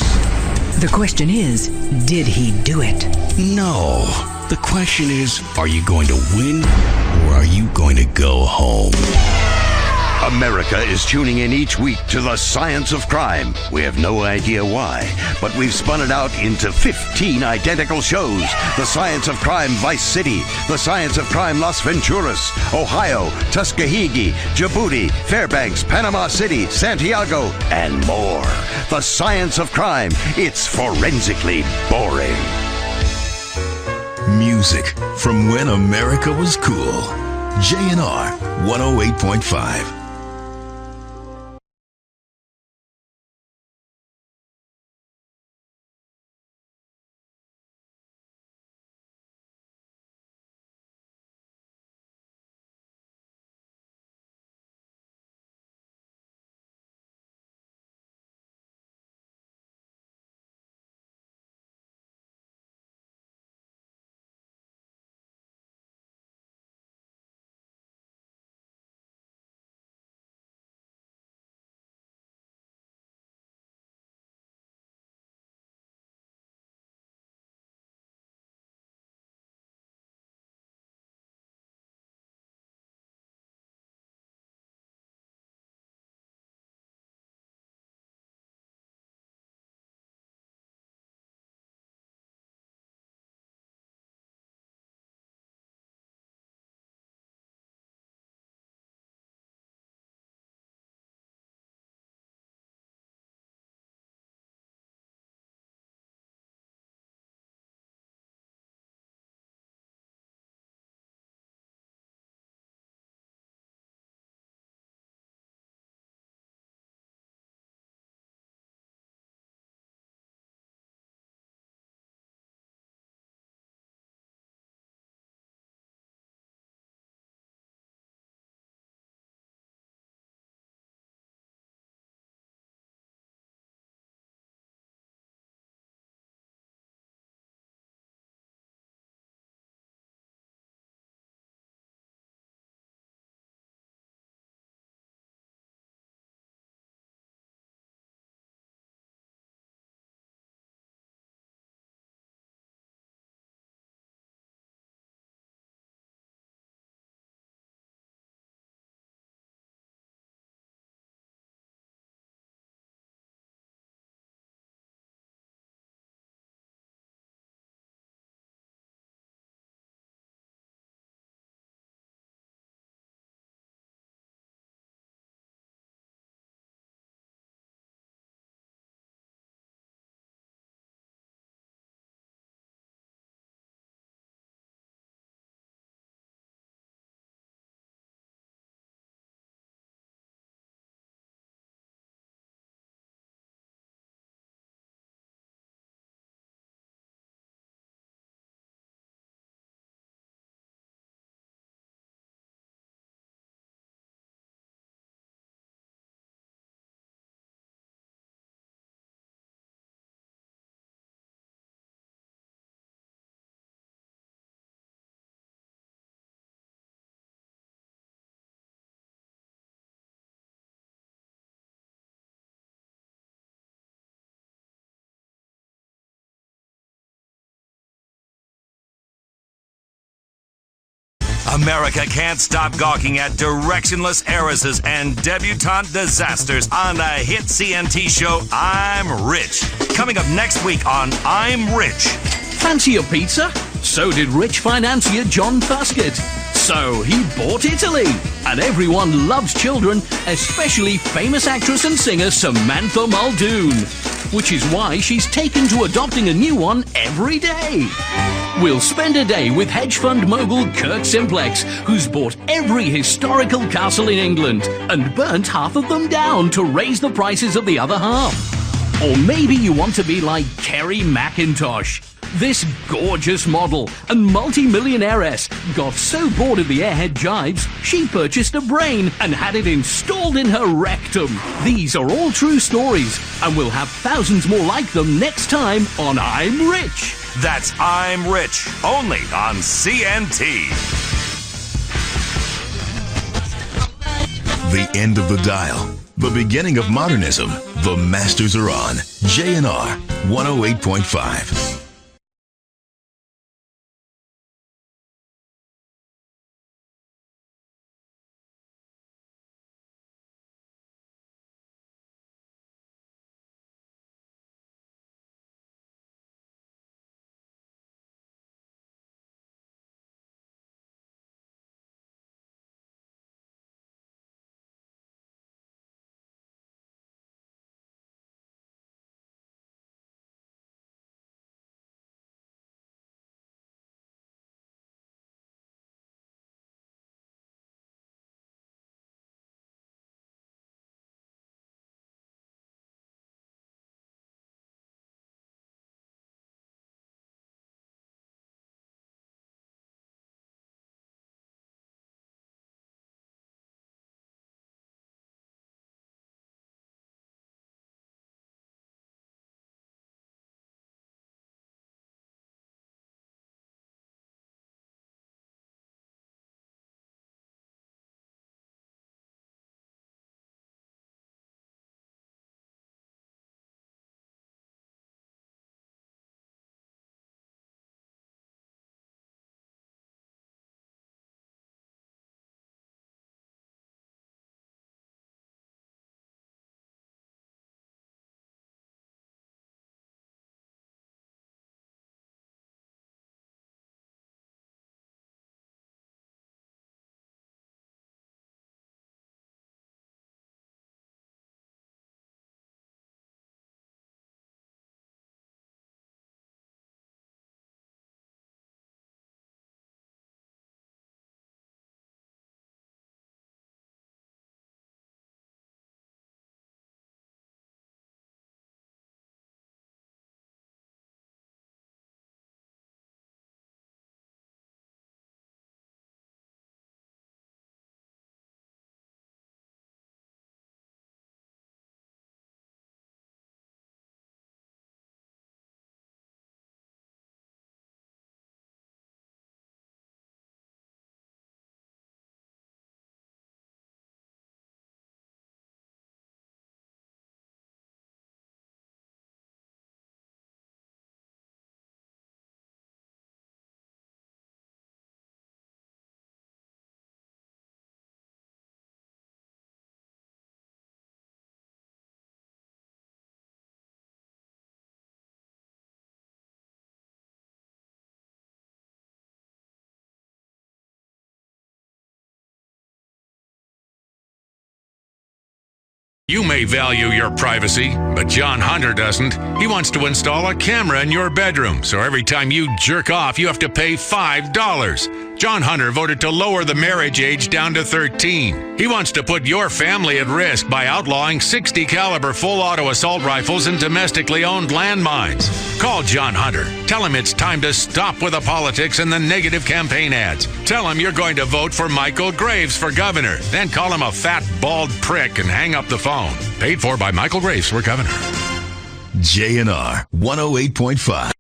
The question is, did he do it? No. The question is, are you going to win or are you going to go home? America is tuning in each week to The Science of Crime. We have no idea why, but we've spun it out into 15 identical shows. The Science of Crime Vice City, The Science of Crime Las Venturas, Ohio, Tuskegee, Djibouti, Fairbanks, Panama City, Santiago, and more. The Science of Crime. It's forensically boring. Music from when America was cool. JNR 108.5. America can't stop gawking at directionless heiresses and debutante disasters on the hit CNT show I'm Rich. Coming up next week on I'm Rich. Fancy a pizza? So did rich financier John Fuskett. So he bought Italy. And everyone loves children, especially famous actress and singer Samantha Muldoon. Which is why she's taken to adopting a new one every day. We'll spend a day with hedge fund mogul Kirk Simplex, who's bought every historical castle in England and burnt half of them down to raise the prices of the other half. Or maybe you want to be like Kerry McIntosh. This gorgeous model and multi-millionairess got so bored of the airhead jibes, she purchased a brain and had it installed in her rectum. These are all true stories, and we'll have thousands more like them next time on I'm Rich. That's I'm Rich, only on CNT. The end of the dial. The beginning of modernism. The masters are on. JNR 108.5. You may value your privacy, but John Hunter doesn't. He wants to install a camera in your bedroom, so every time you jerk off, you have to pay $5. John Hunter voted to lower the marriage age down to 13. He wants to put your family at risk by outlawing 60 caliber full auto assault rifles and domestically owned landmines. Call John Hunter. Tell him it's time to stop with the politics and the negative campaign ads. Tell him you're going to vote for Michael Graves for governor. Then call him a fat, bald prick and hang up the phone. Paid for by Michael Graves for governor. JNR 108.5.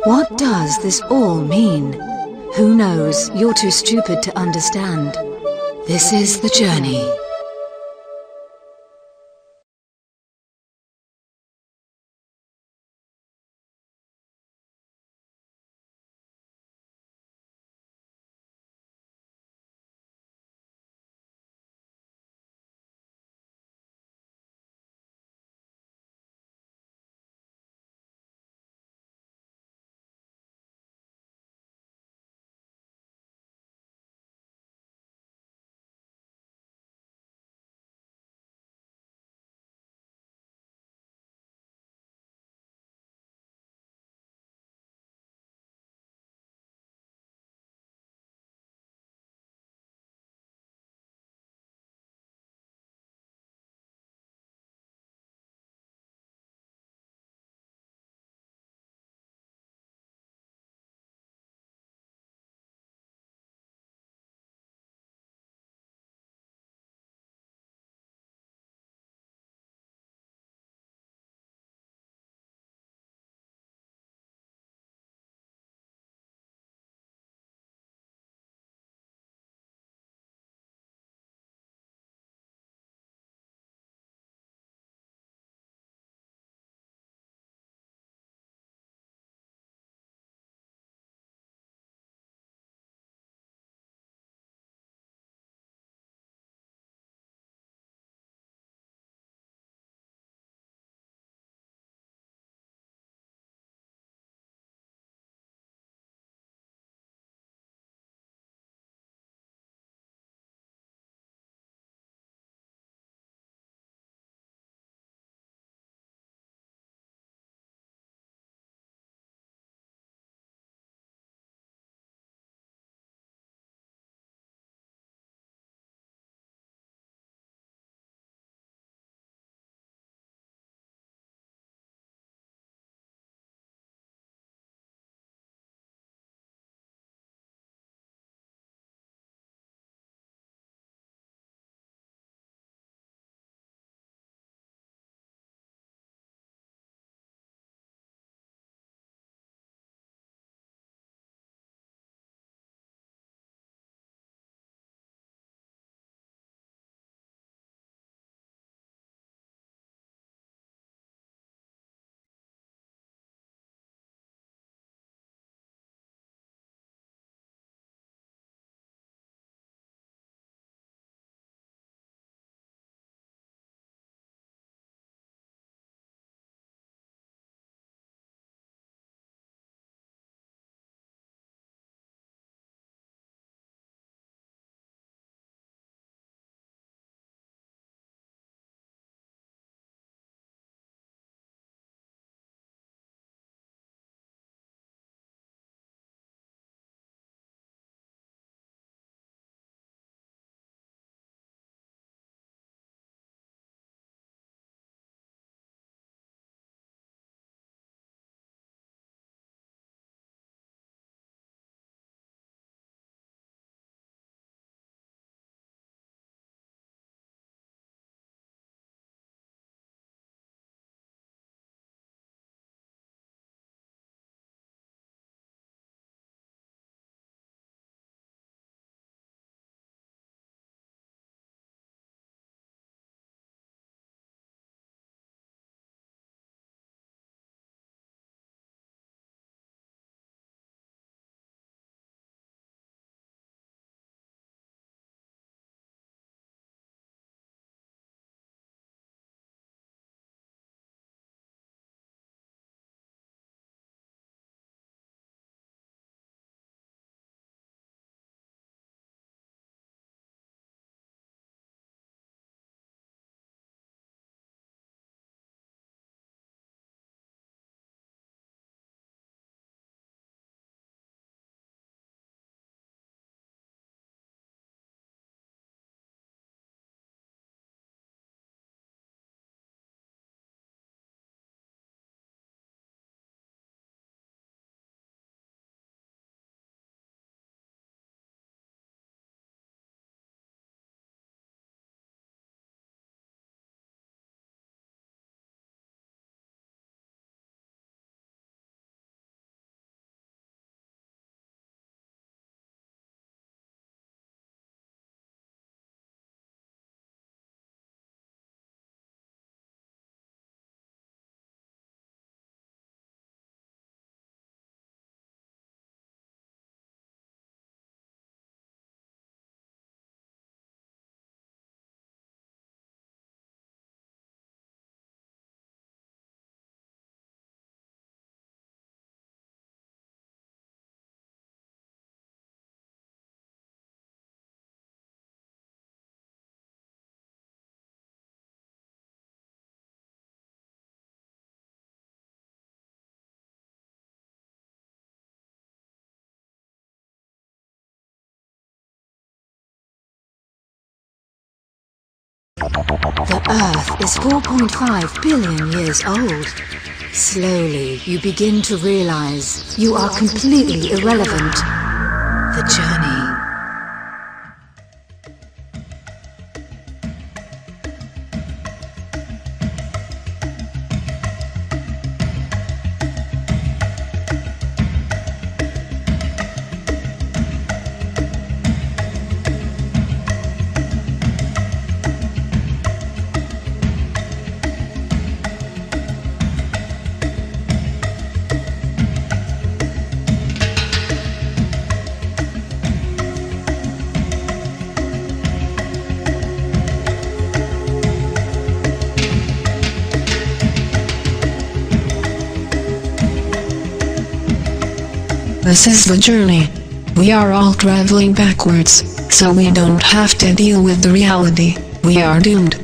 What does this all mean? Who knows? You're too stupid to understand. This is the journey. The Earth is 4.5 billion years old. Slowly, you begin to realize you are completely irrelevant. The journey. This is the journey. We are all traveling backwards, so we don't have to deal with the reality. We are doomed.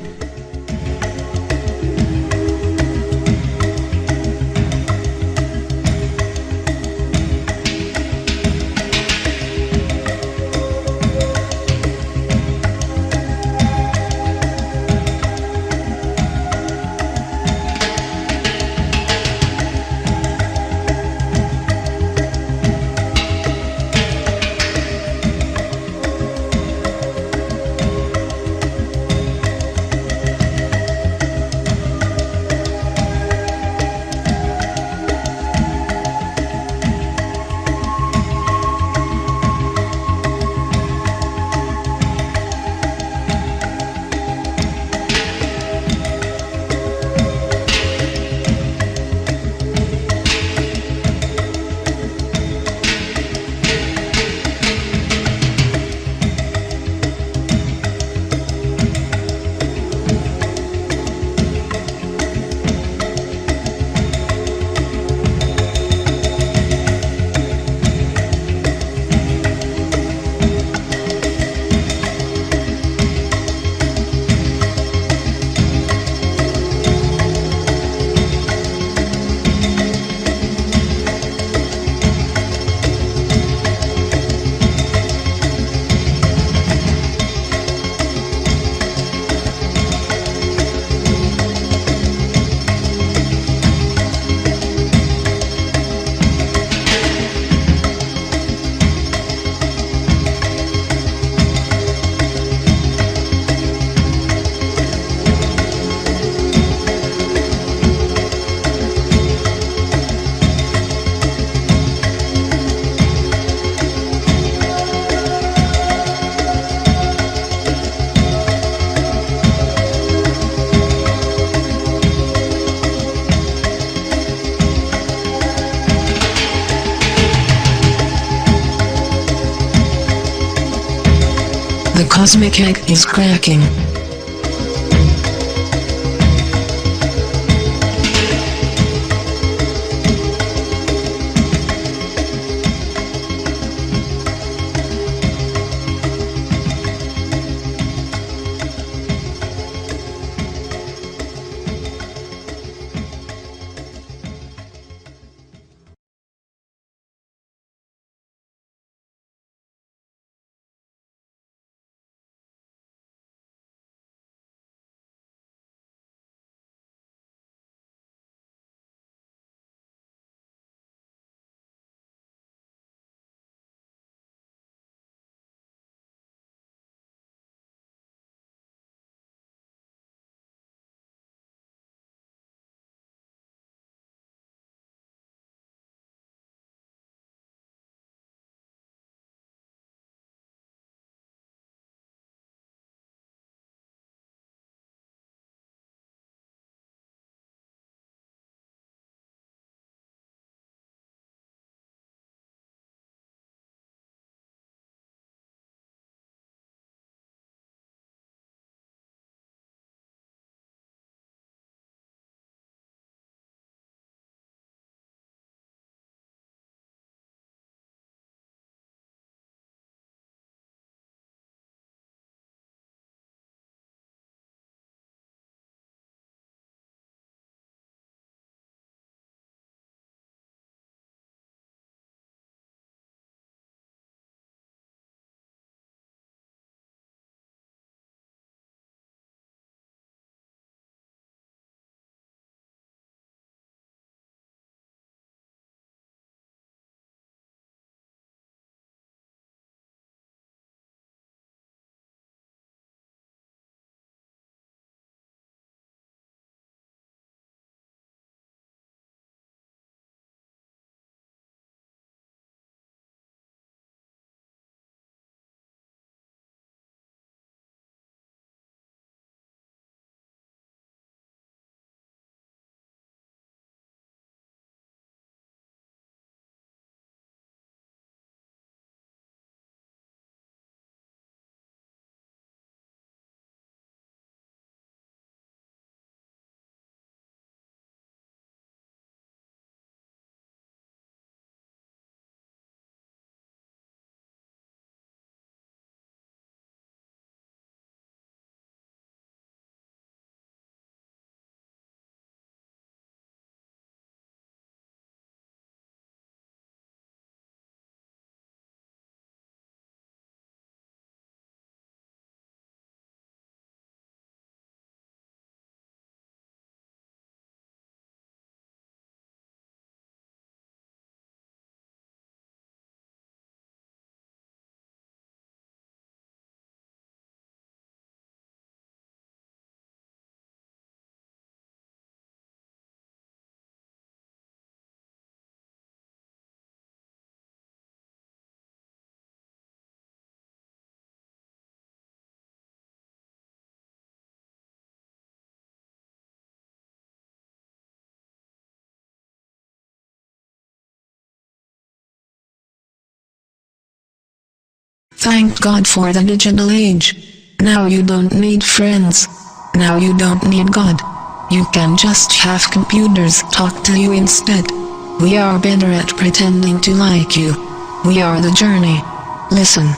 The cosmic egg is cracking. Thank God for the digital age. Now you don't need friends. Now you don't need God. You can just have computers talk to you instead. We are better at pretending to like you. We are the journey. Listen.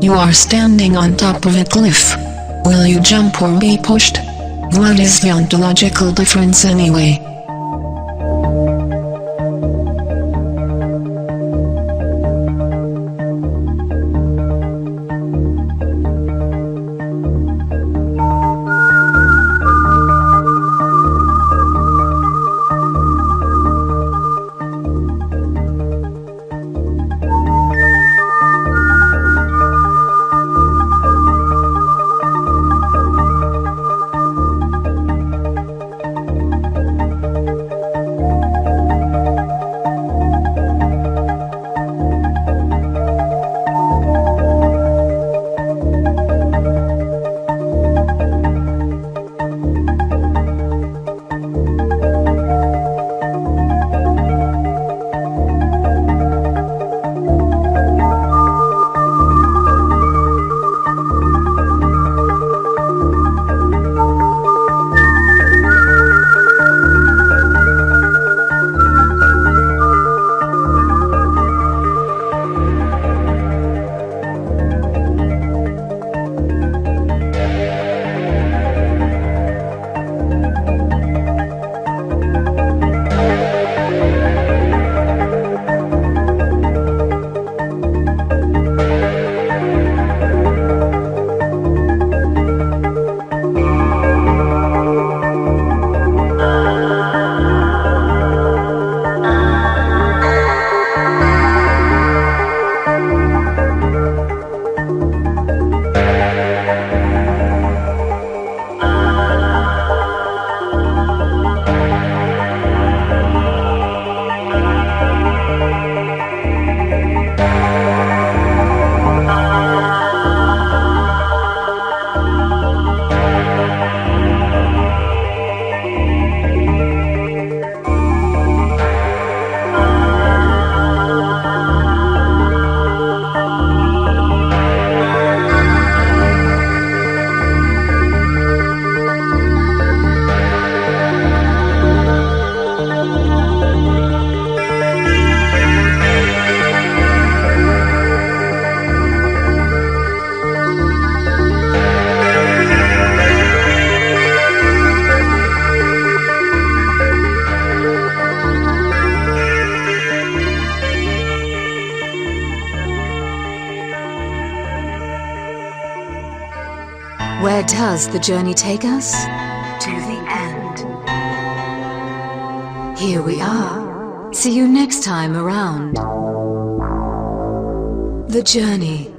You are standing on top of a cliff. Will you jump or be pushed? What is the ontological difference anyway? Where does the journey take us? To the end. Here we are. See you next time around. The journey.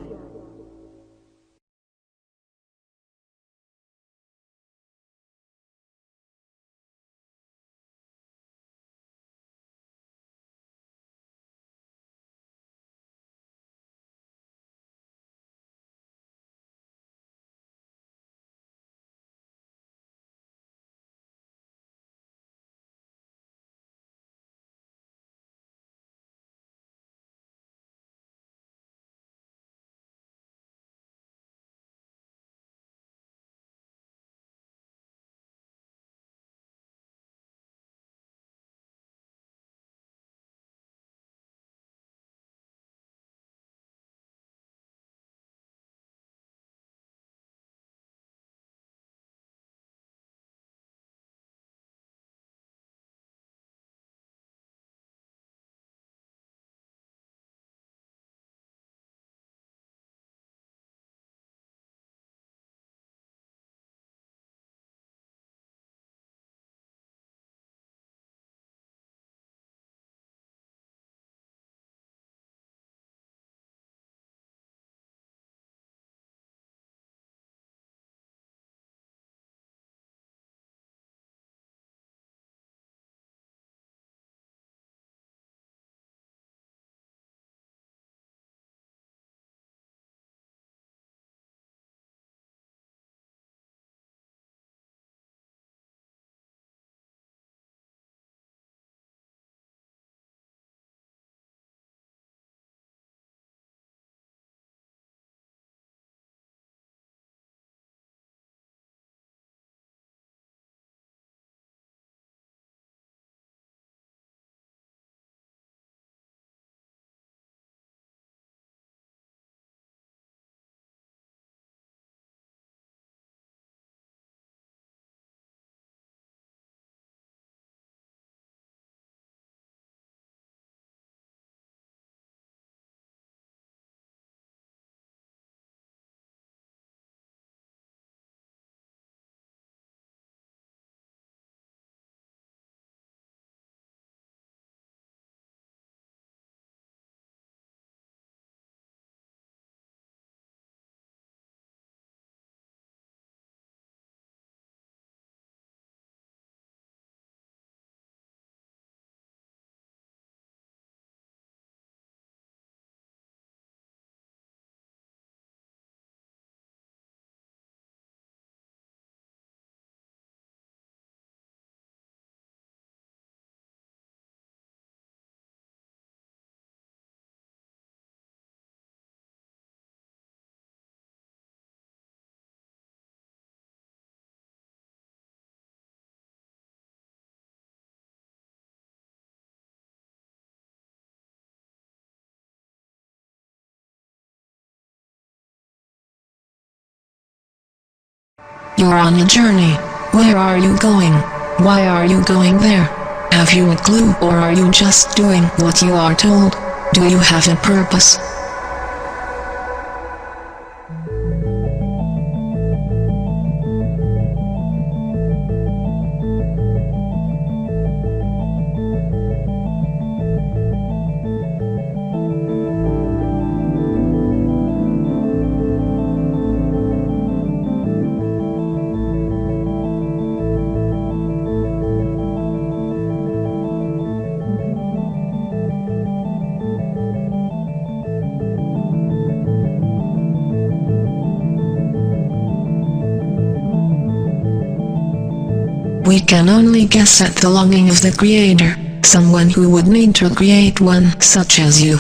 You're on a journey. Where are you going? Why are you going there? Have you a clue, or are you just doing what you are told? Do you have a purpose? We can only guess at the longing of the creator, someone who would need to create one such as you.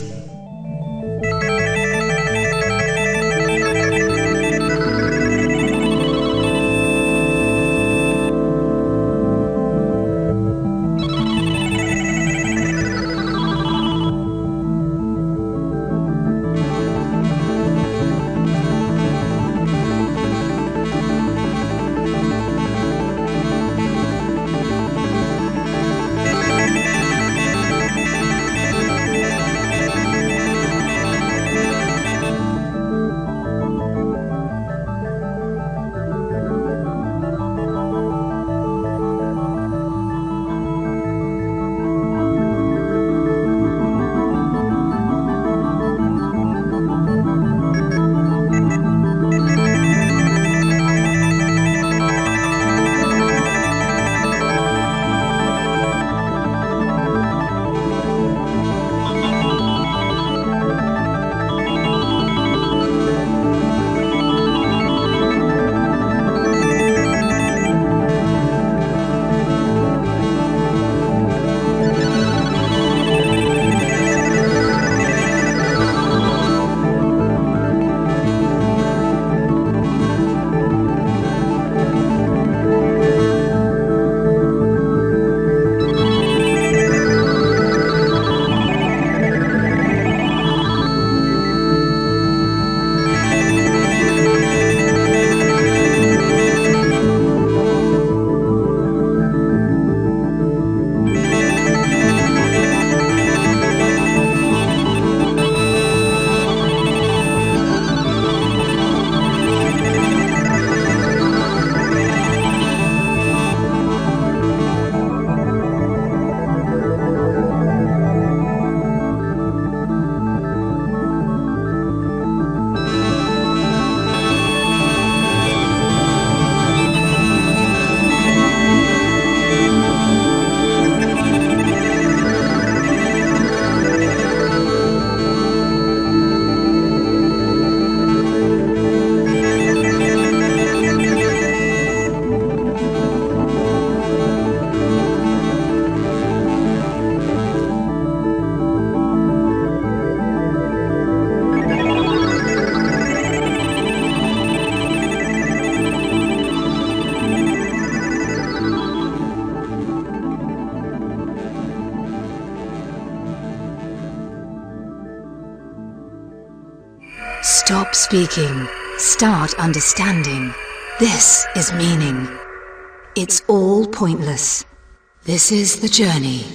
Stop speaking. Start understanding. This is meaning. It's all pointless. This is the journey.